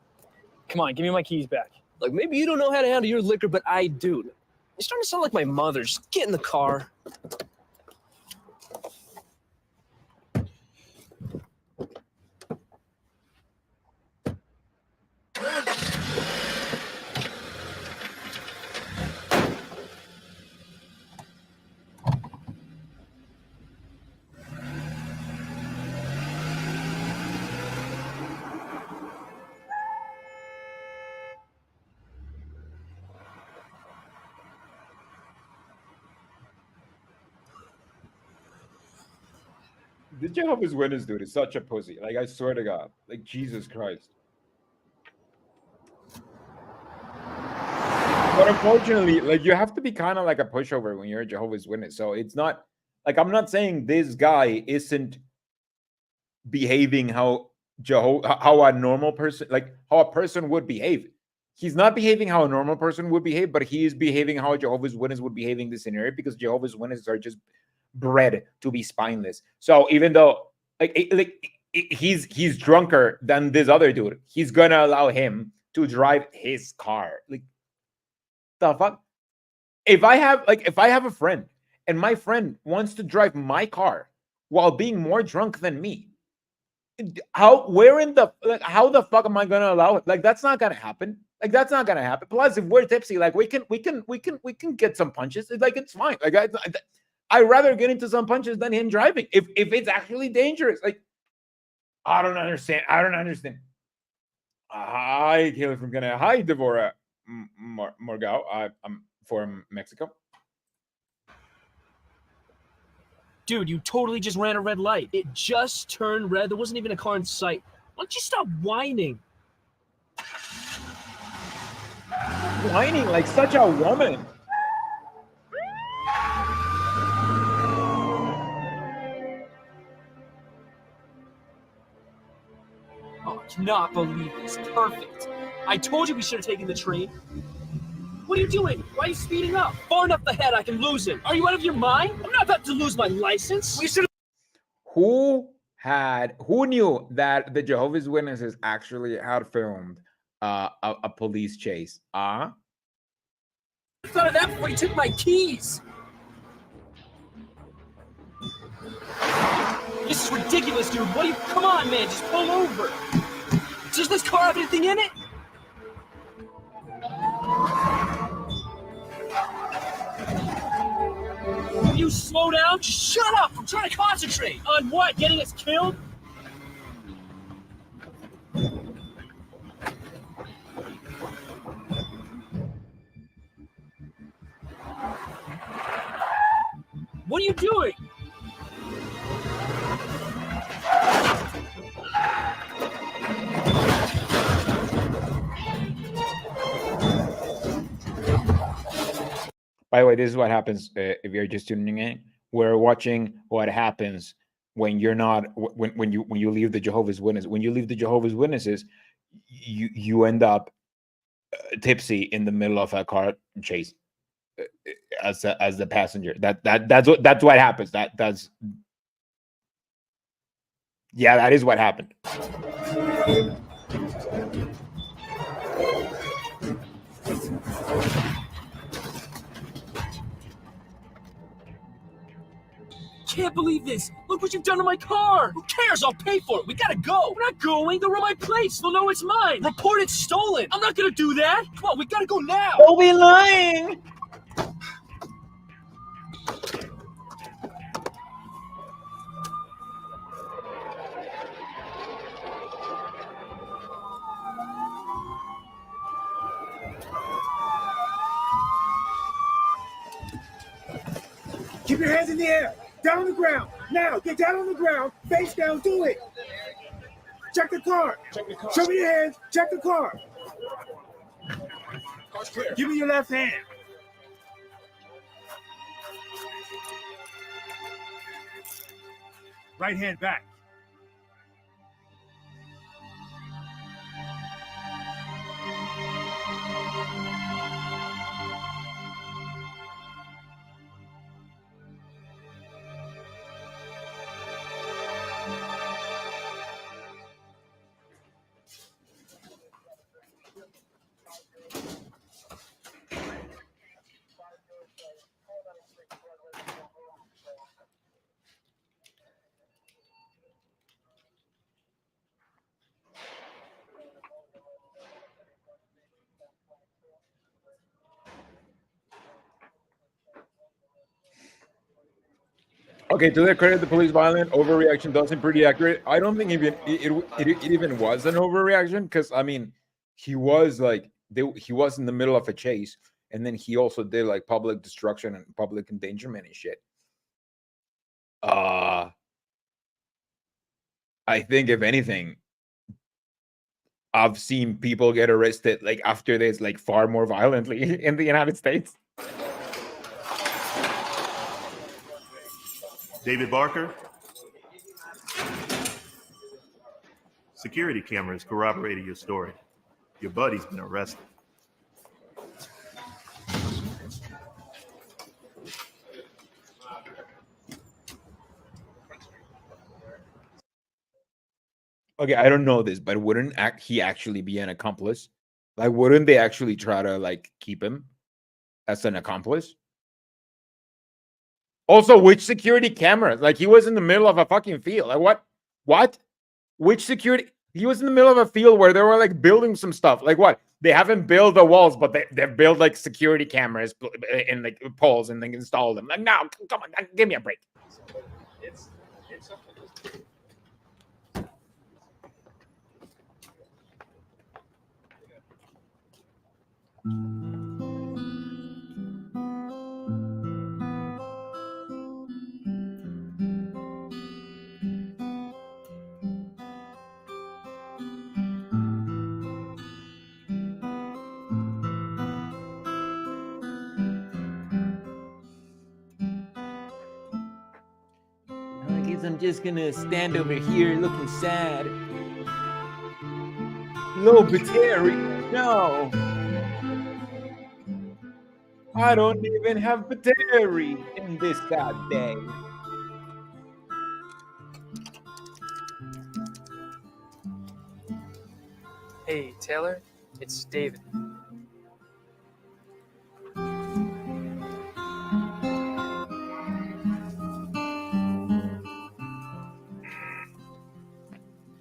Come on, give me my keys back. Look, maybe you don't know how to handle your liquor, but I do. You're starting to sound like my mother. Just get in the car. The Jehovah's Witness dude is such a pussy. Like, I swear to God. Like, Jesus Christ. But unfortunately, like, you have to be kind of like a pushover when you're a Jehovah's Witness. So it's not, like, I'm not saying this guy isn't behaving how a normal person, like, how a person would behave. he's not behaving how a normal person would behave, but he is behaving how a Jehovah's Witness would behave in this scenario, because Jehovah's Witnesses are just bred to be spineless. So even though he's drunker than this other dude, he's gonna allow him to drive his car. Like, the fuck? If I have a friend and my friend wants to drive my car while being more drunk than me, how the fuck am I gonna allow it? Like, that's not gonna happen. Like, that's not gonna happen. Plus, if we're tipsy, like, we can get some punches. It's fine. Like, I'd rather get into some punches than him driving. If it's actually dangerous, like, I don't understand. Hi, Caleb from Canada. Hi, Devora Morgao. I'm from Mexico. Dude, you totally just ran a red light. It just turned red. There wasn't even a car in sight. Why don't you stop whining? Whining like such a woman. Oh, I cannot believe this. Perfect. I told you we should have taken the train. What are you doing? Why are you speeding up? Far enough ahead, I can lose it. Are you out of your mind? I'm not about to lose my license. We should have... Who knew that the Jehovah's Witnesses actually had filmed a police chase? I thought of that before you took my keys. This is ridiculous, dude. What do you... Come on, man. Just pull over. Does this car have anything in it? Will you slow down? Just shut up! I'm trying to concentrate! On what? Getting us killed? What are you doing? By the way, this is what happens if you're just tuning in. We're watching what happens when you're not when you leave the Jehovah's Witness. When you leave the Jehovah's Witnesses, you end up tipsy in the middle of a car chase as the passenger. That's what happens. That is what happened. Can't believe this. Look what you've done to my car. Who cares? I'll pay for it. We gotta go. We're not going. They're on my plates. They'll know it's mine. Report it stolen. I'm not gonna do that. Come on, we gotta go now. Don't be lying. Keep your hands in the air. Down on the ground. Now, get down on the ground. Face down. Do it. Check the car. Show me your hands. Check the car. Car's clear. Give me your left hand. Right hand back. Okay, to their credit, the police violent overreaction does seem pretty accurate. I don't think it even was an overreaction, because I mean, he was he was in the middle of a chase, and then he also did like public destruction and public endangerment and shit. I think if anything, I've seen people get arrested like after this, like far more violently in the United States. David Barker. Security cameras corroborated your story. Your buddy's been arrested. Okay, I don't know this, but wouldn't he actually be an accomplice? Like, wouldn't they actually try to like keep him as an accomplice? Also, which security cameras? Like, he was in the middle of a fucking field. Like, what? What? Which security? He was in the middle of a field where they were like building some stuff. Like, what? They haven't built the walls, but they've built like security cameras and like poles and then installed them. Like, no, come on, give me a break. It's I guess I'm just gonna stand over here looking sad. Low battery, no. I don't even have battery in this sad day. Hey, Taylor, it's David.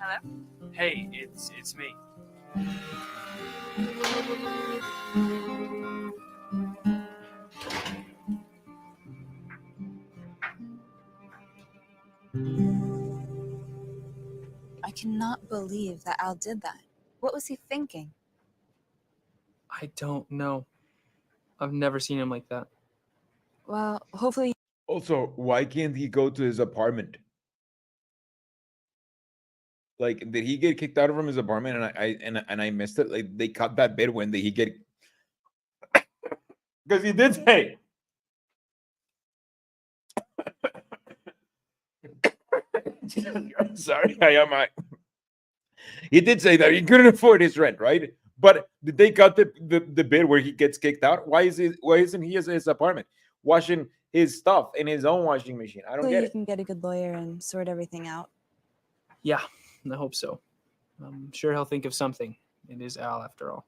Hello? Hey, it's me. I cannot believe that Al did that. What was he thinking? I don't know. I've never seen him like that. Well, hopefully. Also, why can't he go to his apartment? Like, did he get kicked out from his apartment and I missed it? Like, they cut that bit when he get because he did say I'm sorry, I am. He did say that he couldn't afford his rent, right? But did they cut the bit where he gets kicked out? Why isn't he in his apartment washing his stuff in his own washing machine? I don't Hopefully get you it. can get a good lawyer and sort everything out. Yeah, I hope so. I'm sure he'll think of something. It is Al, after all.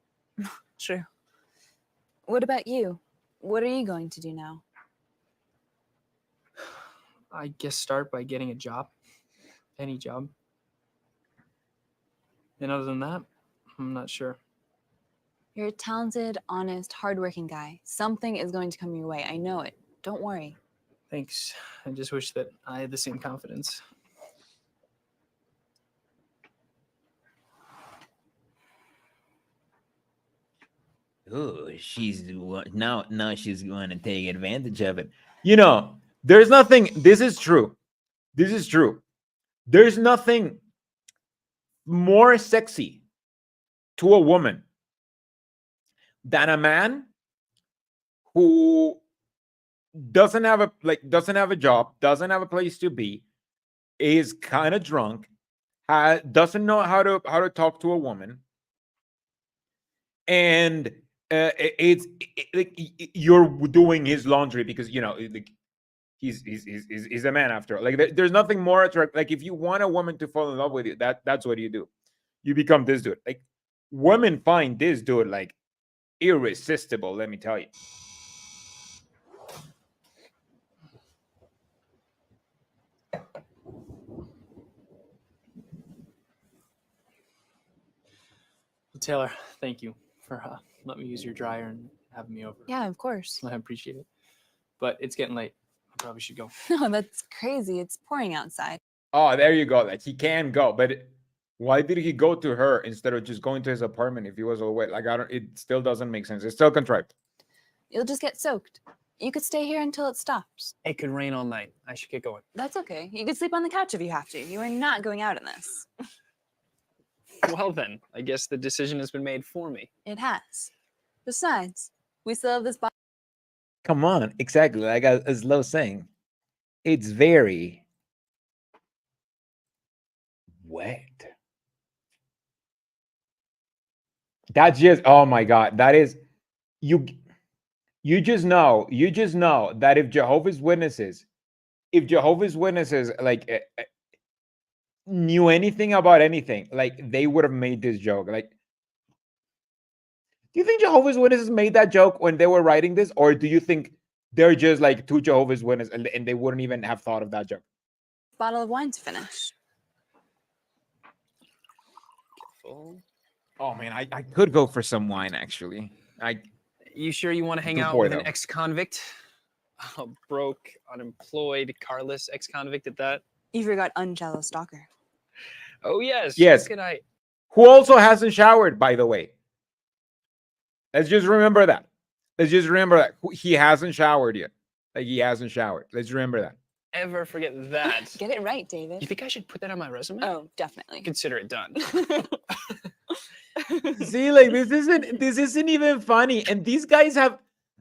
True. What about you? What are you going to do now? I guess start by getting a job. Any job. And other than that, I'm not sure. You're a talented, honest, hardworking guy. Something is going to come your way. I know it. Don't worry. Thanks. I just wish that I had the same confidence. Oh, now she's going to take advantage of it. You know, there's nothing. This is true. This is true. There's nothing more sexy to a woman than a man who doesn't have a job, doesn't have a place to be, is kind of drunk, doesn't know how to talk to a woman, and you're doing his laundry because he's a man after all. Like, there's nothing more attractive. Like, if you want a woman to fall in love with you, that's what you do. You become this dude. Like, women find this dude like irresistible. Let me tell you. Taylor, thank you for letting me use your dryer and having me over. Yeah, of course. I appreciate it. But it's getting late. I probably should go. No, that's crazy. It's pouring outside. Oh, there you go. Like, he can go, but why did he go to her instead of just going to his apartment if he was all wet? Like, it still doesn't make sense. It's still contrived. You'll just get soaked. You could stay here until it stops. It could rain all night. I should get going. That's okay. You could sleep on the couch if you have to. You are not going out in this. Well then, I guess the decision has been made for me. It has. Besides, we still have this box. Come on, exactly. Like, as Lo saying, it's very wet. That's just, oh my God, that is, you just know that if Jehovah's Witnesses like knew anything about anything, like they would have made this joke. Like, do you think Jehovah's Witnesses made that joke when they were writing this, or do you think they're just like two Jehovah's Witnesses and they wouldn't even have thought of that joke? Bottle of wine to finish. Oh man, I could go for some wine actually. You sure you want to hang Too out poor, with an though. ex-convict? A broke, unemployed, carless ex-convict at that. You forgot unjello stalker. Oh yes. Yes. How could I? Who also hasn't showered, by the way. Let's just remember that. Let's just remember that he hasn't showered yet. Like he hasn't showered. Let's remember that. Ever forget that? Get it right, David. You think I should put that on my resume? Oh, definitely. Consider it done. See, like this isn't even funny. And these guys have,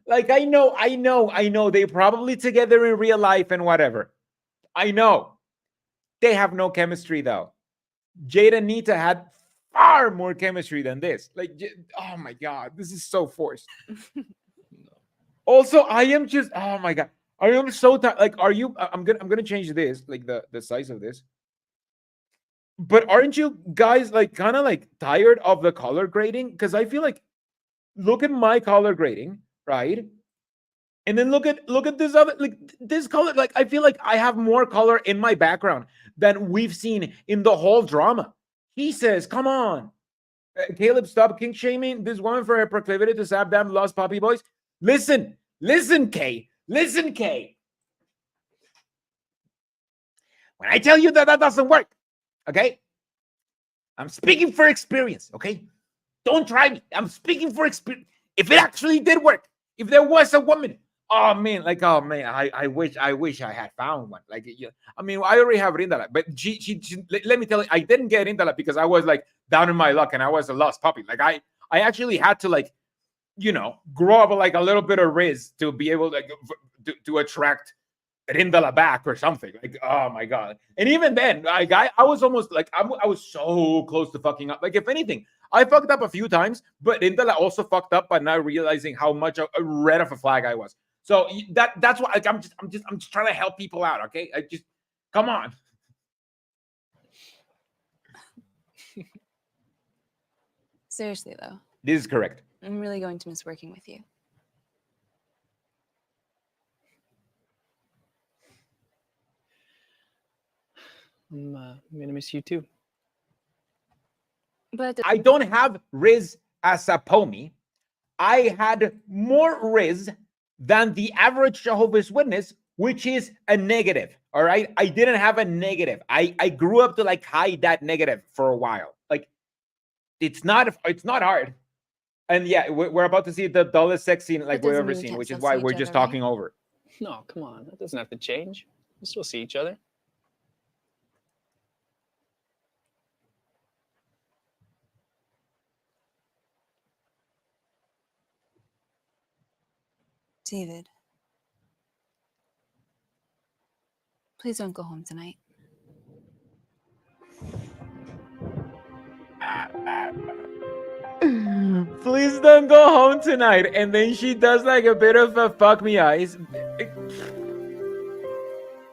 like, I know they probably together in real life and whatever. I know. They have no chemistry though. Jade and Nita had far more chemistry than this. Like, oh my God, this is so forced. Also, I am just, oh my God, I am so tired. Like, are you? I'm gonna change this, like the size of this. But aren't you guys like kind of like tired of the color grading? Because I feel like, look at my color grading, right? And then look at this other, like this color. Like I feel like I have more color in my background than we've seen in the whole drama. He says, "Come on, Caleb, stop kink shaming this woman for her proclivity to stab damn lost puppy boys." Listen, Kay. Listen, Kay. When I tell you that doesn't work, okay? I'm speaking for experience, okay? Don't try me. I'm speaking for experience. If it actually did work, if there was a woman, oh man, I wish I had found one. Like, I mean, I already have Rindala, but she let me tell you, I didn't get Rindala because I was like down in my luck and I was a lost puppy. Like I actually had to like, grow up like a little bit of Riz to be able to attract Rindala back or something. Like, oh my God. And even then, like I was almost like, I was so close to fucking up. Like, if anything, I fucked up a few times, but Rindala also fucked up by not realizing how much a red of a flag I was. So that's why, like, I'm just trying to help people out. Okay. I just, come on. Seriously though. This is correct. I'm really going to miss working with you. I'm gonna miss you too. But I don't have Riz as a pony. I had more Riz than the average Jehovah's Witness, which is a negative. All right. I didn't have a negative. I grew up to like hide that negative for a while. Like, it's not hard. And yeah, we're about to see the dullest sex scene like we've ever seen, which is why we're just talking over. No, come on. That doesn't have to change. We'll still see each other. David, please don't go home tonight. Please don't go home tonight. And then she does like a bit of a fuck me eyes.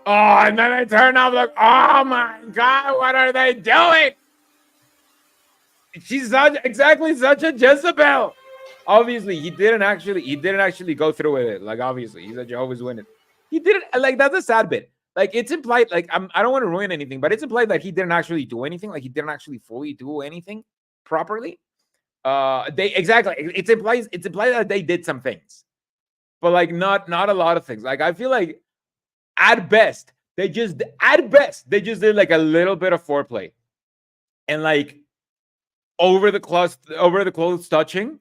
Oh, and then I turn off like, oh my God, what are they doing? She's exactly such a Jezebel. Obviously, he didn't actually go through with it. Like, obviously, he's a Jehovah's Witness. He didn't, like, that's a sad bit. Like, it's implied, like, I don't want to ruin anything, but it's implied that he didn't actually do anything. Like, he didn't actually fully do anything properly. It's implied that they did some things, but like not a lot of things. Like, I feel like at best they just did like a little bit of foreplay and like over the clothes touching,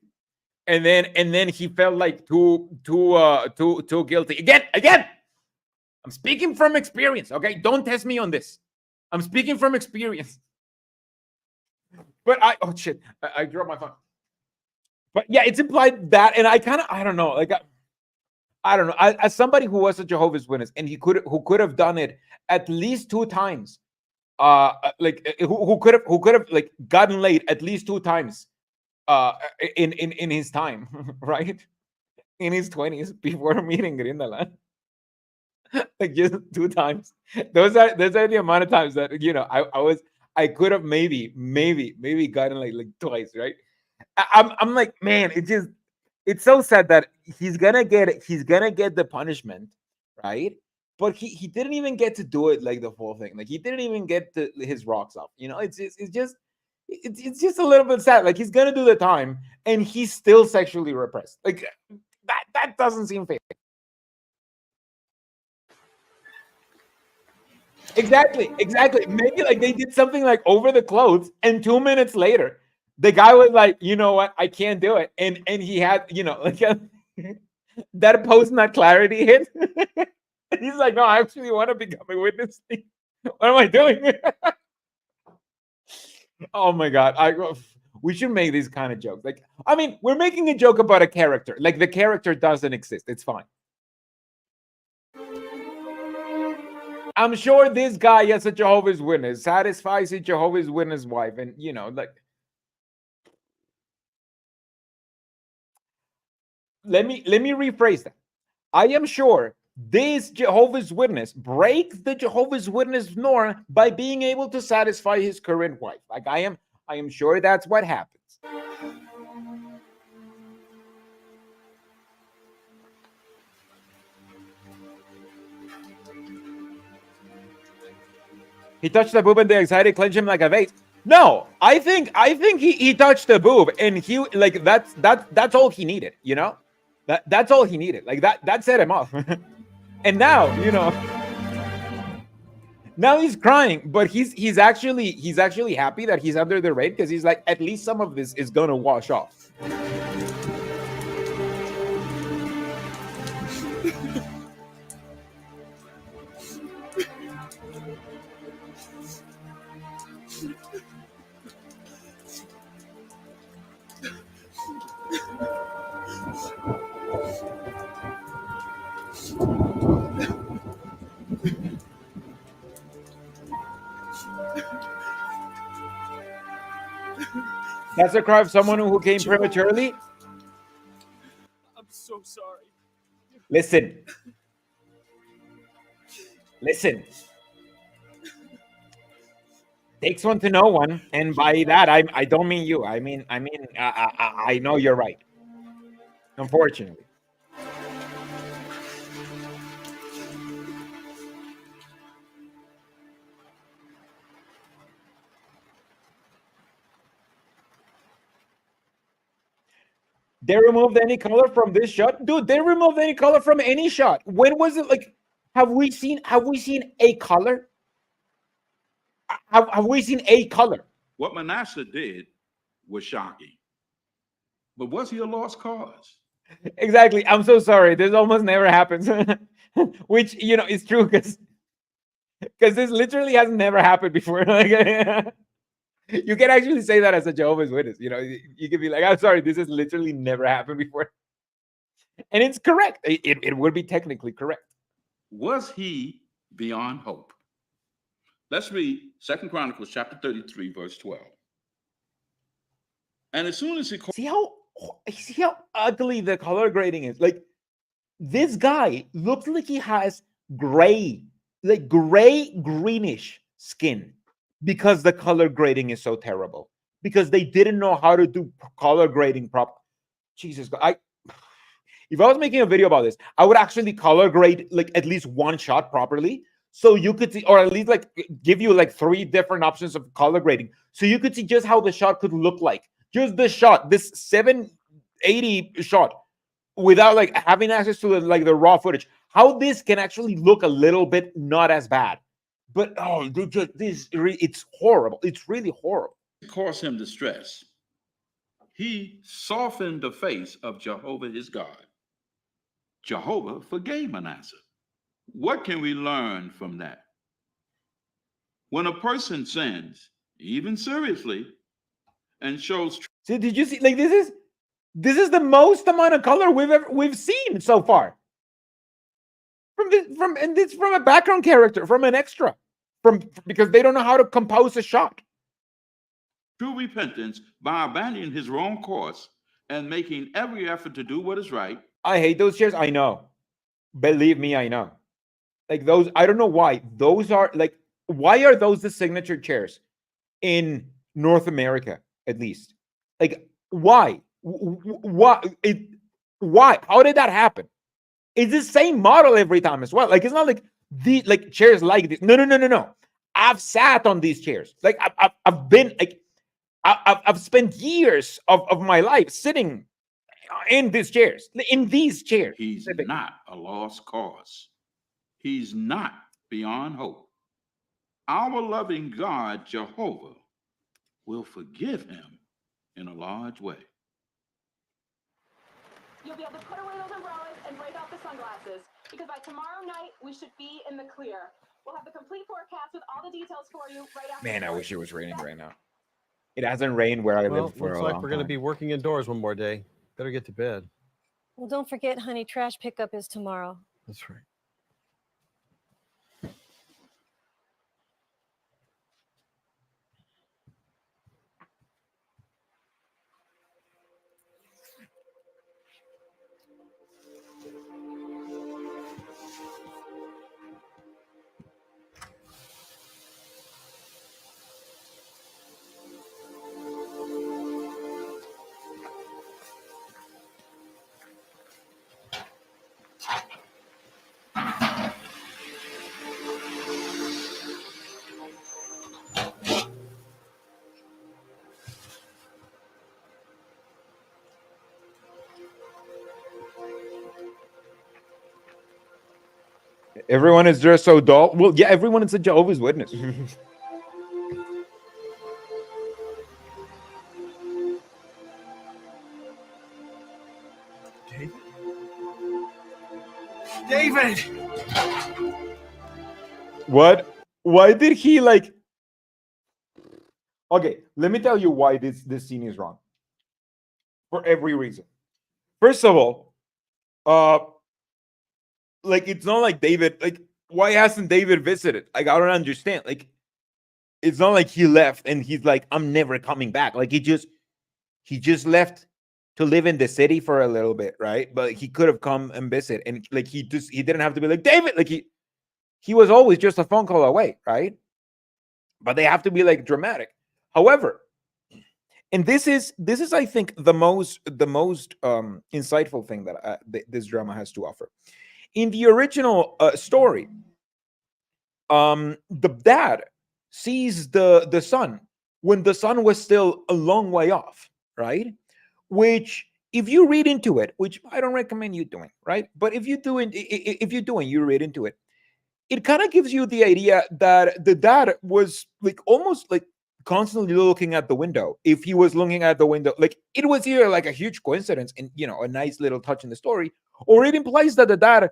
and then he felt like too guilty. Again, I'm speaking from experience, okay? Don't test me on this. I'm speaking from experience. But oh shit, I dropped my phone. But yeah, it's implied that, and I don't know, like I don't know. As somebody who was a Jehovah's Witness and who could have done it at least 2 times, like who could have like gotten laid at least 2 times, in his time, right? In his 20s before meeting Grindala. like just 2 times. Those are the amount of times that I could have maybe gotten like twice, right? I'm like, man, it's so sad that he's gonna get the punishment, right? But he didn't even get to do it like the full thing. Like he didn't even get his rocks off. It's just a little bit sad. Like he's gonna do the time and he's still sexually repressed. Like that doesn't seem fair. Exactly. Maybe like they did something like over the clothes, and 2 minutes later, the guy was like, you know what, I can't do it. And he had, like that post nut clarity hit. He's like, no, I actually want to become a witness. What am I doing? Oh my God. We should make these kind of jokes. Like, I mean, we're making a joke about a character. Like the character doesn't exist. It's fine. I'm sure this guy as a Jehovah's Witness satisfies his Jehovah's Witness wife, and like, let me rephrase that. I am sure this Jehovah's Witness breaks the Jehovah's Witness norm by being able to satisfy his current wife. Like I am sure that's what happens. He touched the boob and the anxiety clenched him like a vase. No, I think he touched the boob and he like that's all he needed, That's all he needed. Like that set him off. And now, now he's crying, but he's actually happy that he's under the raid because he's like, at least some of this is gonna wash off. That's the cry of someone who came prematurely. I'm so sorry. Listen. Takes one to know one, and by that I don't mean you. I mean I know you're right. Unfortunately. They removed any color from this shot, dude. They removed any color from any shot. When was it? Like, have we seen a color? Have we seen a color? What Manasseh did was shocking, but was he a lost cause? Exactly. I'm so sorry. This almost never happens, which is true because this literally has never happened before. Like, you can actually say that as a Jehovah's Witness. You can be like, I'm sorry, this has literally never happened before. And it's correct. It would be technically correct. Was he beyond hope? Let's read 2 Chronicles chapter 33, verse 12. And as soon as he see how ugly the color grading is. Like, this guy looks like he has gray greenish skin, because the color grading is so terrible, because they didn't know how to do color grading properly. Jesus God, if I was making a video about this, I would actually color grade like at least one shot properly, so you could see, or at least like give you like 3 different options of color grading, so you could see just how the shot could look like. Just the shot, this 780 shot, without like having access to the raw footage, how this can actually look a little bit not as bad. But it's horrible. It's really horrible. It caused him distress. He softened the face of Jehovah his God. Jehovah forgave Manasseh. What can we learn from that? When a person sins, even seriously, and shows. See, did you see? Like, this is the most amount of color we've seen so far. And it's from a background character, from an extra, because they don't know how to compose a shot. True repentance by abandoning his wrong course and making every effort to do what is right. I hate those chairs. I know. Believe me, I know. Like those, I don't know why. Those are like, why are those the signature chairs in North America, at least? Like, why? Why? Why? How did that happen? It's the same model every time as well. Like, it's not like the like chairs like this. No. I've sat on these chairs. Like, I've been like, I've spent years of my life sitting in these chairs. He's not a lost cause. He's not beyond hope. Our loving God, Jehovah, will forgive him in a large way. You'll be able to put away those umbrellas and break out the sunglasses, because by tomorrow night, we should be in the clear. We'll have the complete forecast with all the details for you right after. Man, I wish it was raining right now. It hasn't rained where I Well, live for looks a like long we're going to time. be working indoors one more day. Better get to bed. Well, don't forget, honey, trash pickup is tomorrow. That's right. Everyone is dressed so dull. Well, yeah, everyone is a Jehovah's Witness. David! What? Why did he like? Okay, let me tell you why this scene is wrong. For every reason. First of all, like it's not like David. Like, why hasn't David visited? Like, I don't understand. Like, it's not like he left and he's like, I'm never coming back. Like, he just left to live in the city for a little bit, right? But he could have come and visit, and like he didn't have to be like David. Like he was always just a phone call away, right? But they have to be like dramatic. However, and this is I think the most insightful thing that this drama has to offer. In the original story, the dad sees the son when the son was still a long way off, right? Which, if you read into it, which I don't recommend you doing, right? But if you read into it, it kind of gives you the idea that the dad was like almost like constantly looking at the window. If he was looking at the window, like it was either like a huge coincidence and a nice little touch in the story, or it implies that the dad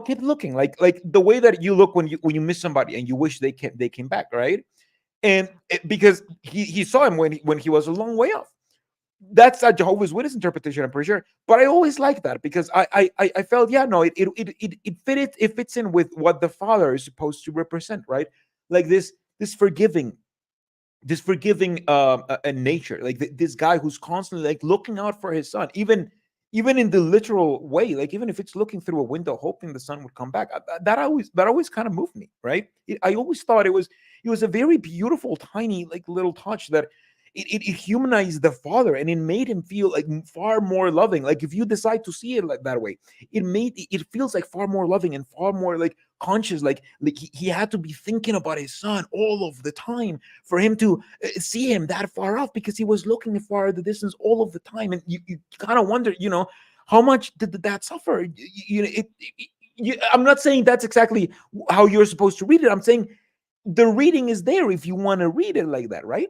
kept looking like the way that you look when you miss somebody and you wish they came back, right? And because he saw him when he was a long way off. That's a Jehovah's Witness interpretation, I'm pretty sure. But I always like that because I felt, it fits in with what the father is supposed to represent, right? Like this forgiving nature, like this guy who's constantly like looking out for his son, even in the literal way, like even if it's looking through a window hoping the son would come back. That always kind of moved me, right? I always thought it was a very beautiful, tiny, like little touch that it humanized the father and it made him feel like far more loving. Like if you decide to see it like that way, it feels like far more loving and far more like conscious. Like he had to be thinking about his son all of the time for him to see him that far off, because he was looking far the distance all of the time. And you kind of wonder, how much did the dad suffer? I'm not saying that's exactly how you're supposed to read it. I'm saying the reading is there if you want to read it like that, right?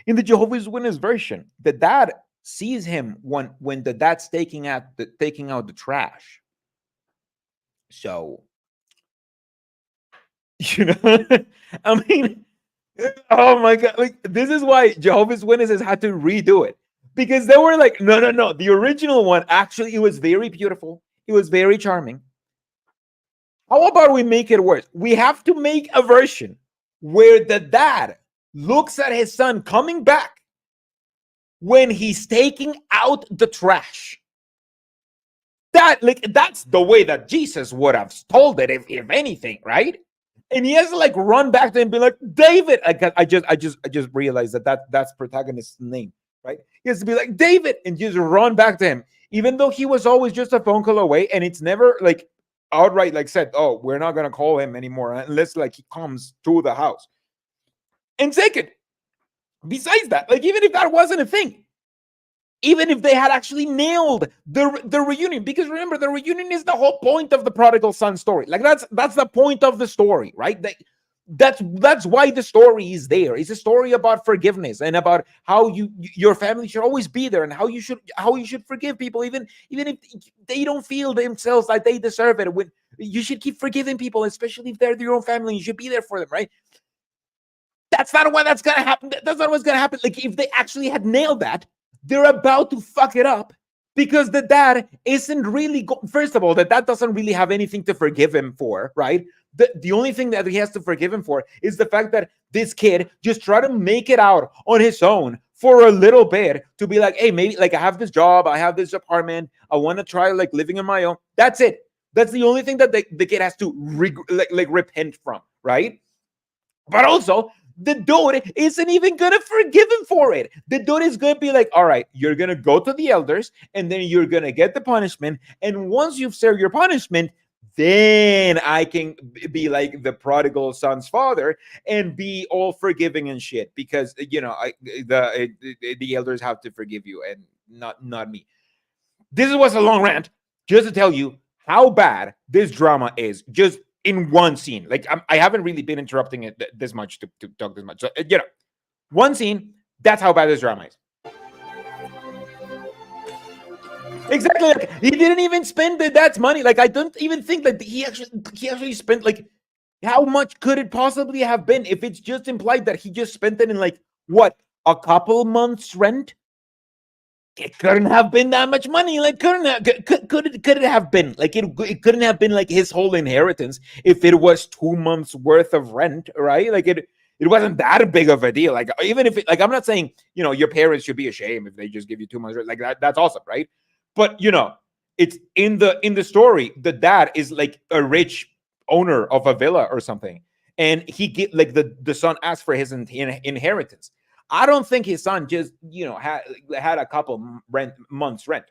In the Jehovah's Witness version, the dad sees him when the dad's taking out the trash. So, I mean, oh my God, like this is why Jehovah's Witnesses had to redo it, because they were like, no, the original one actually, it was very beautiful, it was very charming. How about we make it worse? We have to make a version where the dad looks at his son coming back when he's taking out the trash. that's the way that Jesus would have told it, if anything, right? And he has to like run back to him and be like, David. I just realized that's protagonist's name, right? He has to be like, David, and just run back to him, even though he was always just a phone call away, and it's never like outright like said, oh, we're not gonna call him anymore unless like he comes to the house. And second, besides that, like even if that wasn't a thing, even if they had actually nailed the reunion, because remember, the reunion is the whole point of the prodigal son story. Like that's the point of the story, right? That's why the story is there. It's a story about forgiveness and about how your family should always be there, and how you should forgive people, even if they don't feel themselves like they deserve it. When you should keep forgiving people, especially if they're your own family. You should be there for them, right? That's not what's gonna happen. That's not what's gonna happen. Like if they actually had nailed that, they're about to fuck it up, because the dad isn't really first of all, the dad doesn't really have anything to forgive him for, right? The only thing that he has to forgive him for is the fact that this kid just tried to make it out on his own for a little bit, to be like, hey, maybe like I have this job, I have this apartment, I want to try like living on my own. That's it. That's the only thing that the kid has to repent from, right? But also, the dude isn't even gonna forgive him for it. The dude is gonna be like, all right, you're gonna go to the elders, and then you're gonna get the punishment. And once you've served your punishment, then I can be like the prodigal son's father and be all forgiving and shit, because the elders have to forgive you and not me. This was a long rant just to tell you how bad this drama is, just in one scene. Like I haven't really been interrupting it this much to talk this much. So, one scene, that's how bad this drama is. Exactly. Like, he didn't even spend the dad's money. Like I don't even think that he actually spent, like, how much could it possibly have been if it's just implied that he just spent it in like what, a couple months rent? It couldn't have been that much money. Like, could it have been like it couldn't have been like his whole inheritance if it was 2 months worth of rent, right? Like it wasn't that big of a deal. Like even if it, like, I'm not saying your parents should be ashamed if they just give you 2 months rent. Like that's awesome, right? But it's in the story, the dad is like a rich owner of a villa or something, and he get like the son asked for his inheritance. I don't think his son just, had a couple months rent.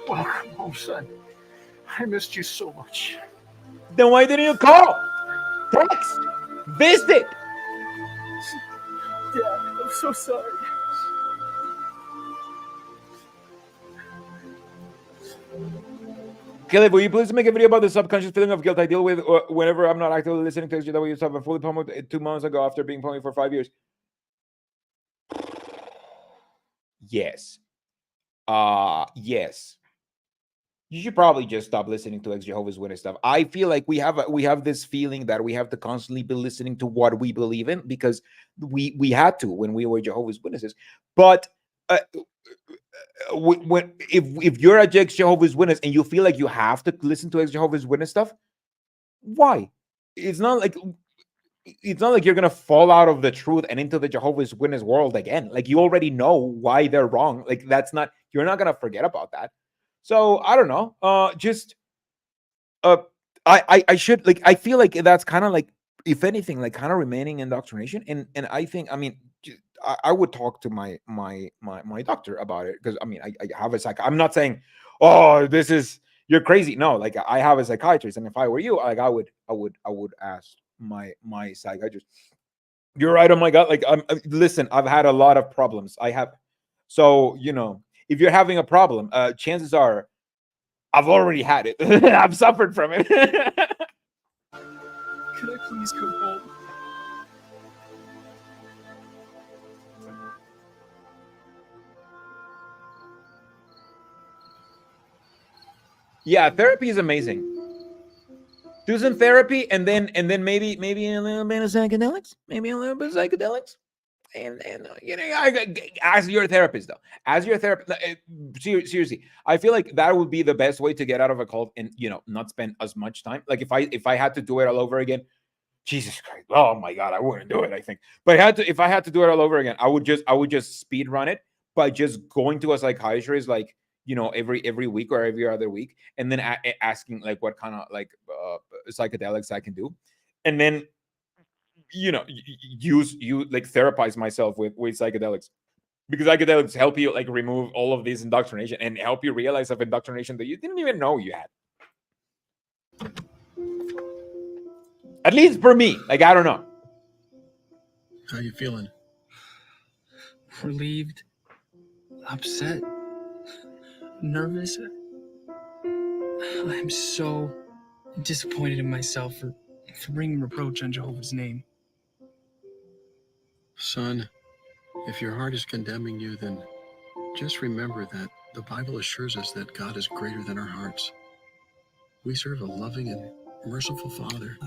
Welcome home, son. I missed you so much. Then why didn't you call? Text, visit. Dad, I'm so sorry. Caleb, will you please make a video about the subconscious feeling of guilt I deal with whenever I'm not actively listening to XGW yourself? I fully pummeled 2 months ago after being pummeled for 5 years. Yes. Yes. You should probably just stop listening to ex-Jehovah's Witness stuff. I feel like we have this feeling that we have to constantly be listening to what we believe in, because we had to when we were Jehovah's Witnesses. But if you're a ex-Jehovah's Witness and you feel like you have to listen to ex-Jehovah's Witness stuff, why? It's not like you're gonna fall out of the truth and into the Jehovah's Witness world again. Like, you already know why they're wrong. Like, you're not gonna forget about that. So I don't know. I should, like, I feel like that's kind of like, if anything, like kind of remaining indoctrination. And I think, I mean, I would talk to my doctor about it, because I mean, I have a I'm not saying, oh, you're crazy. No, like, I have a psychiatrist, and if I were you, like, I would ask my psychiatrist. You're right. Oh my God. Like, listen, I've had a lot of problems. So, if you're having a problem, chances are I've already had it. I've suffered from it. Could I please come home? Yeah, therapy is amazing. Do some therapy, and then maybe a little bit of psychedelics. And as your therapist, though, seriously, I feel like that would be the best way to get out of a cult, and not spend as much time. Like, if I had to do it all over again, Jesus Christ, oh my God, I wouldn't do it, I think. But if I had to do it all over again, I would just speed run it. by just going to a psychiatrist, like, you know, every week or every other week, and then asking like what kind of like psychedelics I can do, and then, you know, you like therapize myself with psychedelics, because psychedelics help you like remove all of this indoctrination and help you realize of indoctrination that you didn't even know you had. At least for me, like, I don't know. How you feeling? Relieved, upset, nervous. I'm so disappointed in myself for bringing reproach on Jehovah's name. Son, if your heart is condemning you, then just remember that the Bible assures us that God is greater than our hearts. We serve a loving and merciful Father.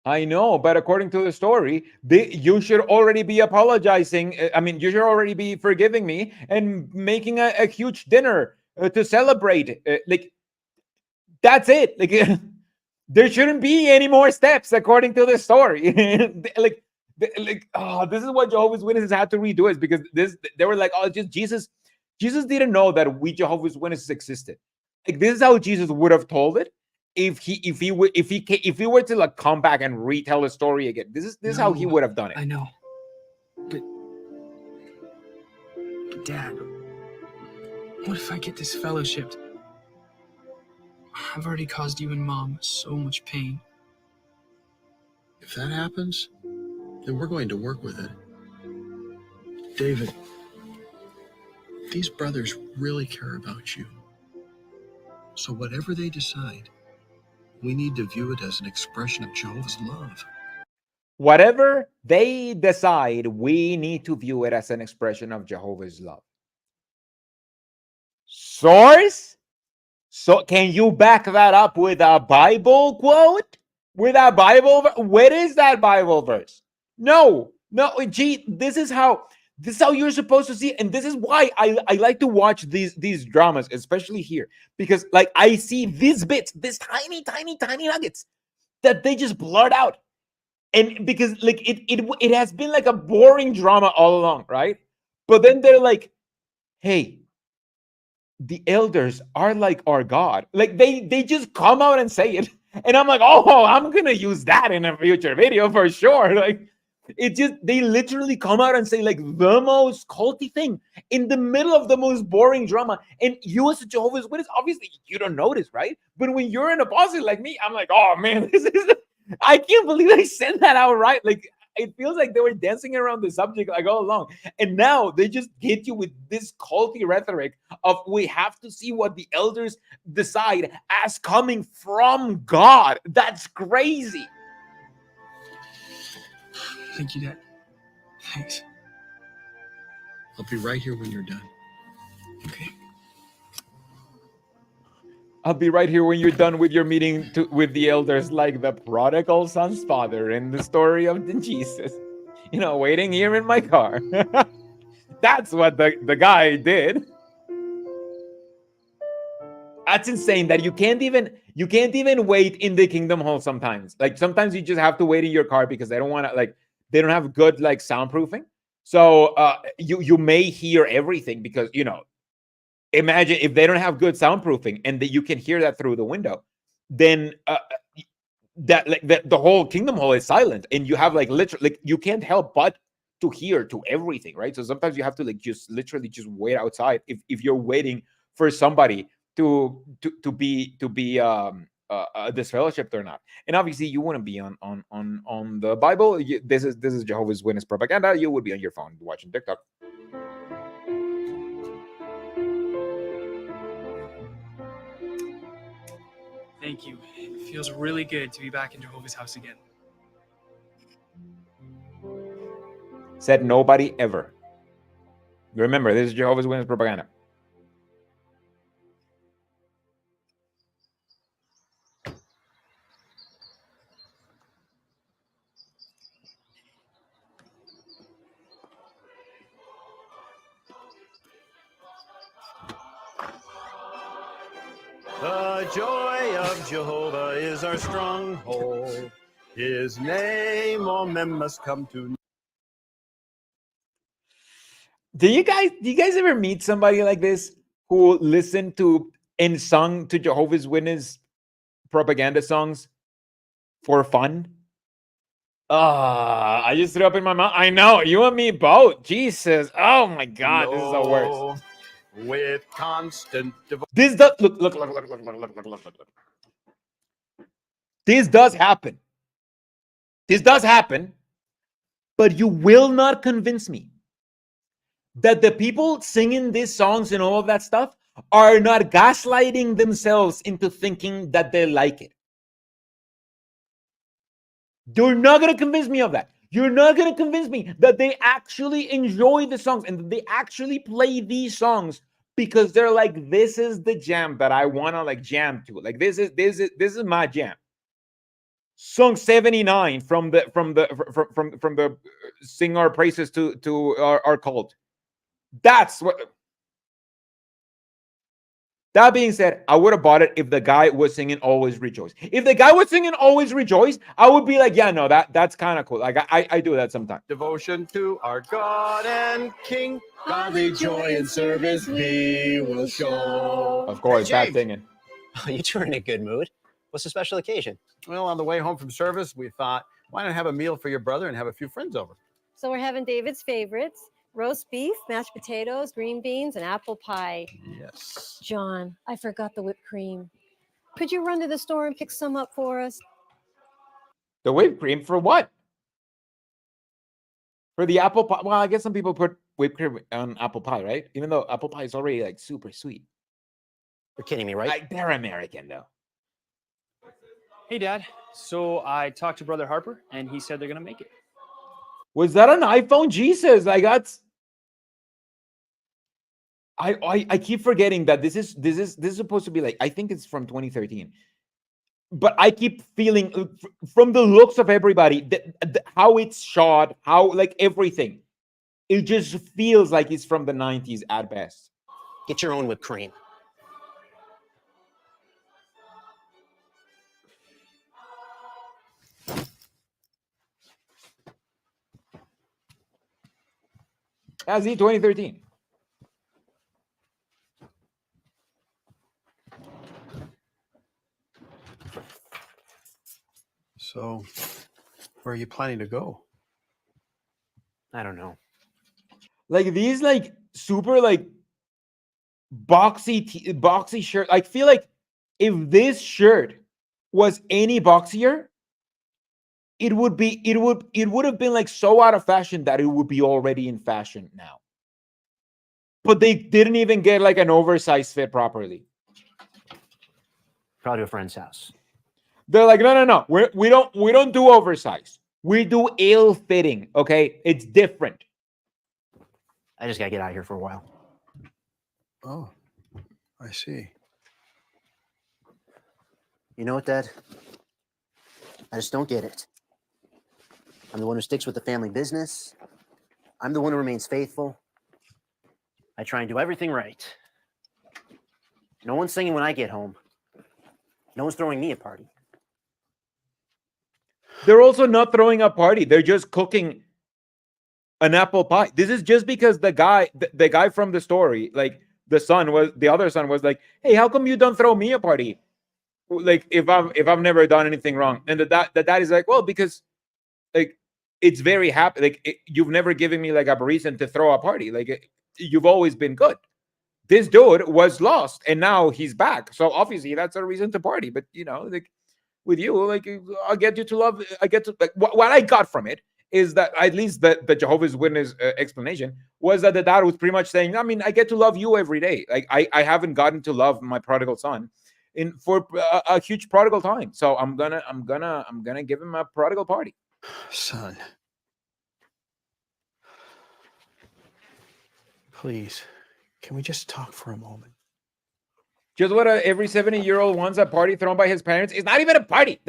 I know, but according to the story, you should already be apologizing. I mean, you should already be forgiving me and making a huge dinner to celebrate. Like, that's it. Like, there shouldn't be any more steps according to the story. Oh, this is what Jehovah's Witnesses had to redo, is because they were like, oh, just Jesus didn't know that we Jehovah's Witnesses existed. Like, this is how Jesus would have told it if he were to like come back and retell the story again. This is how he would have done it. I know, but Dad, what if I get disfellowshipped? I've already caused you and Mom so much pain. If that happens, then we're going to work with it. David, these brothers really care about you. So whatever they decide, we need to view it as an expression of Jehovah's love. Whatever they decide, we need to view it as an expression of Jehovah's love. Source? So can you back that up with a Bible quote? With a Bible? Where is that Bible verse? No, gee, this is how you're supposed to see it. And this is why I like to watch these dramas, especially here, because like I see these bits, these tiny nuggets that they just blurt out. And because like it has been like a boring drama all along, right? But then they're like, hey, the elders are like our God. Like they just come out and say it. And I'm like, oh, I'm gonna use that in a future video for sure. Like, they literally come out and say like the most culty thing in the middle of the most boring drama. And you as a Jehovah's Witness, obviously you don't notice, right? But when you're an apostle like me, I'm like, oh man, I can't believe I said that outright. Like, it feels like they were dancing around the subject like all along. And now they just hit you with this culty rhetoric of we have to see what the elders decide as coming from God. That's crazy. Thank you, Dad. Thanks. I'll be right here when you're done. Okay. I'll be right here when you're done with your meeting with the elders, like the prodigal son's father in the story of Jesus. You know, waiting here in my car. That's what the guy did. That's insane that you can't even wait in the Kingdom Hall sometimes. Like, sometimes you just have to wait in your car because they don't want to, like, they don't have good like soundproofing. So you may hear everything because, you know, imagine if they don't have good soundproofing and that you can hear that through the window, then the whole Kingdom Hall is silent, and you have like literally, like, you can't help but to hear to everything, right? So sometimes you have to like just literally just wait outside if you're waiting for somebody to be disfellowshipped or not. And obviously you wouldn't be on the Bible. This is Jehovah's Witness propaganda. You would be on your phone watching TikTok. Thank you. It feels really good to be back in Jehovah's house again. Said nobody ever. Remember, this is Jehovah's Witness propaganda. The joy of Jehovah is our stronghold. His name all men must come to. Do you guys ever meet somebody like this who listened to and sung to Jehovah's Witness propaganda songs for fun? I just threw up in my mouth. I know, you and me both. Jesus. Oh my God, this is the worst. With constant This does look. This does happen. This does happen, but you will not convince me that the people singing these songs and all of that stuff are not gaslighting themselves into thinking that they like it. You're not going to convince me of that. You're not going to convince me that they actually enjoy the songs and that they actually play these songs because they're like, this is the jam that I want to like jam to. Like this is my jam. Song 79 from the Sing Our Praises to our cult. That's what. That being said, I would have bought it if the guy was singing Always Rejoice. If the guy was singing Always Rejoice, I would be like, yeah, no, that's kind of cool. Like I do that sometimes. devotion to our God and King, godly joy and service we will show. Of course, Hey, that James. singing. You two are in a good mood. What's the special occasion? Well, on the way home from service, we thought, why not have a meal for your brother and have a few friends over? So we're having David's favorites: roast beef, mashed potatoes, green beans, and apple pie. Yes. John, I forgot the whipped cream. Could you run to the store and pick some up for us? The whipped cream for what? For the apple pie? Well, I guess some people put whipped cream on apple pie, right? Even though apple pie is already like super sweet. You're kidding me, right? They're American though. Hey, Dad. So I talked to Brother Harper, and he said they're gonna make it. Was that an iPhone? Jesus, I got. I keep forgetting that this is supposed to be like, I think it's from 2013, but I keep feeling from the looks of everybody how it's shot, how like everything, it just feels like it's from the 90s at best. Get your own whipped cream. As 2013. So, where are you planning to go? I don't know. Like these like super like boxy shirt. I feel like if this shirt was any boxier, it would have been like so out of fashion that it would be already in fashion now. But they didn't even get like an oversized fit properly. Probably to a friend's house. They're like, no. We don't do oversized. We do ill fitting. Okay, it's different. I just gotta get out of here for a while. Oh, I see. You know what, Dad? I just don't get it. I'm the one who sticks with the family business. I'm the one who remains faithful. I try and do everything right. No one's singing when I get home. No one's throwing me a party. They're also not throwing a party. They're just cooking an apple pie. This is just because the guy from the story, like the other son was like, hey, how come you don't throw me a party? Like if I've never done anything wrong. And the dad is like, well, because like it's very happy. Like you've never given me like a reason to throw a party. Like you've always been good. This dude was lost and now he's back. So obviously that's a reason to party. But you know, like with you, like I get you to love. I get to like what I got from it is that at least the Jehovah's Witness explanation was that the dad was pretty much saying, I mean, I get to love you every day. Like I haven't gotten to love my prodigal son for a huge prodigal time. So I'm gonna give him a prodigal party. Son. Please, can we just talk for a moment? Just what every 70-year-old wants, a party thrown by his parents. It's not even a party.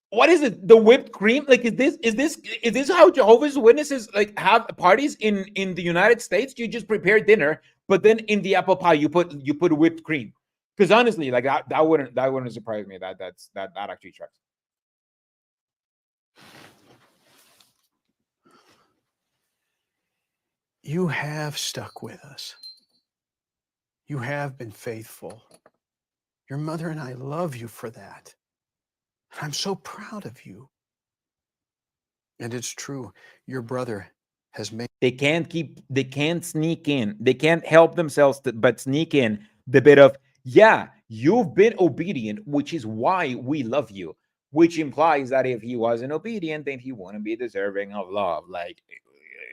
What is it? The whipped cream? Like, is this how Jehovah's Witnesses like have parties in the United States? You just prepare dinner, but then in the apple pie you put whipped cream. Because honestly, like that wouldn't surprise me. That actually tracks. You have stuck with us. You have been faithful. Your mother and I love you for that. I'm so proud of you. And it's true, your brother has made. They can't sneak in. They can't help themselves but sneak in the bit of, yeah, you've been obedient, which is why we love you, which implies that if he wasn't obedient, then he wouldn't be deserving of love. Like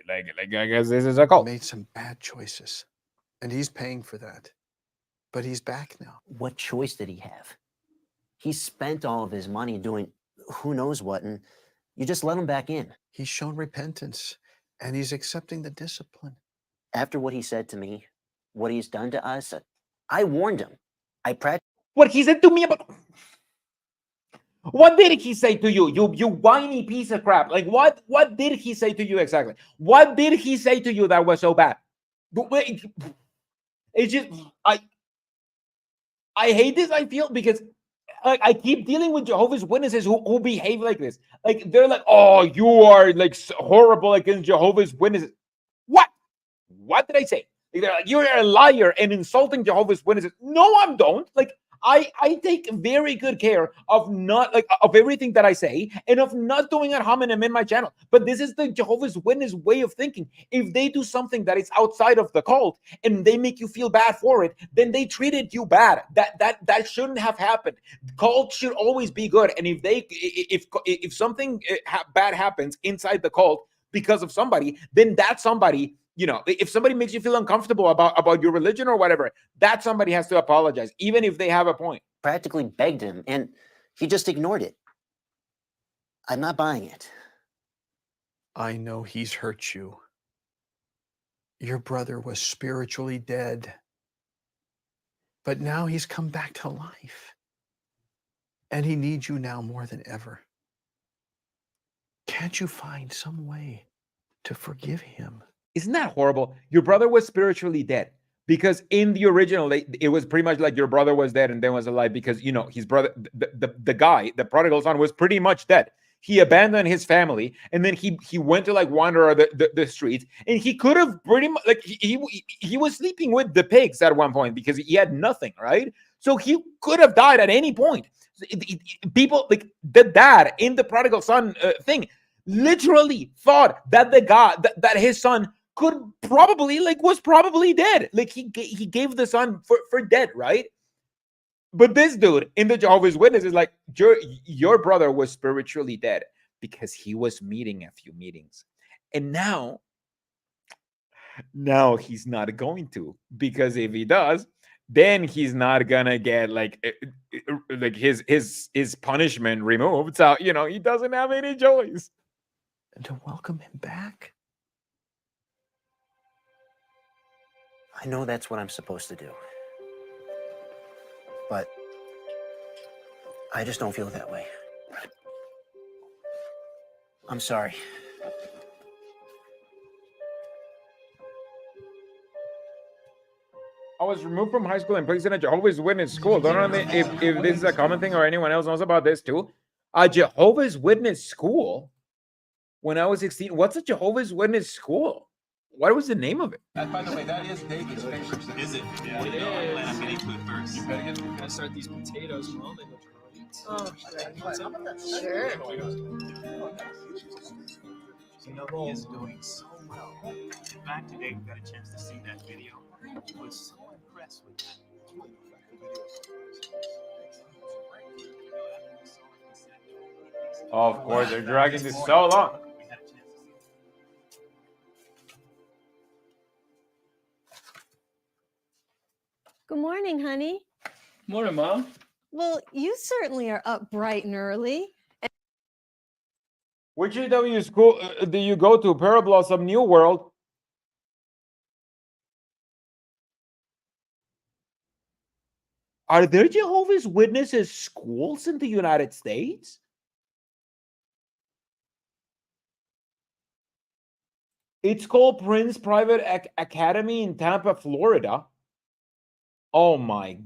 I guess this is a cult. Made some bad choices, and he's paying for that. But he's back now. What choice did he have? He spent all of his money doing who knows what, and you just let him back in. He's shown repentance, and he's accepting the discipline. After what he said to me, what he's done to us, I warned him. What he said to me about... What did he say to you? You whiny piece of crap. Like, what did he say to you exactly? What did he say to you that was so bad? It's just... I hate this, I feel, because like I keep dealing with Jehovah's Witnesses who behave like this. Like, they're like, oh, you are like horrible against Jehovah's Witnesses. What? What did I say? They're like, you're a liar and insulting Jehovah's Witnesses. No, I don't. Like, I take very good care of not like of everything that I say and of not doing ad hominem in my channel. But this is the Jehovah's Witness way of thinking. If they do something that is outside of the cult and they make you feel bad for it, then they treated you bad. That shouldn't have happened. Cult should always be good. And if something bad happens inside the cult because of somebody, then that somebody, you know, if somebody makes you feel uncomfortable about your religion or whatever, that somebody has to apologize, even if they have a point. Practically begged him, and he just ignored it. I'm not buying it. I know he's hurt you. Your brother was spiritually dead, but now he's come back to life, and he needs you now more than ever. Can't you find some way to forgive him? Isn't that horrible? Your brother was spiritually dead because in the original, it was pretty much like your brother was dead and then was alive because, you know, his brother, the guy, the prodigal son, was pretty much dead. He abandoned his family and then he went to like wander the streets, and he could have pretty much like he was sleeping with the pigs at one point because he had nothing, right? So he could have died at any point. People like the dad in the prodigal son thing literally thought that the guy that his son could probably was probably dead. Like he gave the son for dead, right? But this dude in the Jehovah's Witness is like, your brother was spiritually dead because he was meeting a few meetings, and now he's not going to, because if he does, then he's not gonna get like his punishment removed. So, you know, he doesn't have any choice. And to welcome him back. I know that's what I'm supposed to do. But I just don't feel that way. I'm sorry. I was removed from high school and placed in a Jehovah's Witness school. Don't know if this is a common thing or anyone else knows about this too. A Jehovah's Witness school when I was 16. What's a Jehovah's Witness school? What was the name of it? By the way, that is David's picture. Is it? Yeah. It is. I'm getting to it first. You Gotta start these potatoes, Mom. They look great. Oh, Sure. He is doing so well. In fact, today we got a chance to see that video. I was so impressed with that. Of course, they're dragging this so long. Good morning, honey. Morning, Mom. Well, you certainly are up bright and early. Which EW school do you go to? Parablossom New World. Are there Jehovah's Witnesses schools in the United States? It's called Prince Private Academy in Tampa, Florida. Oh my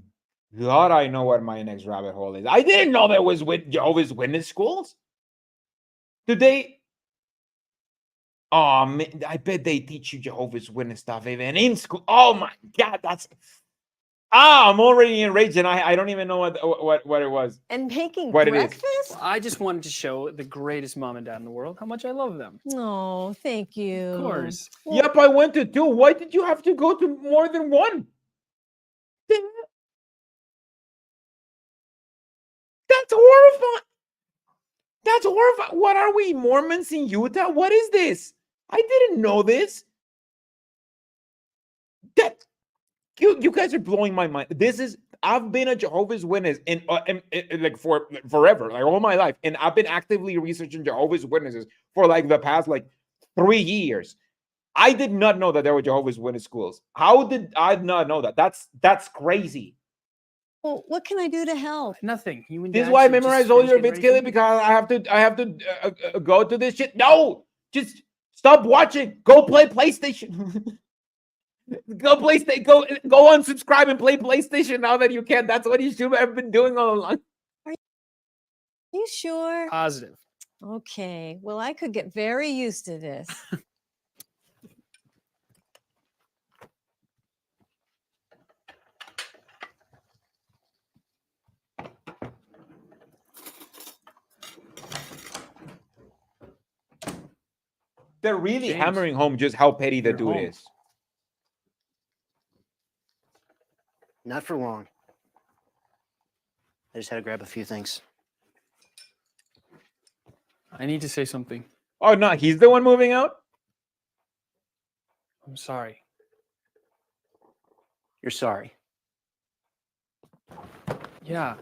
God, I know what my next rabbit hole is. I didn't know there was Jehovah's Witness schools. Do they Oh man, I bet they teach you Jehovah's Witness stuff even in school. Oh my God, I'm already enraged, and I don't even know what it was. And making What it is. breakfast? I just wanted to show the greatest mom and dad in the world how much I love them. No, thank you. Of course. Yep, I went to 2. Why did you have to go to more than 1? That's horrifying. That's horrifying. What are we, Mormons in Utah? What is this? I didn't know this. That you guys are blowing my mind. I've been a Jehovah's Witness in like for forever, like all my life, and I've been actively researching Jehovah's Witnesses for like the past like 3 years. I did not know that there were Jehovah's Witness schools. How did I not know that? That's crazy. Well, what can I do to help? Nothing. You and This is Dad why I should just memorize all finish your getting bits, ready Kelly, for because I have to go to this shit. No, just stop watching. Go play PlayStation. Go unsubscribe and play PlayStation now that you can. That's what you should have been doing all along. Are you sure? Positive. Okay. Well, I could get very used to this. They're really James, hammering home just how petty the you're dude home. is. Not for long. I just had to grab a few things. I need to say something. Oh no, he's the one moving out. I'm sorry. You're sorry. Yeah.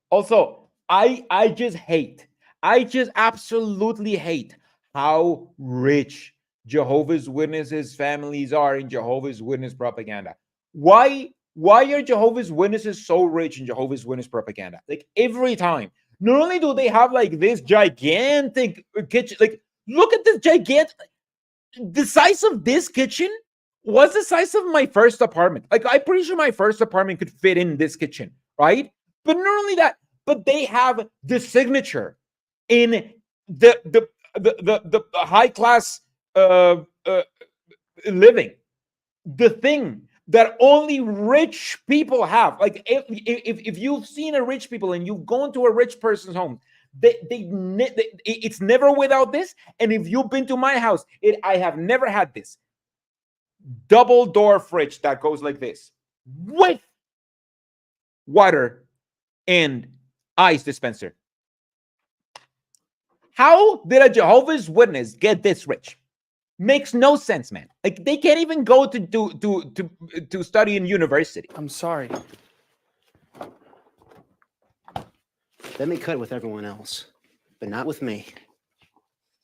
Also, I just absolutely hate how rich Jehovah's Witnesses families are in Jehovah's Witness propaganda. Why are Jehovah's Witnesses so rich in Jehovah's Witness propaganda? Like every time, not only do they have like this gigantic kitchen, like look at this gigantic, the size of this kitchen was the size of my first apartment. Like I'm pretty sure my first apartment could fit in this kitchen, right? But not only that, but they have the signature in the high class living, the thing that only rich people have. Like if you've seen a rich people and you've gone to a rich person's home, it's never without this. And if you've been to my house, I have never had this double door fridge that goes like this with water and ice dispenser. How did a Jehovah's Witness get this rich? Makes no sense, man. Like they can't even go to study in university. I'm sorry. That may cut with everyone else, but not with me.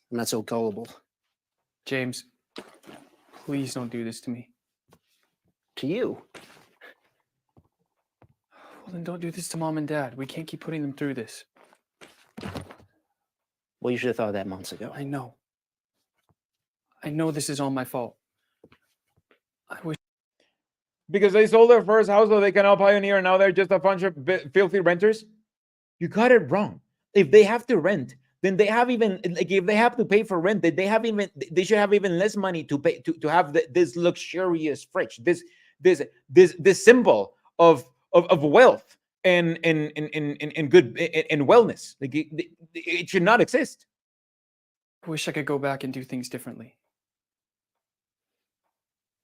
I'm not so gullible. James, please don't do this to me. To you. Well, then don't do this to Mom and Dad. We can't keep putting them through this. Well, you should have thought of that months ago. I know. I know this is all my fault. I wish. Because they sold their first house so they can all pioneer, and now they're just a bunch of filthy renters. You got it wrong. If they have to rent, then they have even like if they have to pay for rent, they should have even less money to pay to have this luxurious fridge, this symbol of wealth and good and wellness. Like it should not exist. I wish I could go back and do things differently.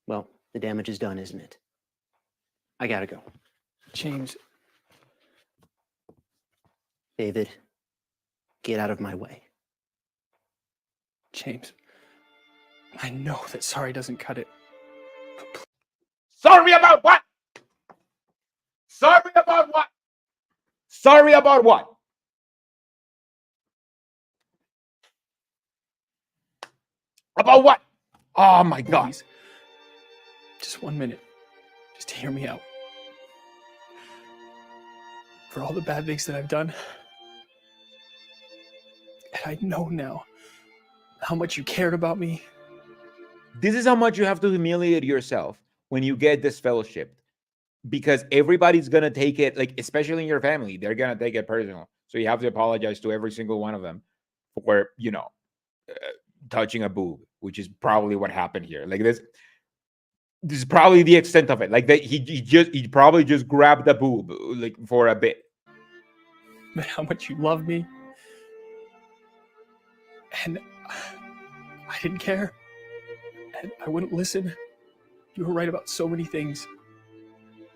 Well, the damage is done, isn't it? I gotta go. James. David, get out of my way. James, I know that sorry doesn't cut it. Sorry about what? Sorry about what? Sorry about what? About what? Oh my God. Please. Just 1 minute. Just hear me out. For all the bad things that I've done, and I know now how much you cared about me. This is how much you have to humiliate yourself when you get disfellowshipped, because everybody's gonna take it, like especially in your family, they're gonna take it personal. So you have to apologize to every single one of them for touching a boob, which is probably what happened here. Like this is probably the extent of it. Like that he probably just grabbed the boob like for a bit. But how much you love me. And I didn't care. And I wouldn't listen. You were right about so many things.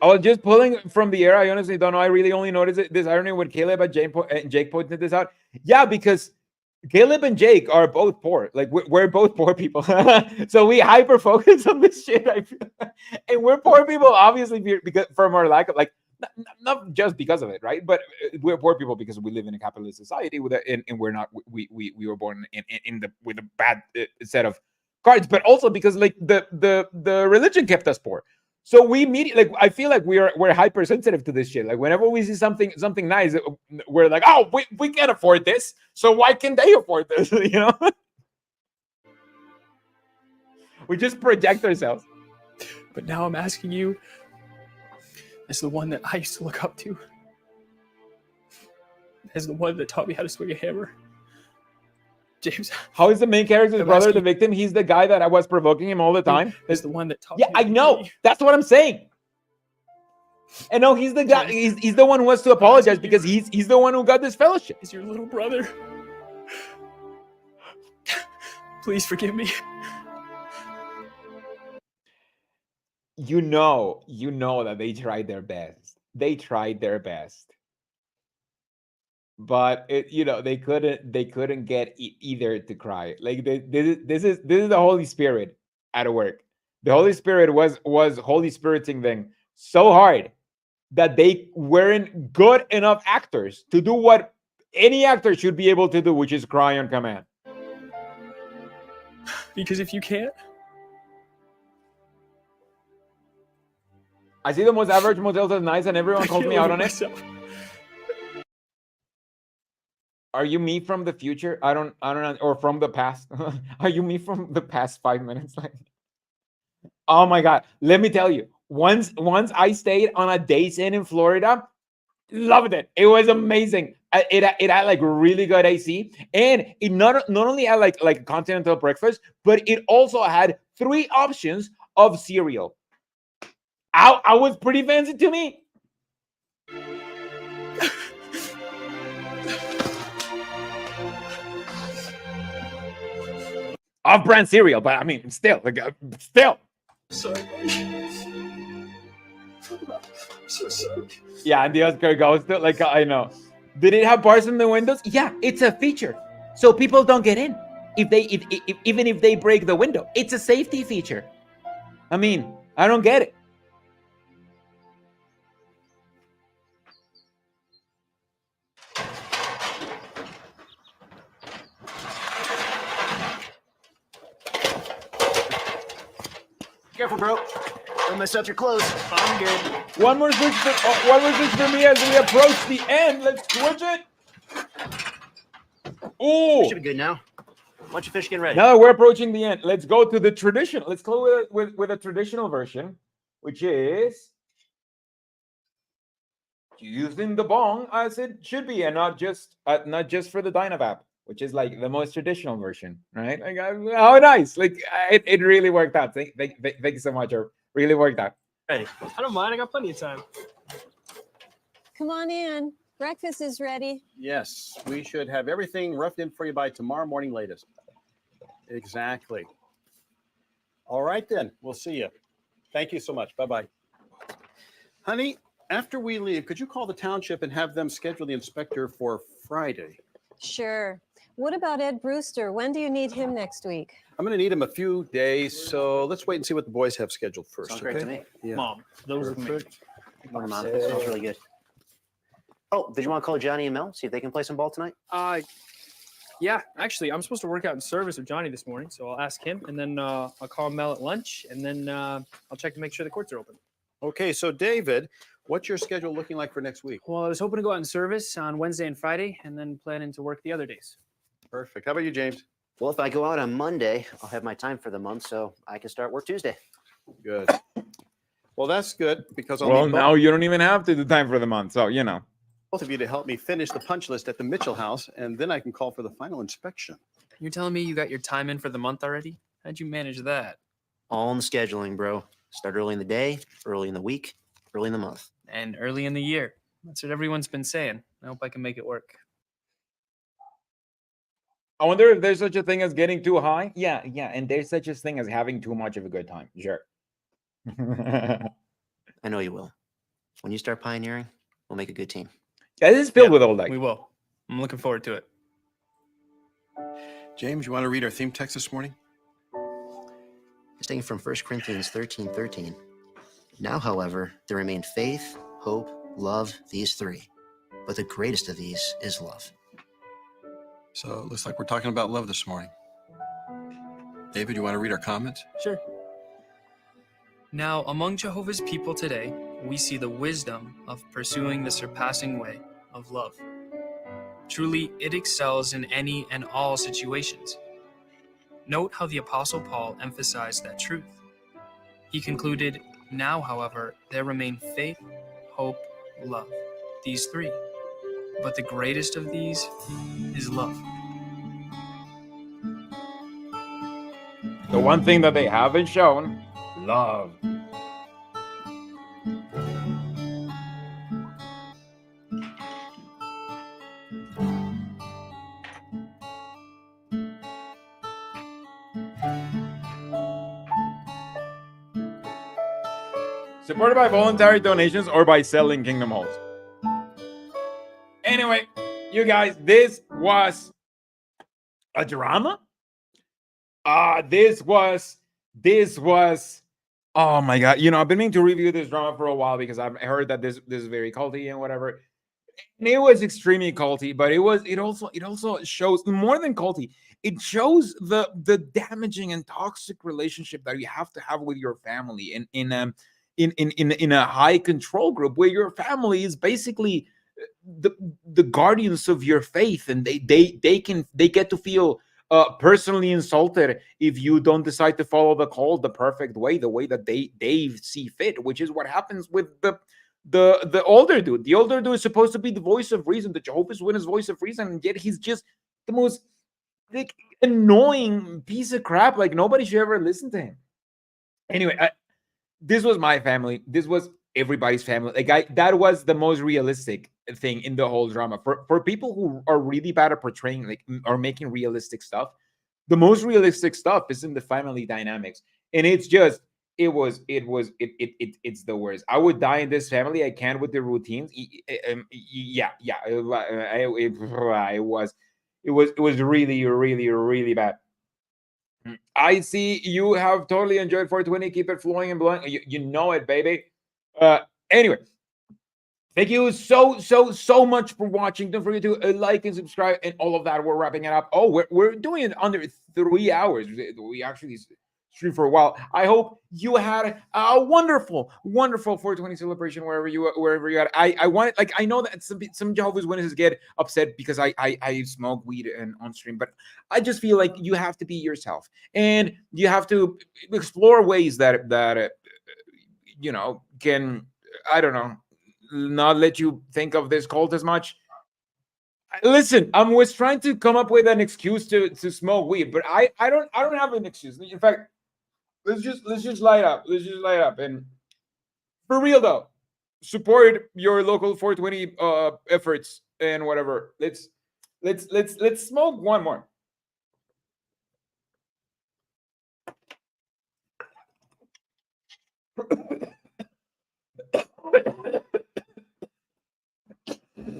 Oh, just pulling from the air. I honestly don't know. I really only noticed this irony when Caleb and Jake pointed this out. Yeah, because Caleb and Jake are both poor. Like we're both poor people, so we hyper focus on this shit. I feel. And we're poor people, obviously, because from our lack of like, not just because of it, right? But we're poor people because we live in a capitalist society and we're not. We were born with a bad set of cards, but also because like the religion kept us poor. So we immediately, like, I feel like we're hypersensitive to this shit. Like whenever we see something nice, we're like, oh, we can't afford this, so why can they afford this? You know, we just project ourselves. But now I'm asking you, as the one that I used to look up to, as the one that taught me how to swing a hammer, James. How is the main character's brother the victim? He's the guy that I was provoking him all the time. Is the one that taught me. Yeah, I know. That's what I'm saying. And no, he's the guy. He's the one who wants to apologize because he's the one who got this fellowship. Is your little brother? Please forgive me. You know that they tried their best. They tried their best. But they couldn't get either to cry. Like this is the Holy Spirit at work. The Holy Spirit was Holy Spiriting them so hard that they weren't good enough actors to do what any actor should be able to do, which is cry on command. Because if you can't, I see the most average motels as nice, and everyone calls me out on it. Are you me from the future? I don't know, or from the past? Are you me from the past 5 minutes? Like, oh my God! Let me tell you. Once I stayed on a Days Inn in Florida, loved it. It was amazing. It had like really good AC, and it not only had like continental breakfast, but it also had 3 options of cereal. I was pretty fancy to me. Off-brand cereal, but I mean, still. Sorry. So sorry. Yeah, and the Oscar goes to, like, I know. Did it have bars in the windows? Yeah, it's a feature, so people don't get in. Even if they break the window, it's a safety feature. I mean, I don't get it. Careful, bro. Don't mess up your clothes. I'm good. One more switch for me as we approach the end. Let's switch it. Oh, Should be good now. Bunch of fish getting ready. Now that we're approaching the end, let's go to the traditional. Let's go with a traditional version, which is using the bong as it should be, and not just for the Dynavap, which is like the most traditional version, right? Like, how nice! Like it really worked out. Thank you so much. It really worked out. Ready? I don't mind. I got plenty of time. Come on in. Breakfast is ready. Yes, we should have everything roughed in for you by tomorrow morning latest. Exactly. All right, then. We'll see you. Thank you so much. Bye-bye. Honey, after we leave, could you call the township and have them schedule the inspector for Friday? Sure. What about Ed Brewster? When do you need him next week? I'm going to need him a few days, so let's wait and see what the boys have scheduled first. Sounds great to me. Yeah. Mom, those are me. Perfect. Morning, Mom. It smells really good. Oh, did you want to call Johnny and Mel? See if they can play some ball tonight? Yeah, actually, I'm supposed to work out in service with Johnny this morning, so I'll ask him, and then I'll call Mel at lunch, and then I'll check to make sure the courts are open. Okay, so David, what's your schedule looking like for next week? Well, I was hoping to go out in service on Wednesday and Friday, and then planning to work the other days. Perfect. How about you, James? Well, if I go out on Monday, I'll have my time for the month, so I can start work Tuesday. Good. Well, that's good because Well, now you don't even have to do time for the month, so you know. Both of you to help me finish the punch list at the Mitchell house, and then I can call for the final inspection. You're telling me you got your time in for the month already? How'd you manage that? All in the scheduling, bro. Start early in the day, early in the week, early in the month. And early in the year. That's what everyone's been saying. I hope I can make it work. I wonder if there's such a thing as getting too high. Yeah, and there's such a thing as having too much of a good time. Sure. I know you will. When you start pioneering, we'll make a good team. Yeah, this is filled with old like. We will. I'm looking forward to it. James, you want to read our theme text this morning? It's taken from 1 Corinthians 13:13. Now, however, there remain faith, hope, love, these three. But the greatest of these is love. So it looks like we're talking about love this morning. David, you want to read our comments? Sure. Now, among Jehovah's people today, we see the wisdom of pursuing the surpassing way of love. Truly, it excels in any and all situations. Note how the Apostle Paul emphasized that truth. He concluded, now, however, there remain faith, hope, love, these three. But the greatest of these is love. The one thing that they haven't shown, love. Supported by voluntary donations or by selling Kingdom Halls. Anyway, you guys, this was a drama. This was. Oh my god! You know, I've been meaning to review this drama for a while because I've heard that this is very culty and whatever. And it was extremely culty, but it also shows more than culty. It shows the damaging and toxic relationship that you have to have with your family in a high control group where your family is basically the guardians of your faith, and they get to feel personally insulted if you don't decide to follow the call the perfect way, the way that they see fit, which is what happens with the older dude. The older dude is supposed to be the voice of reason, the Jehovah's Witness voice of reason, and yet he's just the most like annoying piece of crap. Like nobody should ever listen to him. Anyway, this was my family. This was everybody's family. Like that was the most realistic thing in the whole drama. For people who are really bad at portraying like or making realistic stuff, the most realistic stuff is in the family dynamics, and it's just it's the worst. I would die in this family. I can't with the routines. Yeah. It was really bad. I see you have totally enjoyed 420. Keep it flowing and blowing. You know it, baby. Anyway, thank you so much for watching. Don't forget to like and subscribe and all of that. We're wrapping it up. Oh, we're doing it under 3 hours. We actually streamed for a while. I hope you had a wonderful 420 celebration wherever you had. I want, like, I know that some Jehovah's Witnesses get upset because I smoke weed and on stream, but I just feel like you have to be yourself and you have to explore ways that you know can, I don't know, not let you think of this cult as much. Listen, I was trying to come up with an excuse to smoke weed, but I don't have an excuse. In fact, let's just light up. Let's just light up. And for real though, support your local 420 efforts and whatever. Let's smoke one more.